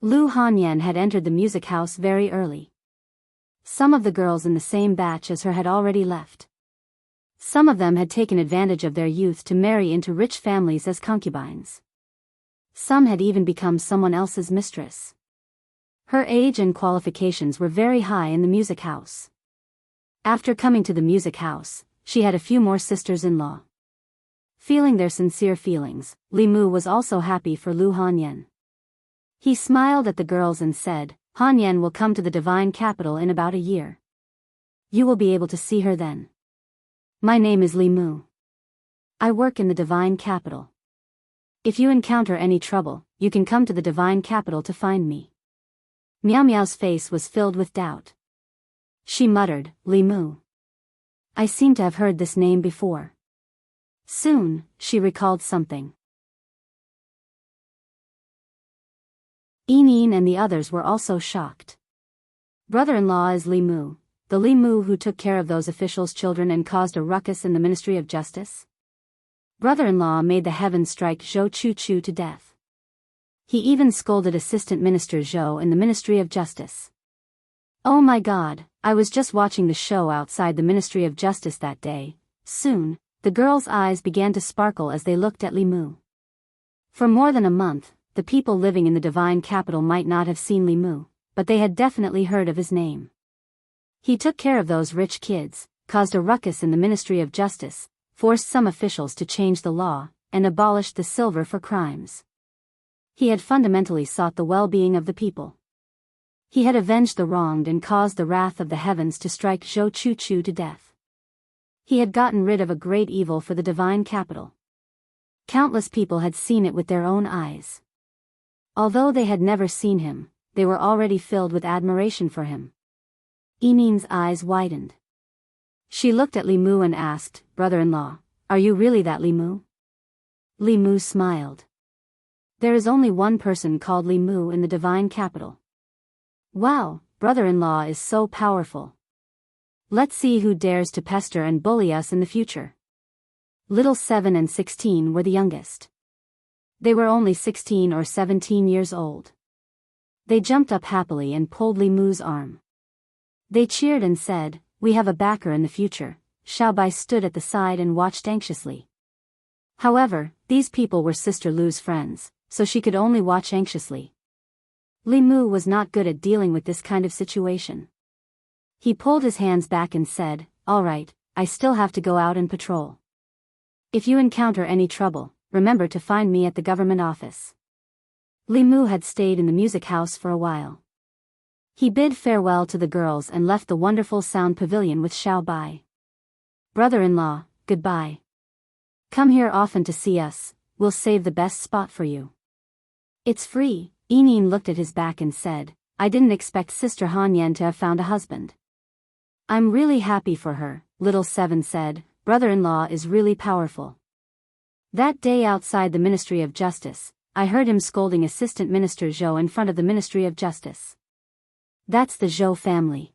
Lu Hanyan had entered the music house very early. Some of the girls in the same batch as her had already left. Some of them had taken advantage of their youth to marry into rich families as concubines. Some had even become someone else's mistress. Her age and qualifications were very high in the music house. After coming to the music house, she had a few more sisters-in-law. Feeling their sincere feelings, Li Mu was also happy for Lu Hanyan. He smiled at the girls and said, Hanyan will come to the divine capital in about a year. You will be able to see her then. My name is Li Mu. I work in the divine capital. If you encounter any trouble, you can come to the divine capital to find me. Miao Miao's face was filled with doubt. She muttered, Li Mu. I seem to have heard this name before. Soon, she recalled something. Yining and the others were also shocked. Brother-in-law is Li Mu, the Li Mu who took care of those officials' children and caused a ruckus in the Ministry of Justice? Brother-in-law made the heavens strike Zhou Chu to death. He even scolded Assistant Minister Zhou in the Ministry of Justice. Oh my God, I was just watching the show outside the Ministry of Justice that day. Soon, the girls' eyes began to sparkle as they looked at Li Mu. For more than a month, the people living in the divine capital might not have seen Li Mu, but they had definitely heard of his name. He took care of those rich kids, caused a ruckus in the Ministry of Justice, forced some officials to change the law, and abolished the silver for crimes. He had fundamentally sought the well-being of the people. He had avenged the wronged and caused the wrath of the heavens to strike Zhou Chu to death. He had gotten rid of a great evil for the divine capital. Countless people had seen it with their own eyes. Although they had never seen him, they were already filled with admiration for him. Yining's eyes widened. She looked at Li Mu and asked, Brother-in-law, are you really that Li Mu? Li Mu smiled. There is only one person called Li Mu in the divine capital. Wow, brother-in-law is so powerful. Let's see who dares to pester and bully us in the future. Little 7 and 16 were the youngest. They were only 16 or 17 years old. They jumped up happily and pulled Li Mu's arm. They cheered and said, we have a backer in the future. Xiaobai stood at the side and watched anxiously. However, these people were Sister Lu's friends, so she could only watch anxiously. Li Mu was not good at dealing with this kind of situation. He pulled his hands back and said, all right, I still have to go out and patrol. If you encounter any trouble, remember to find me at the government office. Li Mu had stayed in the music house for a while. He bid farewell to the girls and left the wonderful sound pavilion with Xiaobai. Brother-in-law, goodbye. Come here often to see us, we'll save the best spot for you. It's free. Yining looked at his back and said, I didn't expect Sister Hanyan to have found a husband. I'm really happy for her, Little 7 said, brother-in-law is really powerful. That day outside the Ministry of Justice, I heard him scolding Assistant Minister Zhou in front of the Ministry of Justice. That's the Zhou family.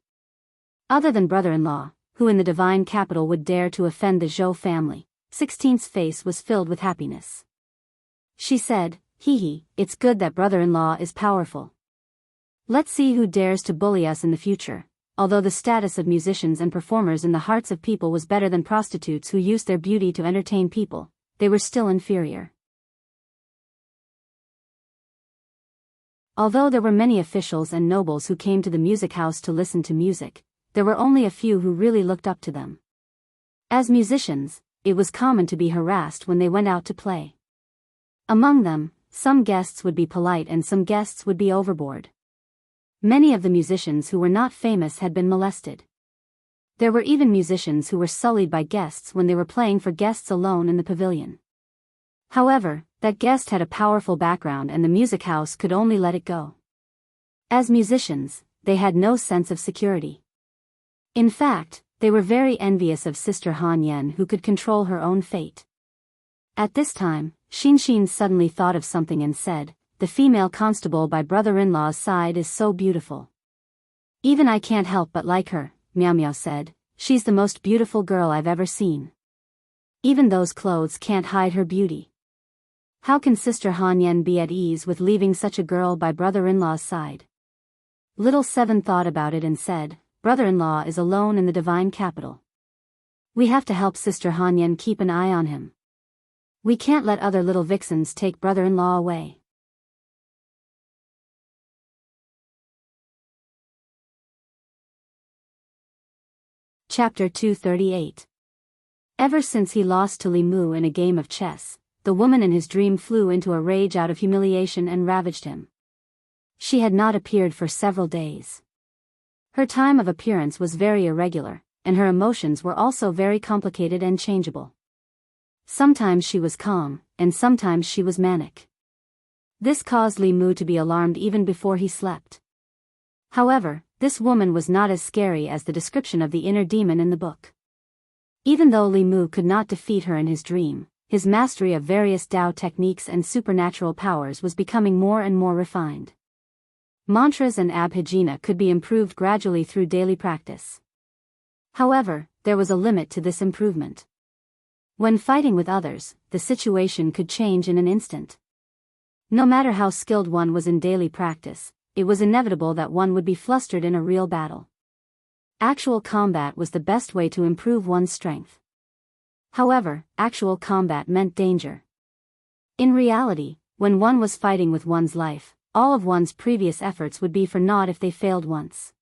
Other than brother-in-law, who in the divine capital would dare to offend the Zhou family? 16's face was filled with happiness. She said, hee, it's good that brother-in-law is powerful. Let's see who dares to bully us in the future. Although the status of musicians and performers in the hearts of people was better than prostitutes who used their beauty to entertain people, they were still inferior. Although there were many officials and nobles who came to the music house to listen to music, there were only a few who really looked up to them. As musicians, it was common to be harassed when they went out to play. Among them, some guests would be polite and some guests would be overboard. Many of the musicians who were not famous had been molested. There were even musicians who were sullied by guests when they were playing for guests alone in the pavilion. However, that guest had a powerful background and the music house could only let it go. As musicians, they had no sense of security. In fact, they were very envious of Sister Hanyan who could control her own fate. At this time, Xin Xin suddenly thought of something and said, the female constable by brother-in-law's side is so beautiful. Even I can't help but like her, Miao Miao said. She's the most beautiful girl I've ever seen. Even those clothes can't hide her beauty. How can Sister Han Yan be at ease with leaving such a girl by brother-in-law's side? Little Seven thought about it and said, brother-in-law is alone in the divine capital. We have to help Sister Han Yan keep an eye on him. We can't let other little vixens take brother-in-law away. Chapter 238. Ever since he lost to Li Mu in a game of chess, the woman in his dream flew into a rage out of humiliation and ravaged him. She had not appeared for several days. Her time of appearance was very irregular, and her emotions were also very complicated and changeable. Sometimes she was calm, and sometimes she was manic. This caused Li Mu to be alarmed even before he slept. However, this woman was not as scary as the description of the inner demon in the book. Even though Li Mu could not defeat her in his dream, his mastery of various Dao techniques and supernatural powers was becoming more and more refined. Mantras and abhijna could be improved gradually through daily practice. However, there was a limit to this improvement. When fighting with others, the situation could change in an instant. No matter how skilled one was in daily practice, it was inevitable that one would be flustered in a real battle. Actual combat was the best way to improve one's strength. However, actual combat meant danger. In reality, when one was fighting with one's life, all of one's previous efforts would be for naught if they failed once.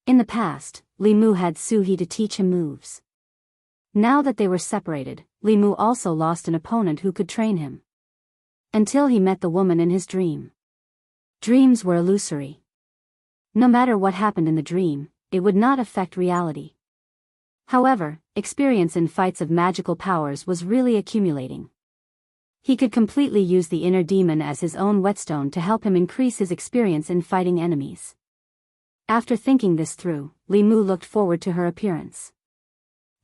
In the past, Li Mu had Su He to teach him moves. Now that they were separated, Li Mu also lost an opponent who could train him. Until he met the woman in his dream. Dreams were illusory. No matter what happened in the dream, it would not affect reality. However, experience in fights of magical powers was really accumulating. He could completely use the inner demon as his own whetstone to help him increase his experience in fighting enemies. After thinking this through, Li Mu looked forward to her appearance.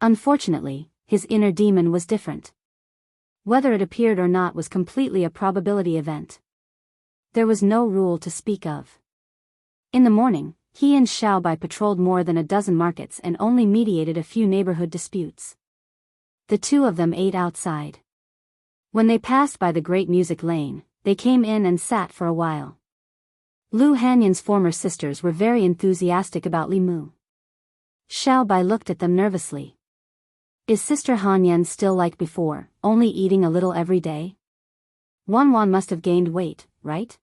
Unfortunately, his inner demon was different. Whether it appeared or not was completely a probability event. There was no rule to speak of. In the morning, he and Xiaobai patrolled more than a dozen markets and only mediated a few neighborhood disputes. The two of them ate outside. When they passed by the Great Music Lane, they came in and sat for a while. Lu Hanyan's former sisters were very enthusiastic about Li Mu. Xiaobai looked at them nervously. Is Sister Han Yan still like before, only eating a little every day? Wan must have gained weight, right?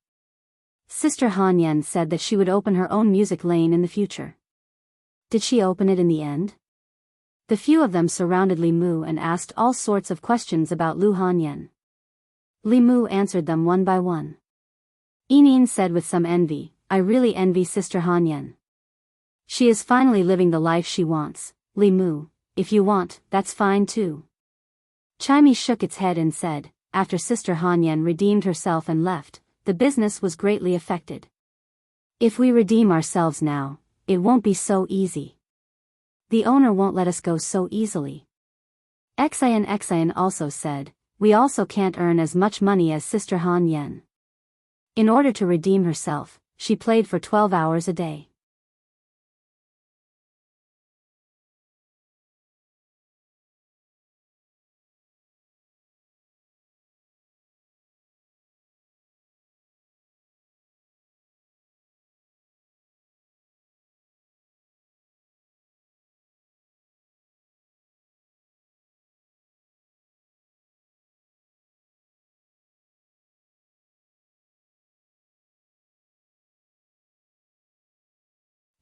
Sister Han Yan said that she would open her own music lane in the future. Did she open it in the end? The few of them surrounded Li Mu and asked all sorts of questions about Lu Han Yan. Li Mu answered them one by one. Yinin said with some envy, I really envy Sister Han Yan. She is finally living the life she wants. Li Mu, if you want, that's fine too. Chimei shook its head and said, after Sister Han Yan redeemed herself and left, the business was greatly affected. If we redeem ourselves now, it won't be so easy. The owner won't let us go so easily. Xian also said, we also can't earn as much money as Sister Han Yan. In order to redeem herself, she played for 12 hours a day.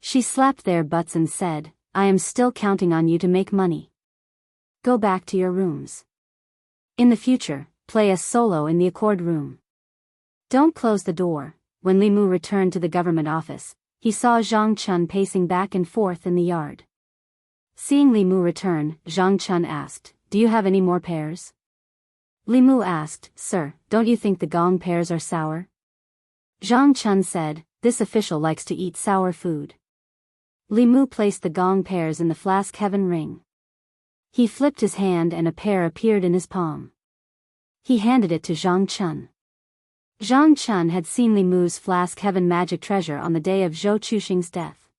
She slapped their butts and said, I am still counting on you to make money. Go back to your rooms. In the future, play a solo in the accord room. Don't close the door. When Li Mu returned to the government office, he saw Zhang Chun pacing back and forth in the yard. Seeing Li Mu return, Zhang Chun asked, do you have any more pears? Li Mu asked, sir, don't you think the gong pears are sour? Zhang Chun said, this official likes to eat sour food. Li Mu placed the gong pears in the flask heaven ring. He flipped his hand and a pear appeared in his palm. He handed it to Zhang Chun. Zhang Chun had seen Li Mu's flask heaven magic treasure on the day of Zhou Chuxing's death.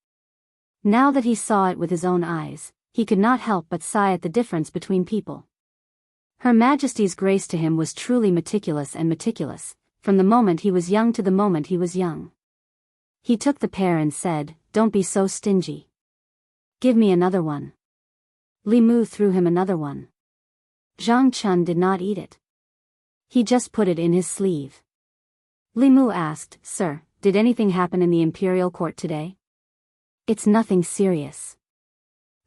Now that he saw it with his own eyes, he could not help but sigh at the difference between people. Her Majesty's grace to him was truly meticulous, from the moment he was young to the moment he was young. He took the pear and said, "Don't be so stingy. Give me another one." Li Mu threw him another one. Zhang Chun did not eat it. He just put it in his sleeve. Li Mu asked, "Sir, did anything happen in the imperial court today?" "It's nothing serious."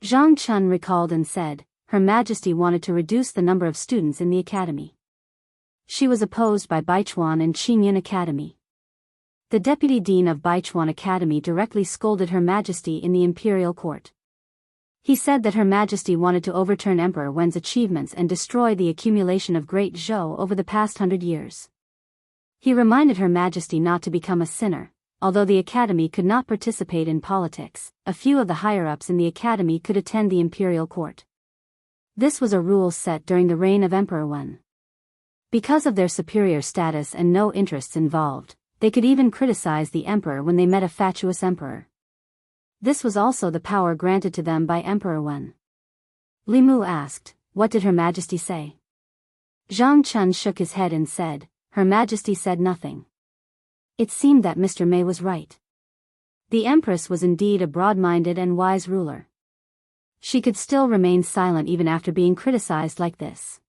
Zhang Chun recalled and said, Her Majesty wanted to reduce the number of students in the academy. She was opposed by Baichuan and Qingyun Academy. The deputy dean of Baichuan Academy directly scolded Her Majesty in the imperial court. He said that Her Majesty wanted to overturn Emperor Wen's achievements and destroy the accumulation of great Zhou over the past 100 years. He reminded Her Majesty not to become a sinner. Although the academy could not participate in politics, a few of the higher-ups in the academy could attend the imperial court. This was a rule set during the reign of Emperor Wen. Because of their superior status and no interests involved, they could even criticize the emperor when they met a fatuous emperor. This was also the power granted to them by Emperor Wen. Li Mu asked, "What did Her Majesty say?" Zhang Chun shook his head and said, "Her Majesty said nothing." It seemed that Mr. Mei was right. The Empress was indeed a broad-minded and wise ruler. She could still remain silent even after being criticized like this.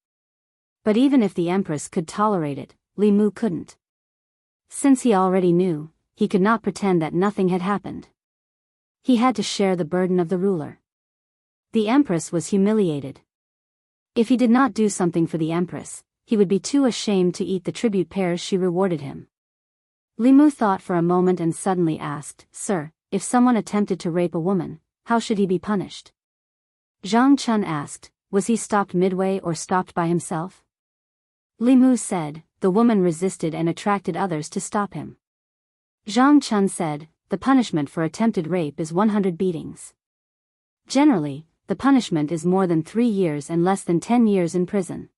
But even if the Empress could tolerate it, Li Mu couldn't. Since he already knew, he could not pretend that nothing had happened. He had to share the burden of the ruler. The Empress was humiliated. If he did not do something for the Empress, he would be too ashamed to eat the tribute pears she rewarded him. Li Mu thought for a moment and suddenly asked, "Sir, if someone attempted to rape a woman, how should he be punished?" Zhang Chun asked, "Was he stopped midway or stopped by himself?" Li Mu said, "The woman resisted and attracted others to stop him." Zhang Chun said, "The punishment for attempted rape is 100 beatings. Generally, the punishment is more than 3 years and less than 10 years in prison.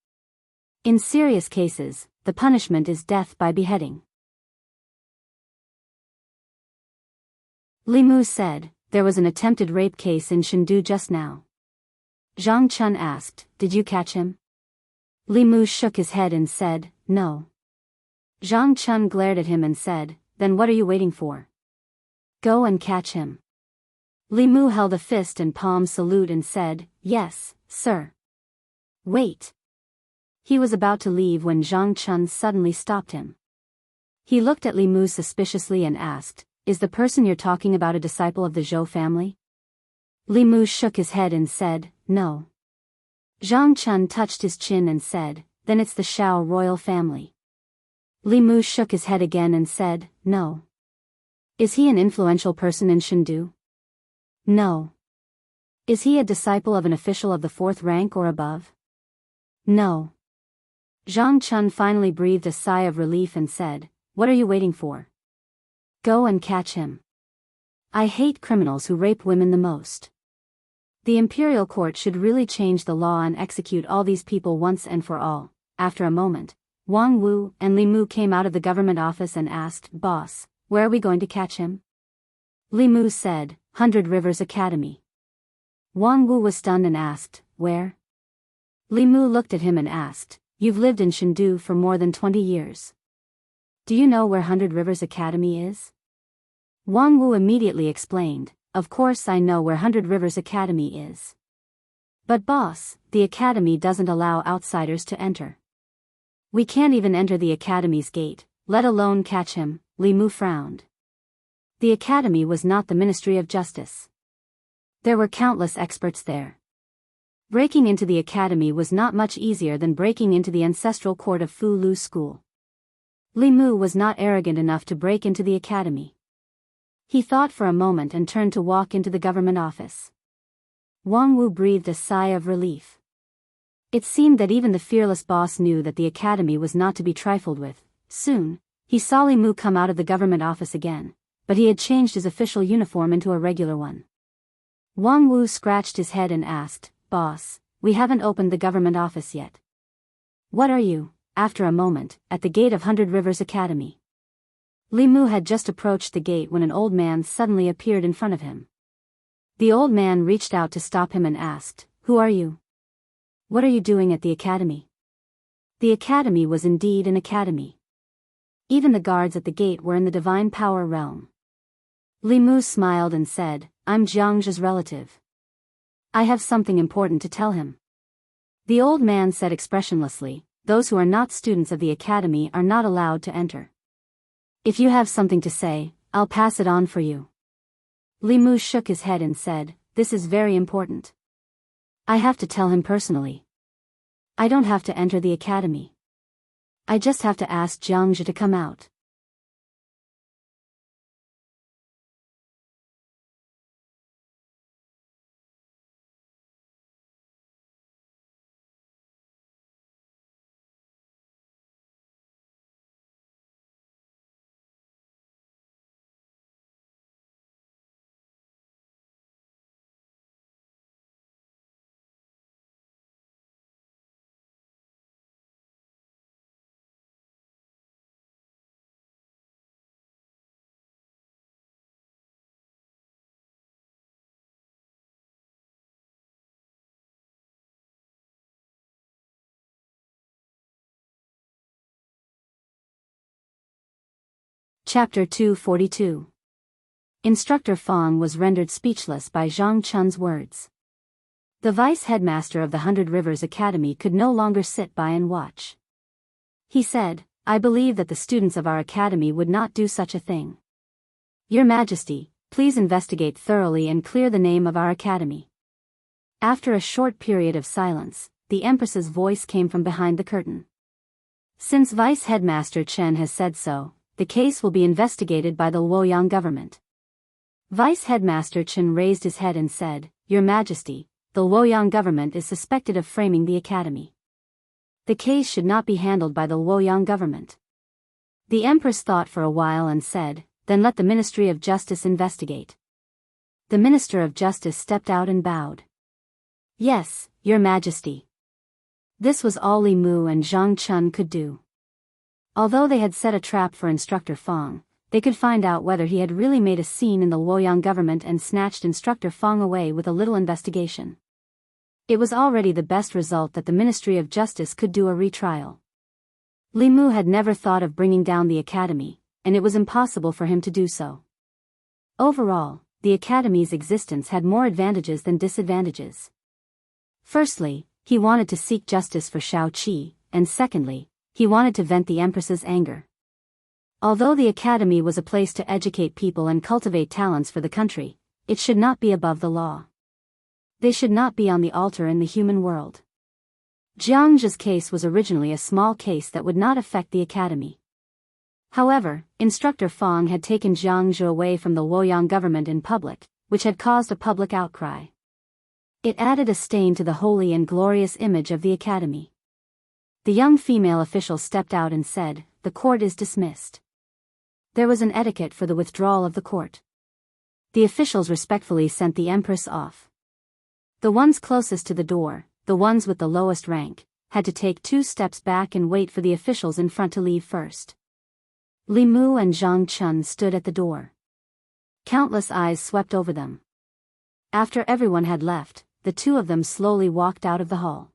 In serious cases, the punishment is death by beheading." Li Mu said, "There was an attempted rape case in Chengdu just now." Zhang Chun asked, "Did you catch him?" Li Mu shook his head and said, "No." Zhang Chun glared at him and said, "Then what are you waiting for? Go and catch him." Li Mu held a fist and palm salute and said, "Yes, sir." "Wait." He was about to leave when Zhang Chun suddenly stopped him. He looked at Li Mu suspiciously and asked, "Is the person you're talking about a disciple of the Zhou family?" Li Mu shook his head and said, "No." Zhang Chun touched his chin and said, "Then it's the Shao royal family." Li Mu shook his head again and said, "No." "Is he an influential person in Chengdu?" "No." "Is he a disciple of an official of the 4th rank or above?" "No." Zhang Chun finally breathed a sigh of relief and said, "What are you waiting for? Go and catch him. I hate criminals who rape women the most. The imperial court should really change the law and execute all these people once and for all." After a moment, Wang Wu and Li Mu came out of the government office and asked, "Boss, where are we going to catch him?" Li Mu said, 100 Rivers Academy." Wang Wu was stunned and asked, "Where?" Li Mu looked at him and asked, "You've lived in Chengdu for more than 20 years. Do you know where 100 Rivers Academy is?" Wang Wu immediately explained, "Of course I know where 100 Rivers Academy is. But boss, the academy doesn't allow outsiders to enter. We can't even enter the academy's gate, let alone catch him." Li Mu frowned. The academy was not the Ministry of Justice. There were countless experts there. Breaking into the academy was not much easier than breaking into the ancestral court of Fu Lu School. Li Mu was not arrogant enough to break into the academy. He thought for a moment and turned to walk into the government office. Wang Wu breathed a sigh of relief. It seemed that even the fearless boss knew that the academy was not to be trifled with. Soon, he saw Li Mu come out of the government office again, but he had changed his official uniform into a regular one. Wang Wu scratched his head and asked, "Boss, we haven't opened the government office yet. What are you?" After a moment, at the gate of 100 Rivers Academy. Li Mu had just approached the gate when an old man suddenly appeared in front of him. The old man reached out to stop him and asked, "Who are you? What are you doing at the academy?" The academy was indeed an academy. Even the guards at the gate were in the divine power realm. Li Mu smiled and said, "I'm Jianghu's relative. I have something important to tell him." The old man said expressionlessly, "Those who are not students of the academy are not allowed to enter. If you have something to say, I'll pass it on for you." Li Mu shook his head and said, "This is very important. I have to tell him personally. I don't have to enter the academy. I just have to ask Jianghu to come out." Chapter 242. Instructor Fong was rendered speechless by Zhang Chun's words. The vice headmaster of the 100 Rivers Academy could no longer sit by and watch. He said, "I believe that the students of our academy would not do such a thing. Your Majesty, please investigate thoroughly and clear the name of our academy." After a short period of silence, the Empress's voice came from behind the curtain. "Since Vice Headmaster Chen has said so, the case will be investigated by the Luoyang government." Vice Headmaster Chen raised his head and said, "Your Majesty, the Luoyang government is suspected of framing the academy. The case should not be handled by the Luoyang government." The Empress thought for a while and said, "Then let the Ministry of Justice investigate." The Minister of Justice stepped out and bowed. "Yes, Your Majesty." This was all Li Mu and Zhang Chun could do. Although they had set a trap for Instructor Fong, they could find out whether he had really made a scene in the Luoyang government and snatched Instructor Fong away with a little investigation. It was already the best result that the Ministry of Justice could do a retrial. Li Mu had never thought of bringing down the academy, and it was impossible for him to do so. Overall, the academy's existence had more advantages than disadvantages. Firstly, he wanted to seek justice for Shao Qi, and secondly, he wanted to vent the Empress's anger. Although the academy was a place to educate people and cultivate talents for the country, it should not be above the law. They should not be on the altar in the human world. Jianghu's case was originally a small case that would not affect the academy. However, Instructor Fong had taken Jianghu away from the Luoyang government in public, which had caused a public outcry. It added a stain to the holy and glorious image of the academy. The young female official stepped out and said, "The court is dismissed." There was an etiquette for the withdrawal of the court. The officials respectfully sent the Empress off. The ones closest to the door, the ones with the lowest rank, had to take 2 steps back and wait for the officials in front to leave first. Li Mu and Zhang Chun stood at the door. Countless eyes swept over them. After everyone had left, the two of them slowly walked out of the hall.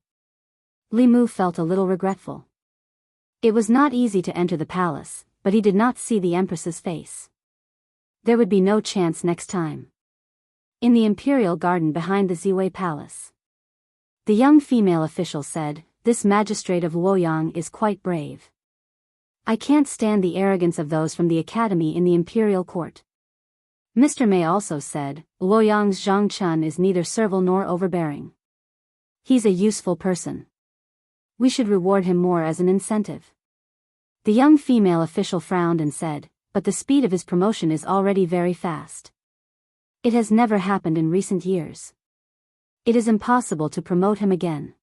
Li Mu felt a little regretful. It was not easy to enter the palace, but he did not see the Empress's face. There would be no chance next time. In the imperial garden behind the Ziwei Palace, the young female official said, "This magistrate of Luoyang is quite brave. I can't stand the arrogance of those from the academy in the imperial court." Mr. Mei also said, "Luoyang's Zhang Chun is neither servile nor overbearing. He's a useful person. We should reward him more as an incentive." The young female official frowned and said, "But the speed of his promotion is already very fast. It has never happened in recent years. It is impossible to promote him again."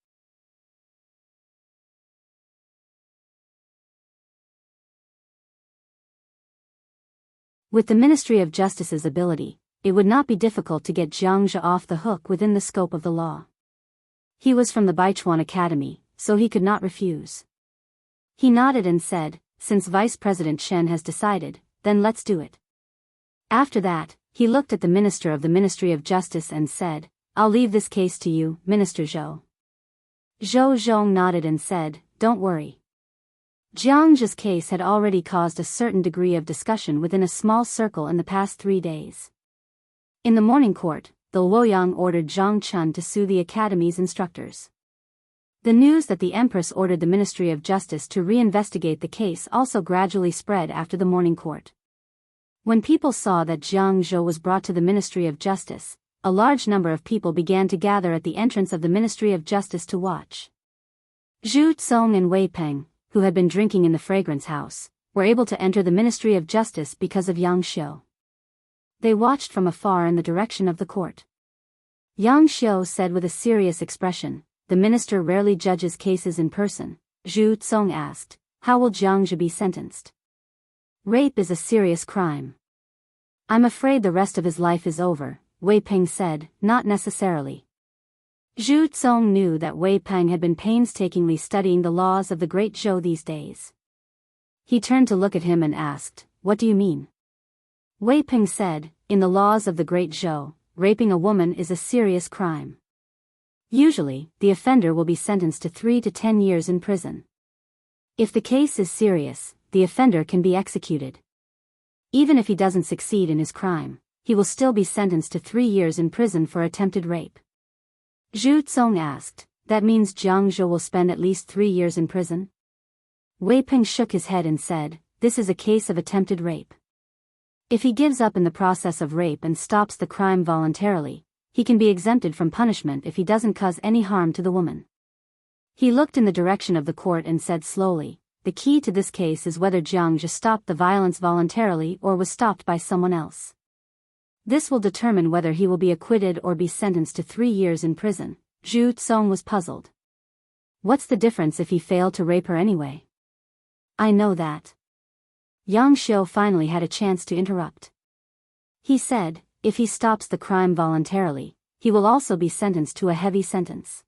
With the Ministry of Justice's ability, it would not be difficult to get Jianghu off the hook within the scope of the law. He was from the Baichuan Academy, so he could not refuse. He nodded and said, "Since Vice President Chen has decided, then let's do it." After that, he looked at the minister of the Ministry of Justice and said, "I'll leave this case to you, Minister Zhou." Zhou Zhong nodded and said, "Don't worry." Jianghu's case had already caused a certain degree of discussion within a small circle in the past 3 days. In the morning court, the Luoyang ordered Zhang Chun to sue the academy's instructors. The news that the Empress ordered the Ministry of Justice to reinvestigate the case also gradually spread after the morning court. When people saw that Jiang Zhou was brought to the Ministry of Justice, a large number of people began to gather at the entrance of the Ministry of Justice to watch. Zhu Tsong and Wei Peng, who had been drinking in the fragrance house, were able to enter the Ministry of Justice because of Yang Xiu. They watched from afar in the direction of the court. Yang Xiu said with a serious expression, "The minister rarely judges cases in person." Zhu Tsong asked, "How will Jiang Zhe be sentenced?" "Rape is a serious crime." "I'm afraid the rest of his life is over," Wei Peng said, "Not necessarily." Zhu Tsong knew that Wei Peng had been painstakingly studying the laws of the Great Zhou these days. He turned to look at him and asked, "What do you mean?" Wei Peng said, "In the laws of the Great Zhou, raping a woman is a serious crime. Usually, the offender will be sentenced to 3 to 10 years in prison. If the case is serious, the offender can be executed. Even if he doesn't succeed in his crime, he will still be sentenced to 3 years in prison for attempted rape." Zhu Tsong asked, "That means Jiang Zhou will spend at least 3 years in prison?" Wei Peng shook his head and said, "This is a case of attempted rape. If he gives up in the process of rape and stops the crime voluntarily, he can be exempted from punishment if he doesn't cause any harm to the woman." He looked in the direction of the court and said slowly, "The key to this case is whether Jiang Zhe stopped the violence voluntarily or was stopped by someone else. This will determine whether he will be acquitted or be sentenced to 3 years in prison." Zhu Tsong was puzzled. "What's the difference if he failed to rape her anyway?" "I know that." Yang Xiu finally had a chance to interrupt. He said, "If he stops the crime voluntarily, he will also be sentenced to a heavy sentence.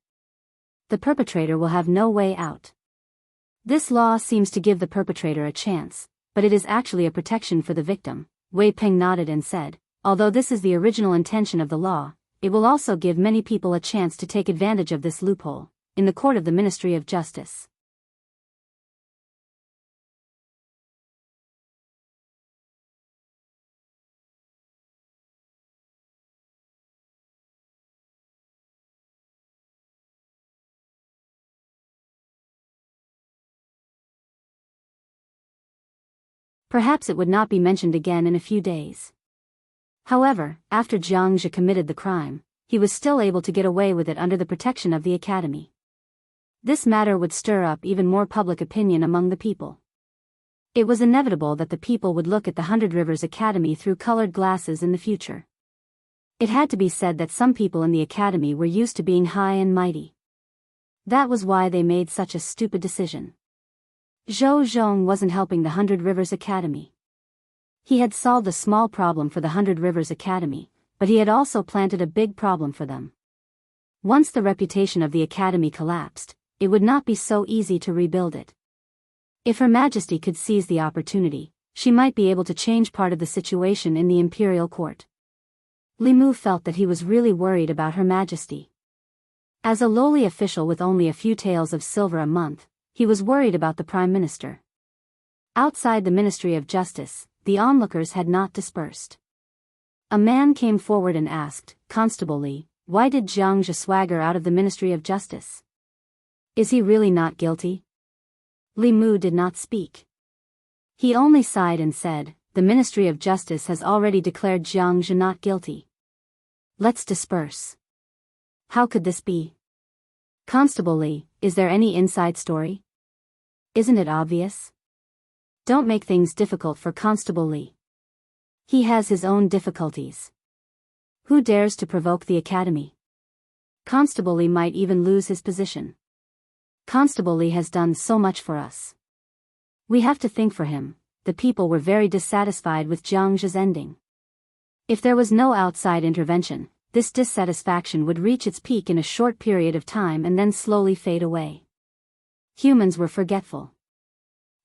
The perpetrator will have no way out. This law seems to give the perpetrator a chance, but it is actually a protection for the victim." Wei Peng nodded and said, "Although this is the original intention of the law, it will also give many people a chance to take advantage of this loophole, in the court of the Ministry of Justice." Perhaps it would not be mentioned again in a few days. However, after Jiang Zhe committed the crime, he was still able to get away with it under the protection of the academy. This matter would stir up even more public opinion among the people. It was inevitable that the people would look at the Hundred Rivers Academy through colored glasses in the future. It had to be said that some people in the academy were used to being high and mighty. That was why they made such a stupid decision. Zhou Zhong wasn't helping the Hundred Rivers Academy. He had solved a small problem for the Hundred Rivers Academy, but he had also planted a big problem for them. Once the reputation of the academy collapsed, it would not be so easy to rebuild it. If Her Majesty could seize the opportunity, she might be able to change part of the situation in the imperial court. Li Mu felt that he was really worried about Her Majesty. As a lowly official with only a few taels of silver a month, he was worried about the Prime Minister. Outside the Ministry of Justice, the onlookers had not dispersed. A man came forward and asked, "Constable Li, why did Jiang Zhe swagger out of the Ministry of Justice? Is he really not guilty?" Li Mu did not speak. He only sighed and said, "The Ministry of Justice has already declared Jiang Zhe not guilty. Let's disperse." "How could this be? Constable Li, is there any inside story? Isn't it obvious? Don't make things difficult for Constable Li. He has his own difficulties. Who dares to provoke the academy? Constable Li might even lose his position. Constable Li has done so much for us. We have to think for him." The people were very dissatisfied with Jiang Zhe's ending. If there was no outside intervention, this dissatisfaction would reach its peak in a short period of time and then slowly fade away. Humans were forgetful.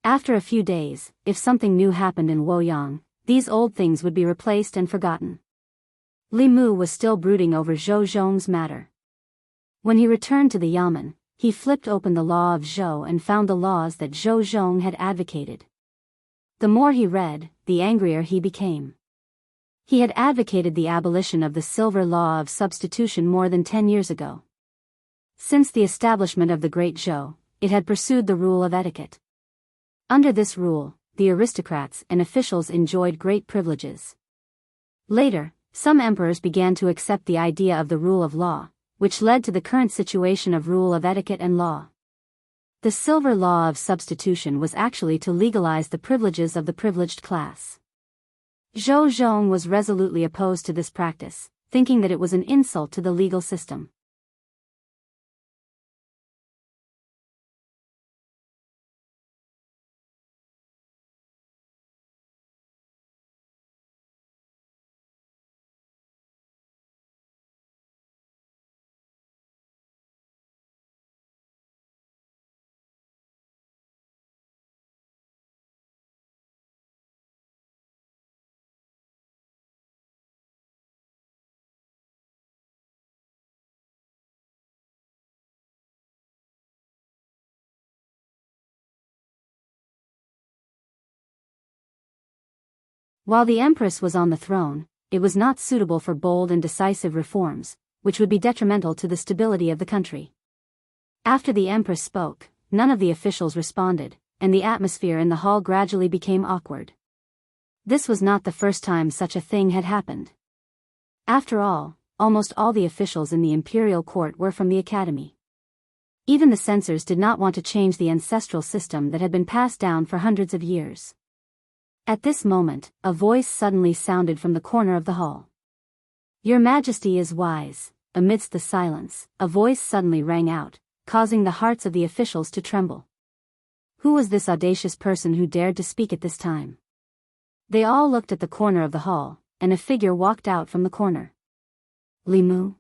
After a few days, if something new happened in Luoyang, these old things would be replaced and forgotten. Li Mu was still brooding over Zhou Zhong's matter. When he returned to the Yamen, he flipped open the law of Zhou and found the laws that Zhou Zhong had advocated. The more he read, the angrier he became. He had advocated the abolition of the silver law of substitution more than 10 years ago. Since the establishment of the Great Zhou, it had pursued the rule of etiquette. Under this rule, the aristocrats and officials enjoyed great privileges. Later, some emperors began to accept the idea of the rule of law, which led to the current situation of rule of etiquette and law. The silver law of substitution was actually to legalize the privileges of the privileged class. Zhou Zhong was resolutely opposed to this practice, thinking that it was an insult to the legal system. While the empress was on the throne, it was not suitable for bold and decisive reforms, which would be detrimental to the stability of the country. After the empress spoke, none of the officials responded, and the atmosphere in the hall gradually became awkward. This was not the first time such a thing had happened. After all, almost all the officials in the imperial court were from the academy. Even the censors did not want to change the ancestral system that had been passed down for hundreds of years. At this moment, a voice suddenly sounded from the corner of the hall. "Your Majesty is wise." Amidst the silence, a voice suddenly rang out, causing the hearts of the officials to tremble. Who was this audacious person who dared to speak at this time? They all looked at the corner of the hall, and a figure walked out from the corner. Li Mu?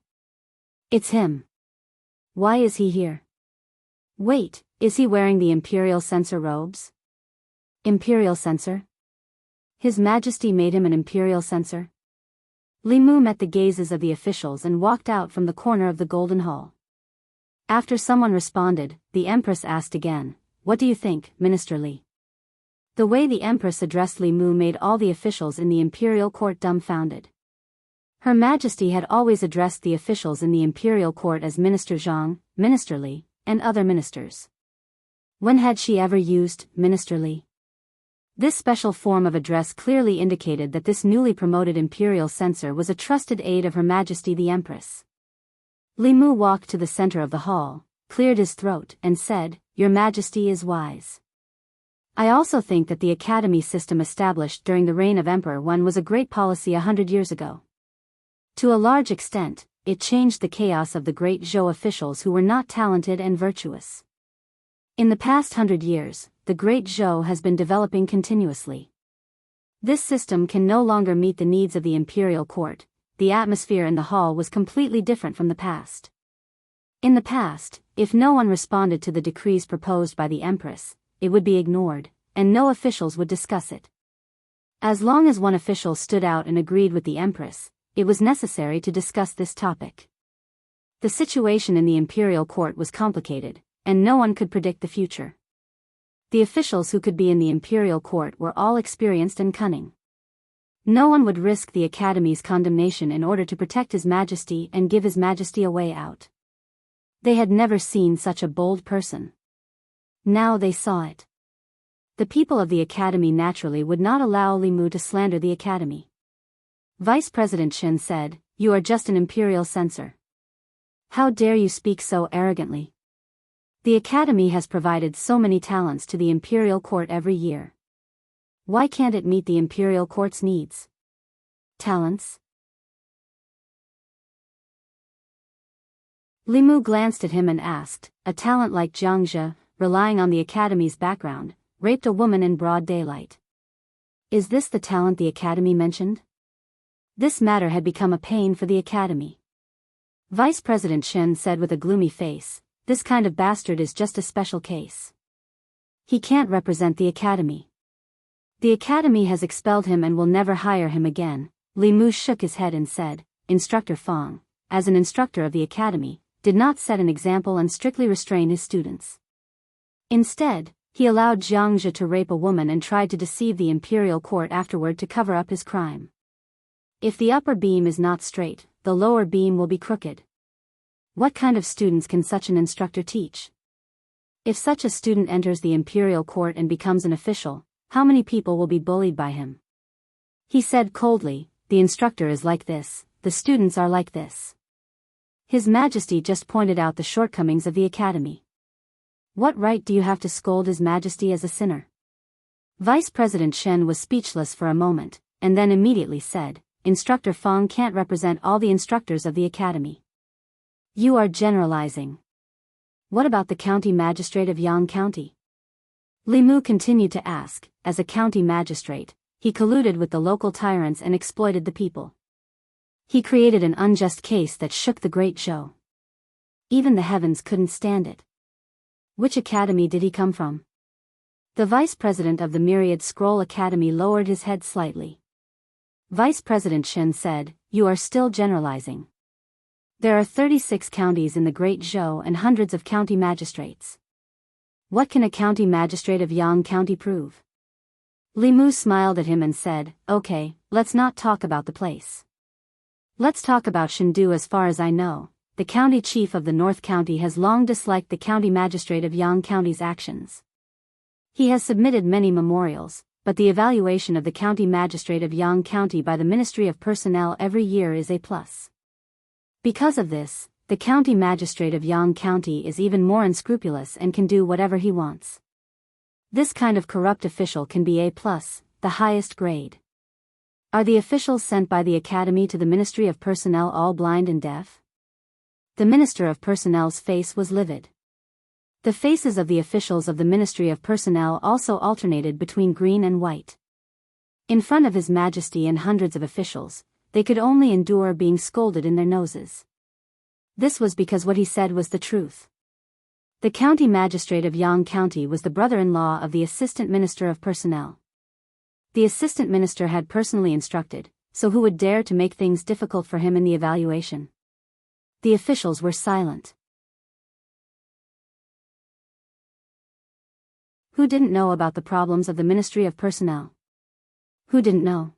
It's him. Why is he here? Wait, is he wearing the imperial censor robes? Imperial censor? His Majesty made him an imperial censor? Li Mu met the gazes of the officials and walked out from the corner of the Golden Hall. After someone responded, the Empress asked again, "What do you think, Minister Li?" The way the Empress addressed Li Mu made all the officials in the imperial court dumbfounded. Her Majesty had always addressed the officials in the imperial court as Minister Zhang, Minister Li, and other ministers. When had she ever used Minister Li? This special form of address clearly indicated that this newly promoted imperial censor was a trusted aide of Her Majesty the Empress. Li Mu walked to the center of the hall, cleared his throat, and said, "Your Majesty is wise. I also think that the academy system established during the reign of Emperor Wen was a great policy 100 years ago. To a large extent, it changed the chaos of the great Zhou officials who were not talented and virtuous. In the past 100 years, the Great Zhou has been developing continuously. This system can no longer meet the needs of the imperial court. The atmosphere in the hall was completely different from the past. In the past, if no one responded to the decrees proposed by the Empress, it would be ignored, and no officials would discuss it. As long as one official stood out and agreed with the Empress, it was necessary to discuss this topic. The situation in the imperial court was complicated, and no one could predict the future. The officials who could be in the imperial court were all experienced and cunning. No one would risk the Academy's condemnation in order to protect His Majesty and give His Majesty a way out. They had never seen such a bold person. Now they saw it. The people of the Academy naturally would not allow Li Mu to slander the Academy. Vice President Chen said, "You are just an imperial censor. How dare you speak so arrogantly? The Academy has provided so many talents to the imperial court every year. Why can't it meet the imperial court's needs? Talents?" Li Mu glanced at him and asked, "A talent like Jianghu, relying on the Academy's background, raped a woman in broad daylight. Is this the talent the Academy mentioned?" This matter had become a pain for the Academy. Vice President Chen said with a gloomy face, "This kind of bastard is just a special case. He can't represent the Academy. The Academy has expelled him and will never hire him again." Li Mu shook his head and said, Instructor Fang, as an instructor of the academy, did not set an example and strictly restrain his students. Instead, he allowed Xianxia to rape a woman and tried to deceive the imperial court afterward to cover up his crime. If the upper beam is not straight, the lower beam will be crooked. What kind of students can such an instructor teach? If such a student enters the imperial court and becomes an official, how many people will be bullied by him? He said coldly, the instructor is like this, the students are like this. His Majesty just pointed out the shortcomings of the academy. What right do you have to scold His Majesty as a sinner? Vice President Shen was speechless for a moment, and then immediately said, Instructor Fang can't represent all the instructors of the academy. You are generalizing. What about the county magistrate of Yang County? Li Mu continued to ask. As a county magistrate, he colluded with the local tyrants and exploited the people. He created an unjust case that shook the great Zhou. Even the heavens couldn't stand it. Which academy did he come from? The vice president of the Myriad Scroll Academy lowered his head slightly. Vice President Shen said, You are still generalizing. There are 36 counties in the Great Zhou and hundreds of county magistrates. What can a county magistrate of Yang County prove? Li Mu smiled at him and said, Okay, let's not talk about the place. Let's talk about Shendu. As far as I know, the county chief of the North County has long disliked the county magistrate of Yang County's actions. He has submitted many memorials, but the evaluation of the county magistrate of Yang County by the Ministry of Personnel every year is A+. Because of this, the county magistrate of Yang County is even more unscrupulous and can do whatever he wants. This kind of corrupt official can be A+, the highest grade. Are the officials sent by the academy to the Ministry of Personnel all blind and deaf? The Minister of Personnel's face was livid. The faces of the officials of the Ministry of Personnel also alternated between green and white. In front of His Majesty and hundreds of officials, they could only endure being scolded in their noses. This was because what he said was the truth. The county magistrate of Yang County was the brother-in-law of the Assistant Minister of Personnel. The Assistant Minister had personally instructed, so who would dare to make things difficult for him in the evaluation? The officials were silent. Who didn't know about the problems of the Ministry of Personnel? Who didn't know?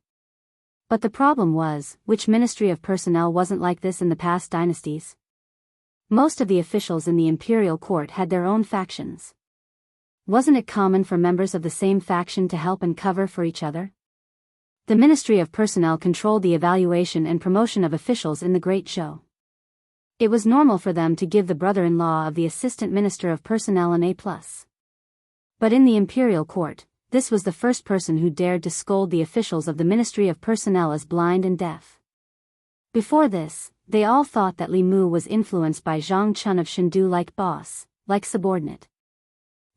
But the problem was, which Ministry of Personnel wasn't like this in the past dynasties? Most of the officials in the imperial court had their own factions. Wasn't it common for members of the same faction to help and cover for each other? The Ministry of Personnel controlled the evaluation and promotion of officials in the Great Zhou. It was normal for them to give the brother-in-law of the Assistant Minister of Personnel an A+. But in the imperial court, this was the first person who dared to scold the officials of the Ministry of Personnel as blind and deaf. Before this, they all thought that Li Mu was influenced by Zhang Chun of Shendu like boss, like subordinate.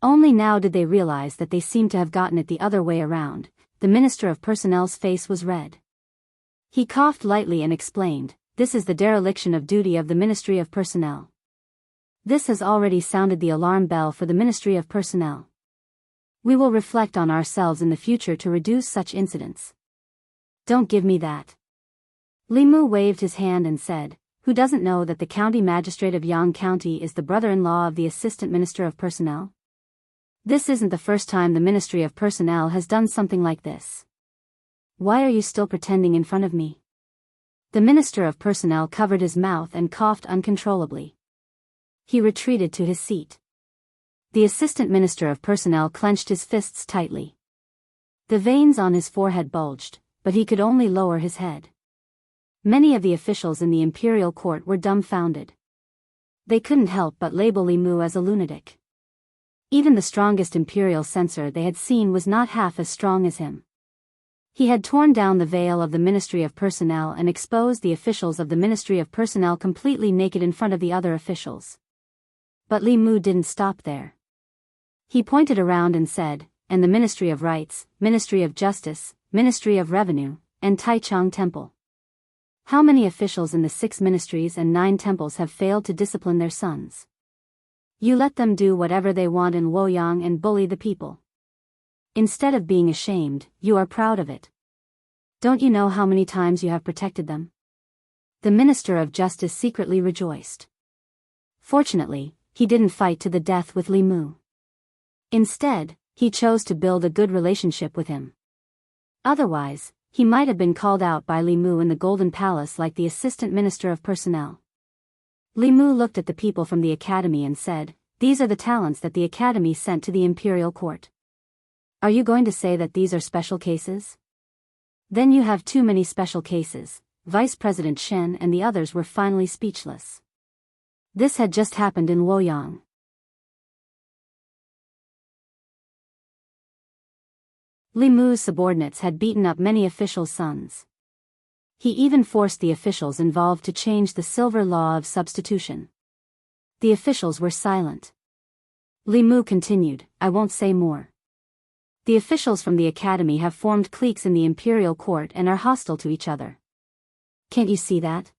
Only now did they realize that they seemed to have gotten it the other way around. The Minister of Personnel's face was red. He coughed lightly and explained, This is the dereliction of duty of the Ministry of Personnel. This has already sounded the alarm bell for the Ministry of Personnel. We will reflect on ourselves in the future to reduce such incidents. Don't give me that. Li Mu waved his hand and said, Who doesn't know that the county magistrate of Yang County is the brother-in-law of the Assistant Minister of Personnel? This isn't the first time the Ministry of Personnel has done something like this. Why are you still pretending in front of me? The Minister of Personnel covered his mouth and coughed uncontrollably. He retreated to his seat. The Assistant Minister of Personnel clenched his fists tightly. The veins on his forehead bulged, but he could only lower his head. Many of the officials in the imperial court were dumbfounded. They couldn't help but label Li Mu as a lunatic. Even the strongest imperial censor they had seen was not half as strong as him. He had torn down the veil of the Ministry of Personnel and exposed the officials of the Ministry of Personnel completely naked in front of the other officials. But Li Mu didn't stop there. He pointed around and said, And the Ministry of Rights, Ministry of Justice, Ministry of Revenue, and Taichung Temple. How many officials in the 6 ministries and 9 temples have failed to discipline their sons? You let them do whatever they want in Luoyang and bully the people. Instead of being ashamed, you are proud of it. Don't you know how many times you have protected them? The Minister of Justice secretly rejoiced. Fortunately, he didn't fight to the death with Li Mu. Instead, he chose to build a good relationship with him. Otherwise, he might have been called out by Li Mu in the Golden Palace like the Assistant Minister of Personnel. Li Mu looked at the people from the academy and said, "These are the talents that the academy sent to the imperial court. Are you going to say that these are special cases? Then you have too many special cases." Vice President Shen and the others were finally speechless. This had just happened in Luoyang. Li Mu's subordinates had beaten up many officials' sons. He even forced the officials involved to change the silver law of substitution. The officials were silent. Li Mu continued, "I won't say more. The officials from the academy have formed cliques in the imperial court and are hostile to each other. Can't you see that?"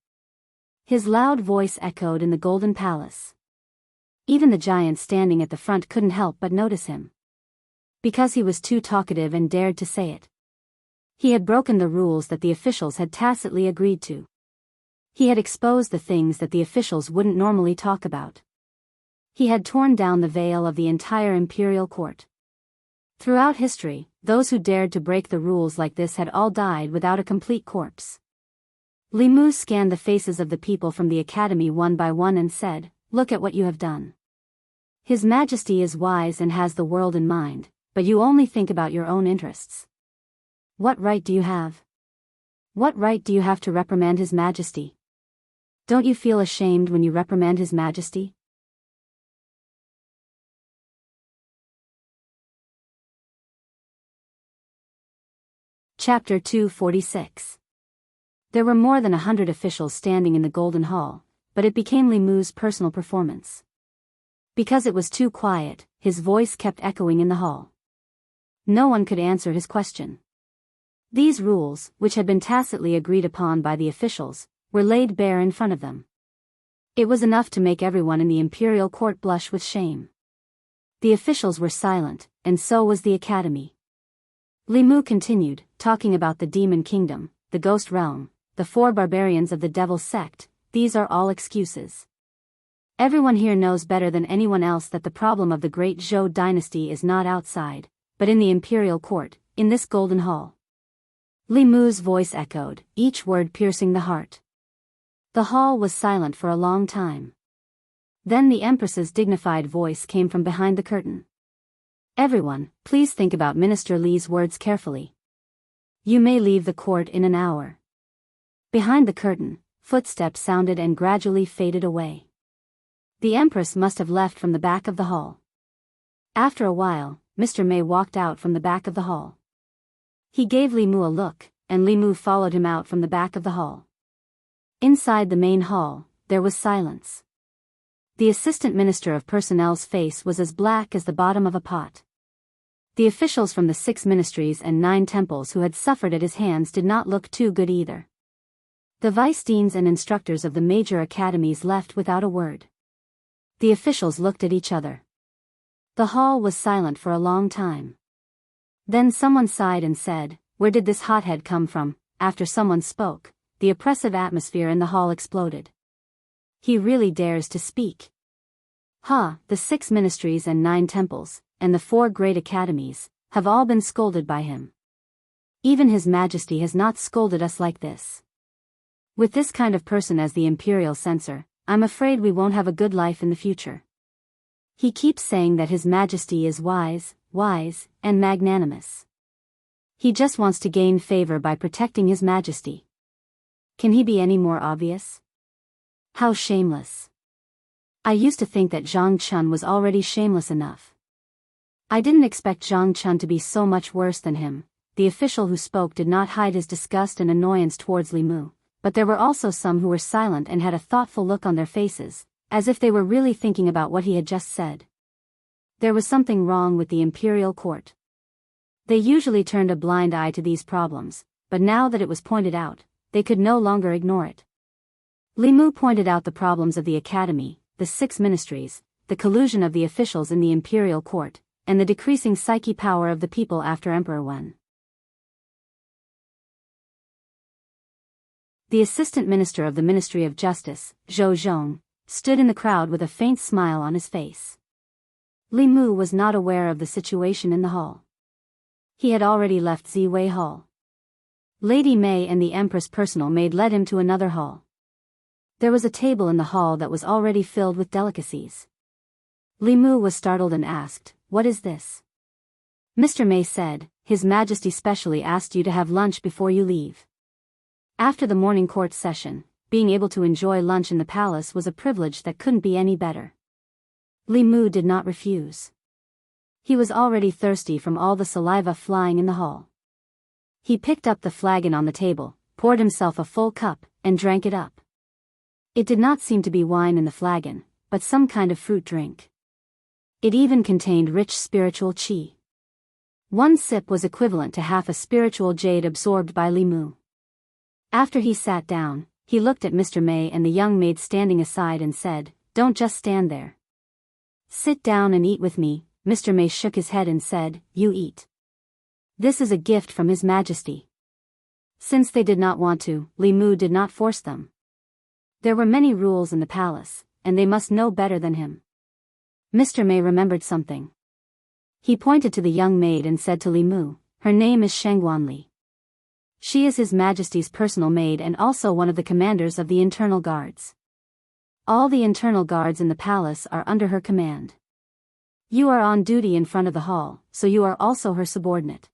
His loud voice echoed in the Golden Palace. Even the giant standing at the front couldn't help but notice him. Because he was too talkative and dared to say it. He had broken the rules that the officials had tacitly agreed to. He had exposed the things that the officials wouldn't normally talk about. He had torn down the veil of the entire imperial court. Throughout history, those who dared to break the rules like this had all died without a complete corpse. Li Mu scanned the faces of the people from the academy one by one and said, "Look at what you have done. His Majesty is wise and has the world in mind, but you only think about your own interests. What right do you have? What right do you have to reprimand His Majesty? Don't you feel ashamed when you reprimand His Majesty?" Chapter 246. There were more than 100 officials standing in the Golden Hall, but it became Li Mu's personal performance. Because it was too quiet, his voice kept echoing in the hall. No one could answer his question. These rules, which had been tacitly agreed upon by the officials, were laid bare in front of them. It was enough to make everyone in the imperial court blush with shame. The officials were silent, and so was the academy. Li Mu continued, talking about the Demon Kingdom, the Ghost Realm, the 4 barbarians of the Devil's Sect. These are all excuses. Everyone here knows better than anyone else that the problem of the great Zhou dynasty is not outside, but in the imperial court, in this Golden Hall. Li Mu's voice echoed, each word piercing the heart. The hall was silent for a long time. Then the Empress's dignified voice came from behind the curtain. "Everyone, please think about Minister Li's words carefully. You may leave the court in an hour." Behind the curtain, footsteps sounded and gradually faded away. The Empress must have left from the back of the hall. After a while, Mr. Mei walked out from the back of the hall. He gave Li Mu a look, and Li Mu followed him out from the back of the hall. Inside the main hall, there was silence. The Assistant Minister of Personnel's face was as black as the bottom of a pot. The officials from the 6 ministries and 9 temples who had suffered at his hands did not look too good either. The vice-deans and instructors of the major academies left without a word. The officials looked at each other. The hall was silent for a long time. Then someone sighed and said, "Where did this hothead come from?" After someone spoke, the oppressive atmosphere in the hall exploded. "He really dares to speak. The 6 ministries and 9 temples, and the 4 great academies, have all been scolded by him. Even His Majesty has not scolded us like this. With this kind of person as the imperial censor, I'm afraid we won't have a good life in the future. He keeps saying that His Majesty is wise, and magnanimous. He just wants to gain favor by protecting His Majesty. Can he be any more obvious? How shameless. I used to think that Zhang Chun was already shameless enough. I didn't expect Zhang Chun to be so much worse than him." The official who spoke did not hide his disgust and annoyance towards Li Mu, but there were also some who were silent and had a thoughtful look on their faces, as if they were really thinking about what he had just said. There was something wrong with the imperial court. They usually turned a blind eye to these problems, but now that it was pointed out, they could no longer ignore it. Li Mu pointed out the problems of the academy, the 6 ministries, the collusion of the officials in the imperial court, and the decreasing psyche power of the people after Emperor Wen. The assistant minister of the Ministry of Justice, Zhou Zhong, stood in the crowd with a faint smile on his face. Li Mu was not aware of the situation in the hall. He had already left Ziwei Hall. Lady Mei and the Empress' personal maid led him to another hall. There was a table in the hall that was already filled with delicacies. Li Mu was startled and asked, "What is this?" Mr. Mei said, "His Majesty specially asked you to have lunch before you leave." After the morning court session, being able to enjoy lunch in the palace was a privilege that couldn't be any better. Li Mu did not refuse. He was already thirsty from all the saliva flying in the hall. He picked up the flagon on the table, poured himself a full cup, and drank it up. It did not seem to be wine in the flagon, but some kind of fruit drink. It even contained rich spiritual qi. One sip was equivalent to half a spiritual jade absorbed by Li Mu. After he sat down, he looked at Mr. Mei and the young maid standing aside and said, "Don't just stand there. Sit down and eat with me." Mr. Mei shook his head and said, "You eat. This is a gift from His Majesty." Since they did not want to, Li Mu did not force them. There were many rules in the palace, and they must know better than him. Mr. Mei remembered something. He pointed to the young maid and said to Li Mu, "Her name is Shengguanli. She is His Majesty's personal maid and also one of the commanders of the internal guards. All the internal guards in the palace are under her command. You are on duty in front of the hall, so you are also her subordinate.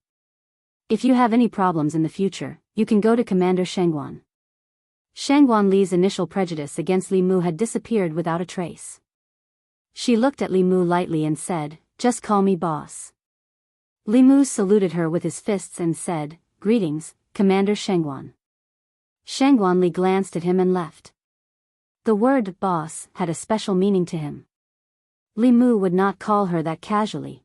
If you have any problems in the future, you can go to Commander Shengguan." Shengguanli's initial prejudice against Li Mu had disappeared without a trace. She looked at Li Mu lightly and said, "Just call me boss." Li Mu saluted her with his fists and said, "Greetings, Commander Shengguan." Shengguanli glanced at him and left. The word boss had a special meaning to him. Li Mu would not call her that casually.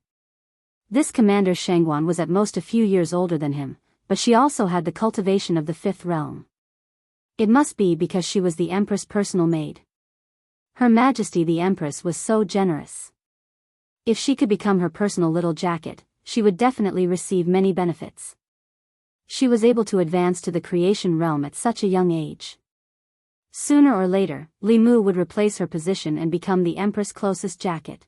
This Commander Shengguan was at most a few years older than him, but she also had the cultivation of the fifth realm. It must be because she was the Empress' personal maid. Her Majesty the Empress was so generous. If she could become her personal little jacket, she would definitely receive many benefits. She was able to advance to the creation realm at such a young age. Sooner or later, Li Mu would replace her position and become the Empress' closest jacket.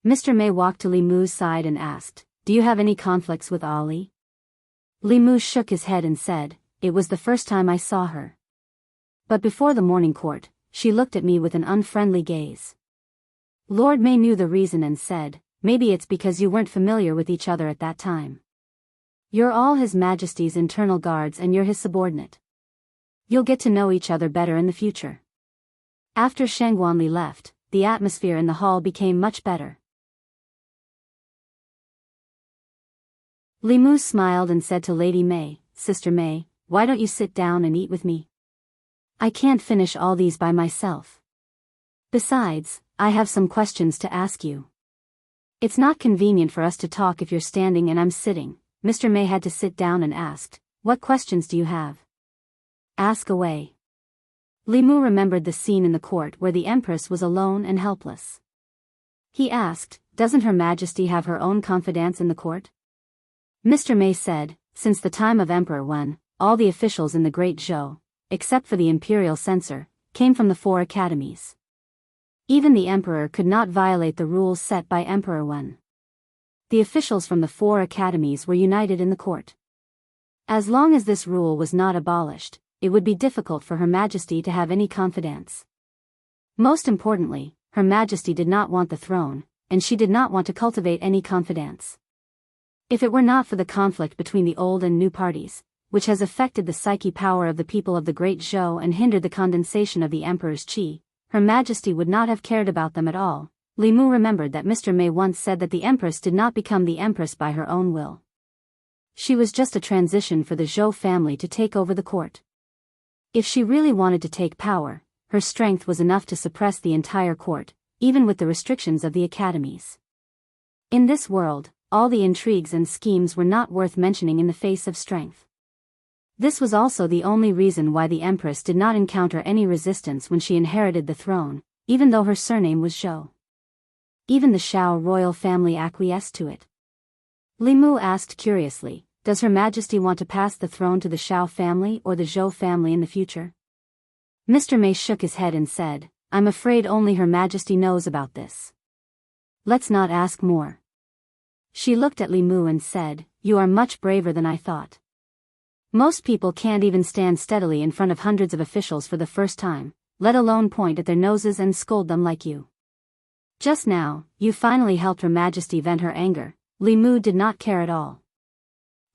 Mr. Mei walked to Li Mu's side and asked, "Do you have any conflicts with Ali?" Li Mu shook his head and said, "It was the first time I saw her. But before the morning court, she looked at me with an unfriendly gaze." Lord Mei knew the reason and said, "Maybe it's because you weren't familiar with each other at that time. You're all His Majesty's internal guards and you're his subordinate. You'll get to know each other better in the future." After Shengguanli left, the atmosphere in the hall became much better. Li Mu smiled and said to Lady Mei, "Sister Mei, why don't you sit down and eat with me? I can't finish all these by myself. Besides, I have some questions to ask you. It's not convenient for us to talk if you're standing and I'm sitting." Mr. Mei had to sit down and asked, "What questions do you have?" "Ask away." Li Mu remembered the scene in the court where the Empress was alone and helpless. He asked, "Doesn't Her Majesty have her own confidants in the court?" Mr. Mei said, "Since the time of Emperor Wen, all the officials in the Great Zhou, except for the imperial censor, came from the 4 academies. Even the emperor could not violate the rules set by Emperor Wen. The officials from the 4 academies were united in the court. As long as this rule was not abolished, it would be difficult for Her Majesty to have any confidants. Most importantly, Her Majesty did not want the throne, and she did not want to cultivate any confidants. If it were not for the conflict between the old and new parties, which has affected the psyche power of the people of the Great Zhou and hindered the condensation of the Emperor's qi, Her Majesty would not have cared about them at all." Li Mu remembered that Mr. Mei once said that the Empress did not become the Empress by her own will. She was just a transition for the Zhou family to take over the court. If she really wanted to take power, her strength was enough to suppress the entire court, even with the restrictions of the academies. In this world, all the intrigues and schemes were not worth mentioning in the face of strength. This was also the only reason why the Empress did not encounter any resistance when she inherited the throne, even though her surname was Zhou. Even the Shao royal family acquiesced to it. Li Mu asked curiously, Does Her Majesty want to pass the throne to the Shao family or the Zhou family in the future? Mr. Mei shook his head and said, I'm afraid only Her Majesty knows about this. Let's not ask more. She looked at Li Mu and said, You are much braver than I thought. Most people can't even stand steadily in front of hundreds of officials for the first time, let alone point at their noses and scold them like you. Just now, you finally helped Her Majesty vent her anger. Li Mu did not care at all.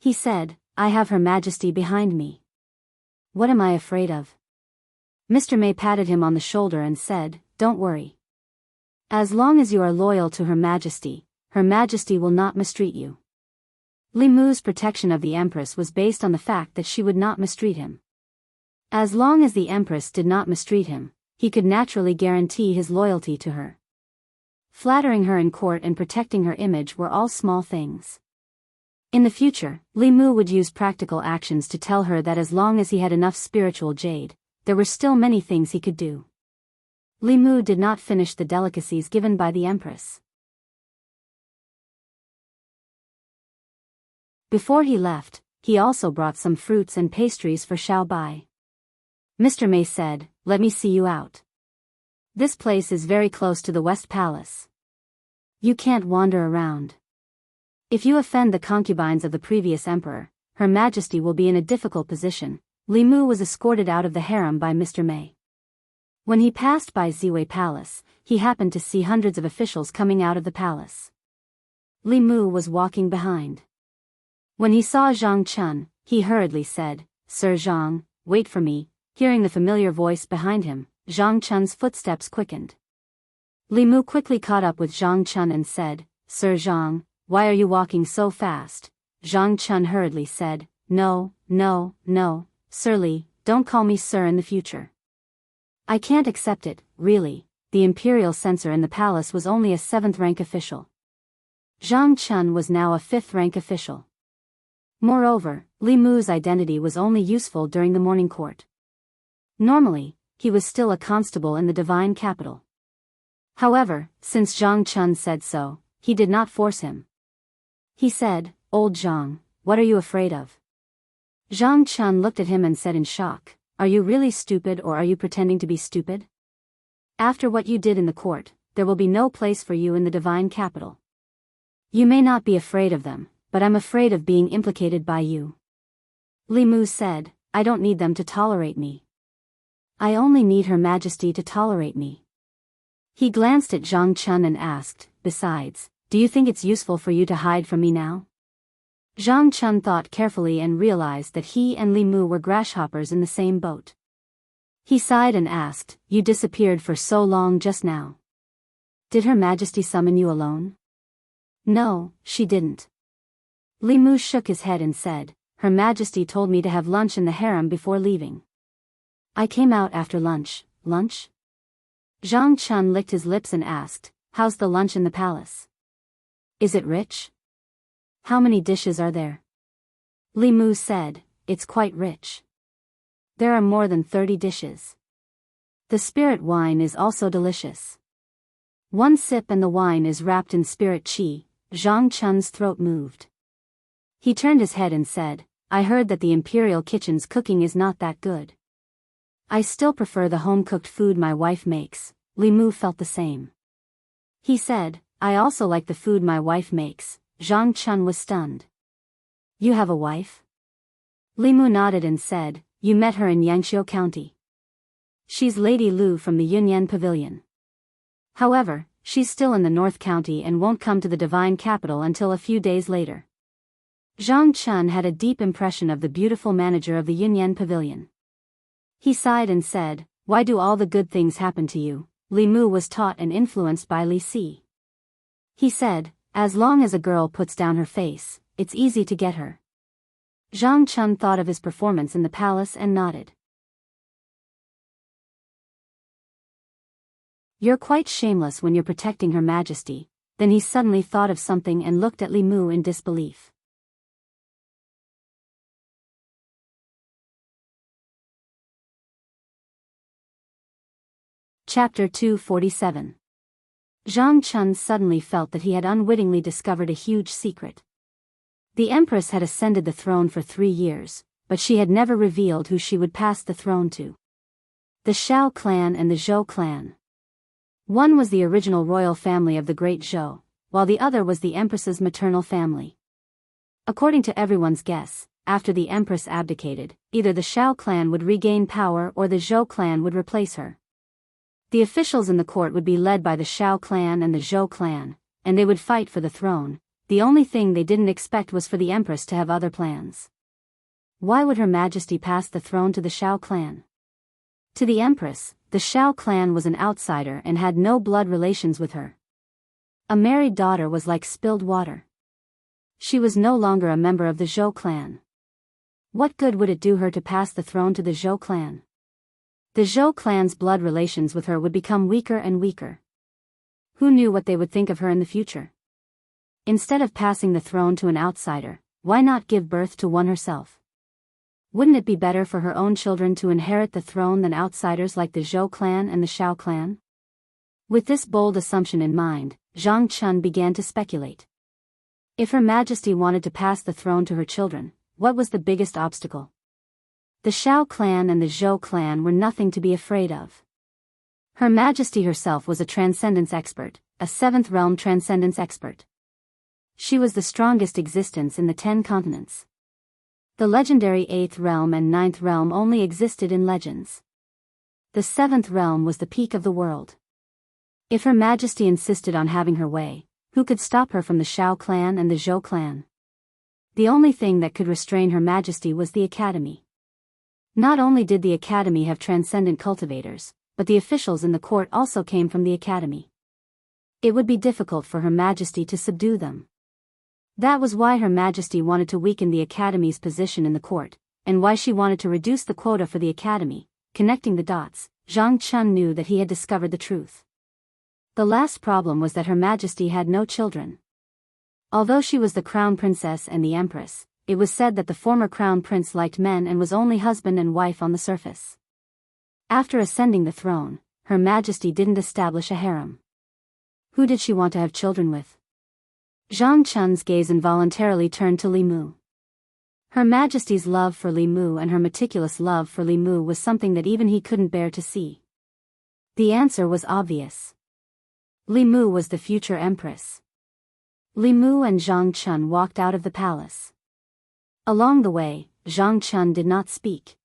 He said, I have Her Majesty behind me. What am I afraid of? Mr. Mei patted him on the shoulder and said, Don't worry. As long as you are loyal to Her Majesty will not mistreat you. Li Mu's protection of the Empress was based on the fact that she would not mistreat him. As long as the Empress did not mistreat him, he could naturally guarantee his loyalty to her. Flattering her in court and protecting her image were all small things. In the future, Li Mu would use practical actions to tell her that as long as he had enough spiritual jade, there were still many things he could do. Li Mu did not finish the delicacies given by the Empress. Before he left, he also brought some fruits and pastries for Xiao Bai. Mr. Mei said, Let me see you out. This place is very close to the West Palace. You can't wander around. If you offend the concubines of the previous emperor, Her Majesty will be in a difficult position. Li Mu was escorted out of the harem by Mr. Mei. When he passed by Ziwei Palace, he happened to see hundreds of officials coming out of the palace. Li Mu was walking behind. When he saw Zhang Chun, he hurriedly said, Sir Zhang, wait for me. Hearing the familiar voice behind him, Zhang Chun's footsteps quickened. Li Mu quickly caught up with Zhang Chun and said, Sir Zhang, why are you walking so fast? Zhang Chun hurriedly said, No, Sir Li, don't call me sir in the future. I can't accept it, really. The imperial censor in the palace was only a 7th-rank official. Zhang Chun was now a 5th-rank official. Moreover, Li Mu's identity was only useful during the morning court. Normally, he was still a constable in the divine capital. However, since Zhang Chun said so, he did not force him. He said, Old Zhang, what are you afraid of? Zhang Chun looked at him and said in shock, Are you really stupid or are you pretending to be stupid? After what you did in the court, there will be no place for you in the divine capital. You may not be afraid of them, but I'm afraid of being implicated by you. Li Mu said, I don't need them to tolerate me. I only need Her Majesty to tolerate me. He glanced at Zhang Chun and asked, Besides, do you think it's useful for you to hide from me now? Zhang Chun thought carefully and realized that he and Li Mu were grasshoppers in the same boat. He sighed and asked, You disappeared for so long just now. Did Her Majesty summon you alone? No, she didn't. Li Mu shook his head and said, Her Majesty told me to have lunch in the harem before leaving. I came out after lunch. Lunch? Zhang Chun licked his lips and asked, How's the lunch in the palace? Is it rich? How many dishes are there? Li Mu said, It's quite rich. There are more than 30 dishes. The spirit wine is also delicious. One sip and the wine is wrapped in spirit qi. Zhang Chun's throat moved. He turned his head and said, I heard that the imperial kitchen's cooking is not that good. I still prefer the home-cooked food my wife makes. Li Mu felt the same. He said, I also like the food my wife makes. Zhang Chun was stunned. You have a wife? Li Mu nodded and said, You met her in Yangqiu County. She's Lady Lu from the Yunyan Pavilion. However, she's still in the North County and won't come to the divine capital until a few days later. Zhang Chun had a deep impression of the beautiful manager of the Yunyan Pavilion. He sighed and said, Why do all the good things happen to you? Li Mu was taught and influenced by Li Si. He said, As long as a girl puts down her face, it's easy to get her. Zhang Chun thought of his performance in the palace and nodded. You're quite shameless when you're protecting Her Majesty. Then he suddenly thought of something and looked at Li Mu in disbelief. Chapter 247. Zhang Chun suddenly felt that he had unwittingly discovered a huge secret. The empress had ascended the throne for 3 years, but she had never revealed who she would pass the throne to. The Shao clan and the Zhou clan. One was the original royal family of the great Zhou, while the other was the empress's maternal family. According to everyone's guess, after the empress abdicated, either the Shao clan would regain power or the Zhou clan would replace her. The officials in the court would be led by the Shao clan and the Zhou clan, and they would fight for the throne. The only thing they didn't expect was for the empress to have other plans. Why would Her Majesty pass the throne to the Shao clan? To the empress, the Shao clan was an outsider and had no blood relations with her. A married daughter was like spilled water. She was no longer a member of the Zhou clan. What good would it do her to pass the throne to the Zhou clan? The Zhou clan's blood relations with her would become weaker and weaker. Who knew what they would think of her in the future? Instead of passing the throne to an outsider, why not give birth to one herself? Wouldn't it be better for her own children to inherit the throne than outsiders like the Zhou clan and the Shao clan? With this bold assumption in mind, Zhang Chun began to speculate. If Her Majesty wanted to pass the throne to her children, what was the biggest obstacle? The Shao clan and the Zhou clan were nothing to be afraid of. Her Majesty herself was a transcendence expert, a 7th realm transcendence expert. She was the strongest existence in the 10 continents. The legendary 8th realm and 9th realm only existed in legends. The 7th realm was the peak of the world. If Her Majesty insisted on having her way, who could stop her from the Shao clan and the Zhou clan? The only thing that could restrain Her Majesty was the Academy. Not only did the Academy have transcendent cultivators, but the officials in the court also came from the Academy. It would be difficult for Her Majesty to subdue them. That was why Her Majesty wanted to weaken the Academy's position in the court, and why she wanted to reduce the quota for the Academy. Connecting the dots, Zhang Chun knew that he had discovered the truth. The last problem was that Her Majesty had no children. Although she was the crown princess and the empress, it was said that the former crown prince liked men and was only husband and wife on the surface. After ascending the throne, Her Majesty didn't establish a harem. Who did she want to have children with? Zhang Chun's gaze involuntarily turned to Li Mu. Her Majesty's love for Li Mu and her meticulous love for Li Mu was something that even he couldn't bear to see. The answer was obvious. Li Mu was the future empress. Li Mu and Zhang Chun walked out of the palace. Along the way, Zhang Chun did not speak.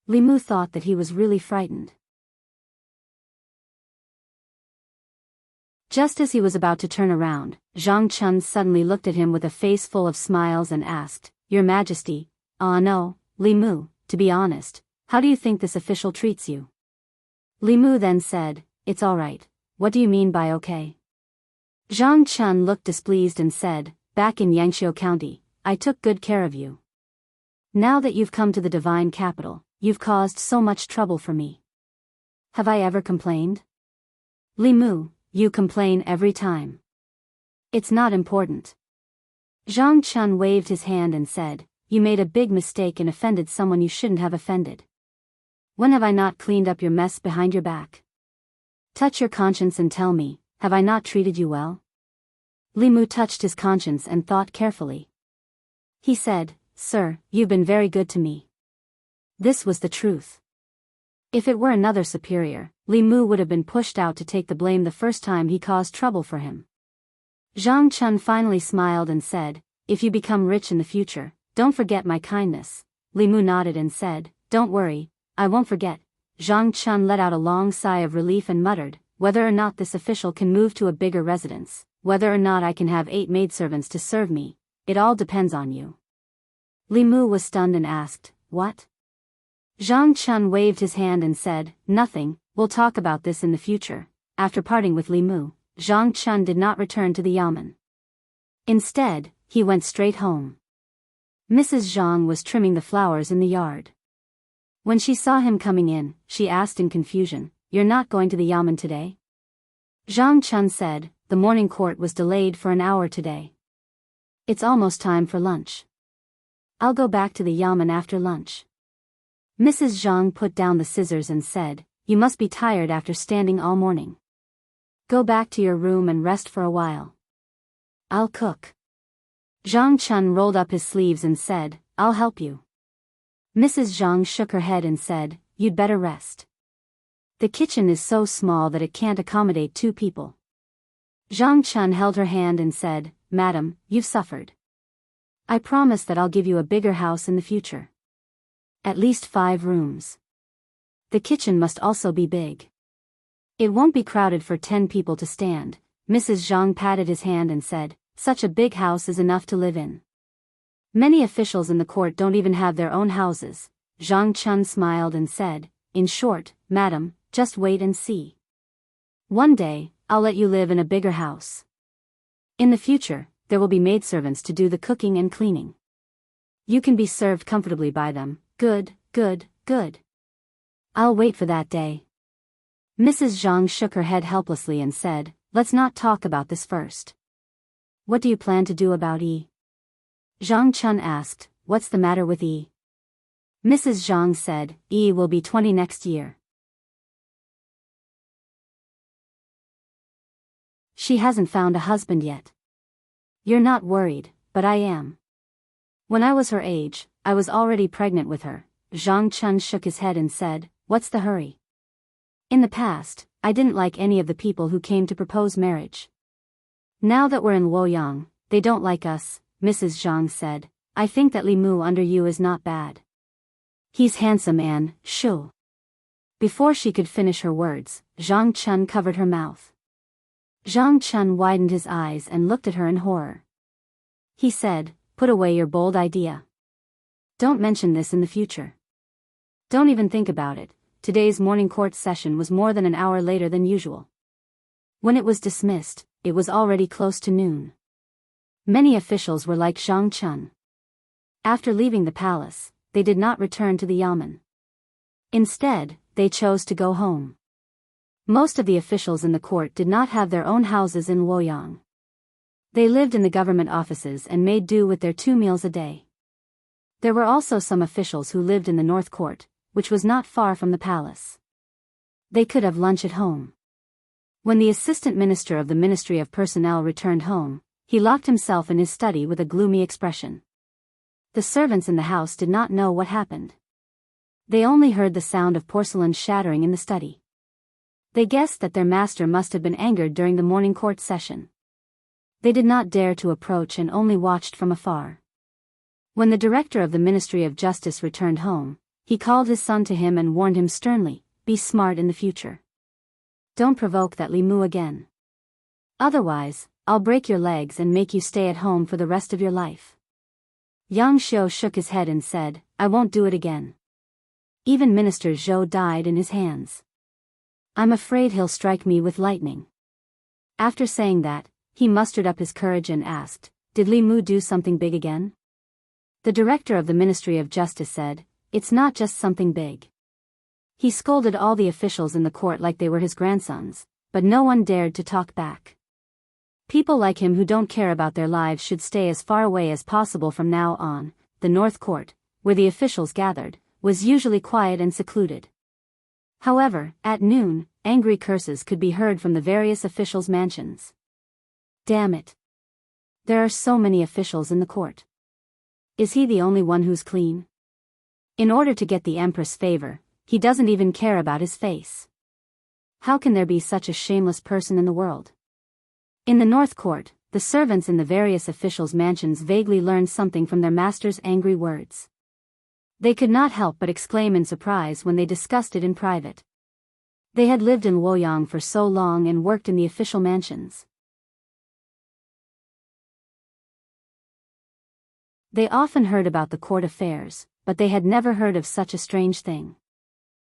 Li Mu thought that he was really frightened. Just as he was about to turn around, Zhang Chun suddenly looked at him with a face full of smiles and asked, "Your Majesty." No, Li Mu, to be honest, how do you think this official treats you?" Li Mu then said, "It's all right. What do you mean by okay?" Zhang Chun looked displeased and said, "Back in Yangqiu County, I took good care of you. Now that you've come to the divine capital, you've caused so much trouble for me. Have I ever complained?" "Li Mu, you complain every time. It's not important." Zhang Chun waved his hand and said, "You made a big mistake and offended someone you shouldn't have offended. When have I not cleaned up your mess behind your back? Touch your conscience and tell me, have I not treated you well?" Li Mu touched his conscience and thought carefully. He said, "Sir, you've been very good to me." This was the truth. If it were another superior, Li Mu would have been pushed out to take the blame the first time he caused trouble for him. Zhang Chun finally smiled and said, "If you become rich in the future, don't forget my kindness." Li Mu nodded and said, "Don't worry, I won't forget." Zhang Chun let out a long sigh of relief and muttered, "Whether or not this official can move to a bigger residence, whether or not I can have 8 maidservants to serve me, it all depends on you." Li Mu was stunned and asked, "What?" Zhang Chun waved his hand and said, "Nothing, we'll talk about this in the future." After parting with Li Mu, Zhang Chun did not return to the yamen. Instead, he went straight home. Mrs. Zhang was trimming the flowers in the yard. When she saw him coming in, she asked in confusion, "You're not going to the yamen today?" Zhang Chun said, "The morning court was delayed for an hour today. It's almost time for lunch. I'll go back to the yamen after lunch." Mrs. Zhang put down the scissors and said, "You must be tired after standing all morning. Go back to your room and rest for a while. I'll cook." Zhang Chun rolled up his sleeves and said, I'll help you. Mrs. Zhang shook her head and said, You'd better rest. The kitchen is so small that it can't accommodate 2 people. Zhang Chun held her hand and said, Madam, you've suffered. I promise that I'll give you a bigger house in the future. At least 5 rooms. The kitchen must also be big. It won't be crowded for 10 people to stand. Mrs. Zhang patted his hand and said, Such a big house is enough to live in. Many officials in the court don't even have their own houses. Zhang Chun smiled and said, In short, madam, just wait and see. One day, I'll let you live in a bigger house. In the future, there will be maidservants to do the cooking and cleaning. You can be served comfortably by them. Good, good, good. I'll wait for that day. Mrs. Zhang shook her head helplessly and said, Let's not talk about this first. What do you plan to do about E? Zhang Chun asked, What's the matter with E? Mrs. Zhang said, E will be 20 next year. She hasn't found a husband yet. You're not worried, but I am. When I was her age, I was already pregnant with her. Zhang Chun shook his head and said, What's the hurry? In the past, I didn't like any of the people who came to propose marriage. Now that we're in Luoyang, they don't like us, Mrs. Zhang said. I think that Li Mu under you is not bad. He's handsome and, shoo. Before she could finish her words, Zhang Chun covered her mouth. Zhang Chun widened his eyes and looked at her in horror. He said, Put away your bold idea. Don't mention this in the future. Don't even think about it. Today's morning court session was more than an hour later than usual. When it was dismissed, it was already close to noon. Many officials were like Zhang Chun. After leaving the palace, they did not return to the yamen. Instead, they chose to go home. Most of the officials in the court did not have their own houses in Luoyang. They lived in the government offices and made do with their 2 meals a day. There were also some officials who lived in the North Court, which was not far from the palace. They could have lunch at home. When the assistant minister of the Ministry of Personnel returned home, he locked himself in his study with a gloomy expression. The servants in the house did not know what happened. They only heard the sound of porcelain shattering in the study. They guessed that their master must have been angered during the morning court session. They did not dare to approach and only watched from afar. When the director of the Ministry of Justice returned home, he called his son to him and warned him sternly, Be smart in the future. Don't provoke that Li Mu again. Otherwise, I'll break your legs and make you stay at home for the rest of your life. Yang Xiu shook his head and said, I won't do it again. Even Minister Zhou died in his hands. I'm afraid he'll strike me with lightning. After saying that, he mustered up his courage and asked, Did Li Mu do something big again? The director of the Ministry of Justice said, It's not just something big. He scolded all the officials in the court like they were his grandsons, but no one dared to talk back. People like him who don't care about their lives should stay as far away as possible from now on. The North Court, where the officials gathered, was usually quiet and secluded. However, at noon, angry curses could be heard from the various officials' mansions. Damn it. There are so many officials in the court. Is he the only one who's clean? In order to get the Empress' favor, he doesn't even care about his face. How can there be such a shameless person in the world? In the North Court, the servants in the various officials' mansions vaguely learned something from their master's angry words. They could not help but exclaim in surprise when they discussed it in private. They had lived in Luoyang for so long and worked in the official mansions. They often heard about the court affairs, but they had never heard of such a strange thing.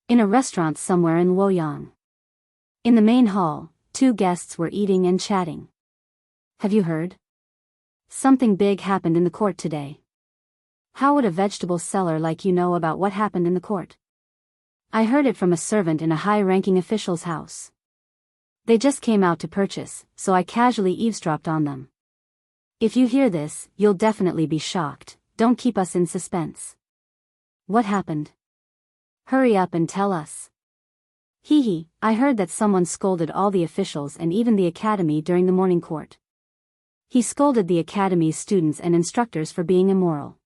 In a restaurant somewhere in Luoyang. In the main hall, 2 guests were eating and chatting. Have you heard? Something big happened in the court today. How would a vegetable seller like you know about what happened in the court? I heard it from a servant in a high-ranking official's house. They just came out to purchase, so I casually eavesdropped on them. If you hear this, you'll definitely be shocked. Don't keep us in suspense. What happened? Hurry up and tell us. Hee, I heard that someone scolded all the officials and even the academy during the morning court. He scolded the academy's students and instructors for being immoral.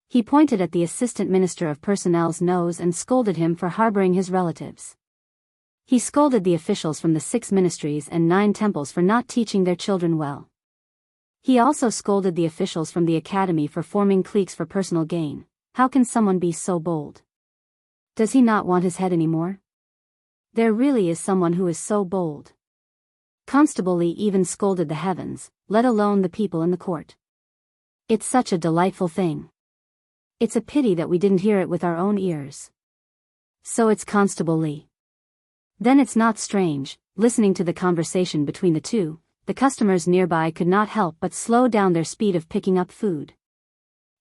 He pointed at the assistant minister of personnel's nose and scolded him for harboring his relatives. He scolded the officials from the 6 ministries and 9 temples for not teaching their children well. He also scolded the officials from the academy for forming cliques for personal gain. How can someone be so bold? Does he not want his head anymore? There really is someone who is so bold. Constable Li even scolded the heavens, let alone the people in the court. It's such a delightful thing. It's a pity that we didn't hear it with our own ears. So it's Constable Li. Then it's not strange, listening to the conversation between the two, the customers nearby could not help but slow down their speed of picking up food.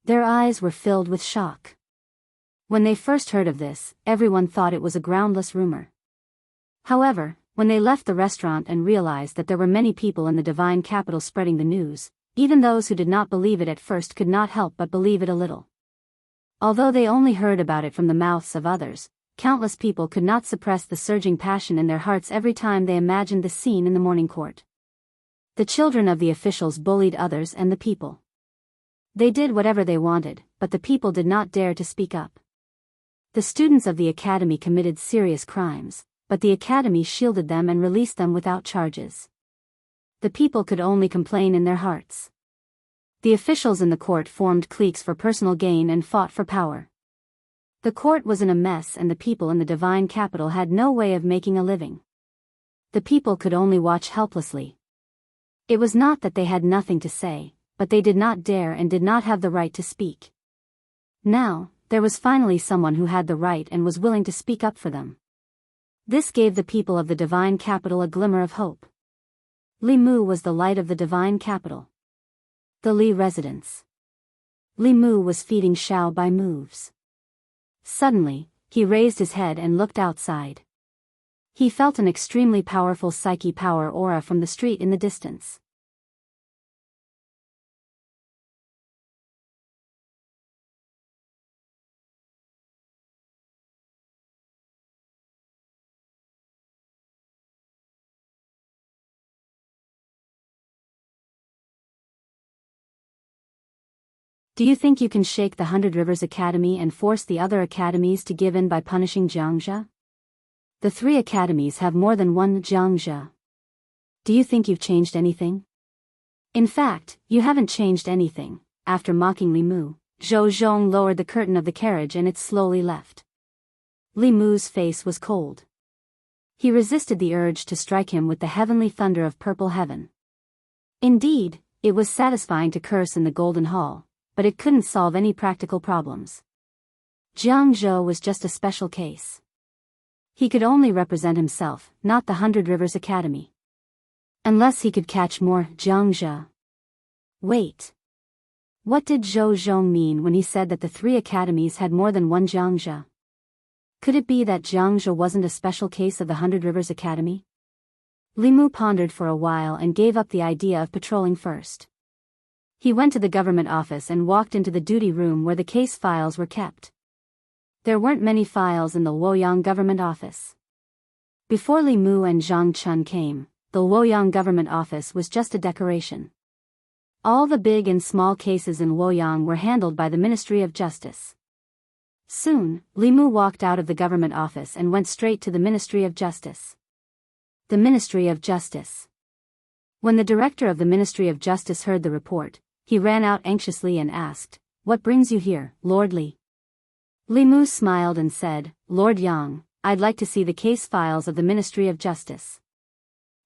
Their eyes were filled with shock. When they first heard of this, everyone thought it was a groundless rumor. However, when they left the restaurant and realized that there were many people in the divine capital spreading the news, even those who did not believe it at first could not help but believe it a little. Although they only heard about it from the mouths of others, countless people could not suppress the surging passion in their hearts every time they imagined the scene in the morning court. The children of the officials bullied others and the people. They did whatever they wanted, but the people did not dare to speak up. The students of the academy committed serious crimes, but the academy shielded them and released them without charges. The people could only complain in their hearts. The officials in the court formed cliques for personal gain and fought for power. The court was in a mess and the people in the divine capital had no way of making a living. The people could only watch helplessly. It was not that they had nothing to say, but they did not dare and did not have the right to speak. Now, there was finally someone who had the right and was willing to speak up for them. This gave the people of the divine capital a glimmer of hope. Li Mu was the light of the divine capital. The Li residence. Li Mu was feeding Xiao by moves. Suddenly, he raised his head and looked outside. He felt an extremely powerful psyche power aura from the street in the distance. Do you think you can shake the 100 Rivers Academy and force the other academies to give in by punishing Jianghu? The 3 academies have more than one Jianghu. Do you think you've changed anything? In fact, you haven't changed anything. After mocking Li Mu, Zhou Zhong lowered the curtain of the carriage and it slowly left. Li Mu's face was cold. He resisted the urge to strike him with the heavenly thunder of purple heaven. Indeed, it was satisfying to curse in the Golden Hall, but it couldn't solve any practical problems. Jianghu was just a special case. He could only represent himself, not the 100 Rivers Academy. Unless he could catch more Jianghu. Wait. What did Zhou Zhong mean when he said that the 3 academies had more than one Jianghu? Could it be that Jianghu wasn't a special case of the 100 Rivers Academy? Li Mu pondered for a while and gave up the idea of patrolling first. He went to the government office and walked into the duty room where the case files were kept. There weren't many files in the Luoyang government office. Before Li Mu and Zhang Chun came, the Luoyang government office was just a decoration. All the big and small cases in Luoyang were handled by the Ministry of Justice. Soon, Li Mu walked out of the government office and went straight to the Ministry of Justice. The Ministry of Justice. When the director of the Ministry of Justice heard the report, he ran out anxiously and asked, "What brings you here, Lord Li?" Li Mu smiled and said, "Lord Yang, I'd like to see the case files of the Ministry of Justice."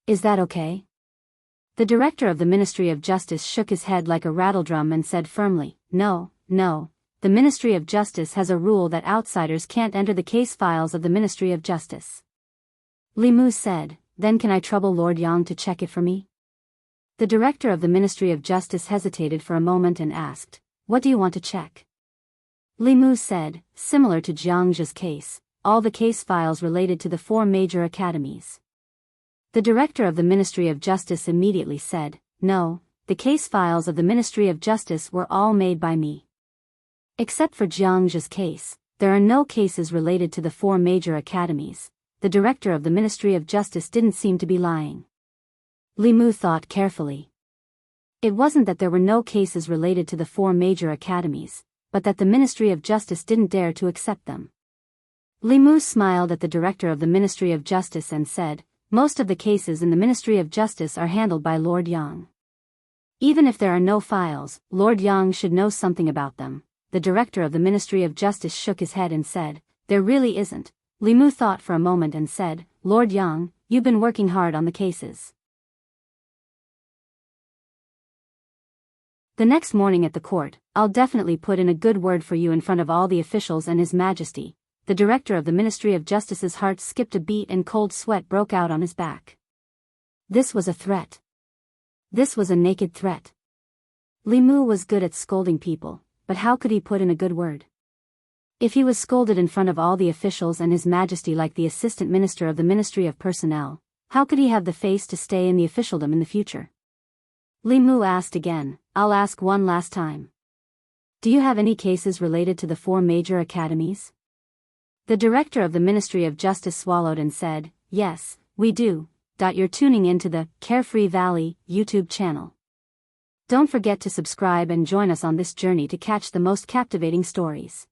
"Is that okay?" The director of the Ministry of Justice shook his head like a rattledrum and said firmly, No, the Ministry of Justice has a rule that outsiders can't enter the case files of the Ministry of Justice." Li Mu said, "Then can I trouble Lord Yang to check it for me?" The director of the Ministry of Justice hesitated for a moment and asked, "What do you want to check?" Li Mu said, "Similar to Jianghu's case, all the case files related to the 4 major academies." The director of the Ministry of Justice immediately said, "No, the case files of the Ministry of Justice were all made by me. Except for Jianghu's case, there are no cases related to the 4 major academies." The director of the Ministry of Justice didn't seem to be lying. Li Mu thought carefully. It wasn't that there were no cases related to the 4 major academies, but that the Ministry of Justice didn't dare to accept them. Li Mu smiled at the director of the Ministry of Justice and said, "Most of the cases in the Ministry of Justice are handled by Lord Yang. Even if there are no files, Lord Yang should know something about them." The director of the Ministry of Justice shook his head and said, "There really isn't." Li Mu thought for a moment and said, "Lord Yang, you've been working hard on the cases." The next morning at the court, "I'll definitely put in a good word for you in front of all the officials and His Majesty." The director of the Ministry of Justice's heart skipped a beat and cold sweat broke out on his back. This was a threat. This was a naked threat. Li Mu was good at scolding people, but how could he put in a good word? If he was scolded in front of all the officials and His Majesty like the assistant minister of the Ministry of Personnel, how could he have the face to stay in the officialdom in the future? Li Mu asked again, "I'll ask one last time. Do you have any cases related to the 4 major academies?" The director of the Ministry of Justice swallowed and said, "Yes, we do." You're tuning into the Carefree Valley YouTube channel. Don't forget to subscribe and join us on this journey to catch the most captivating stories.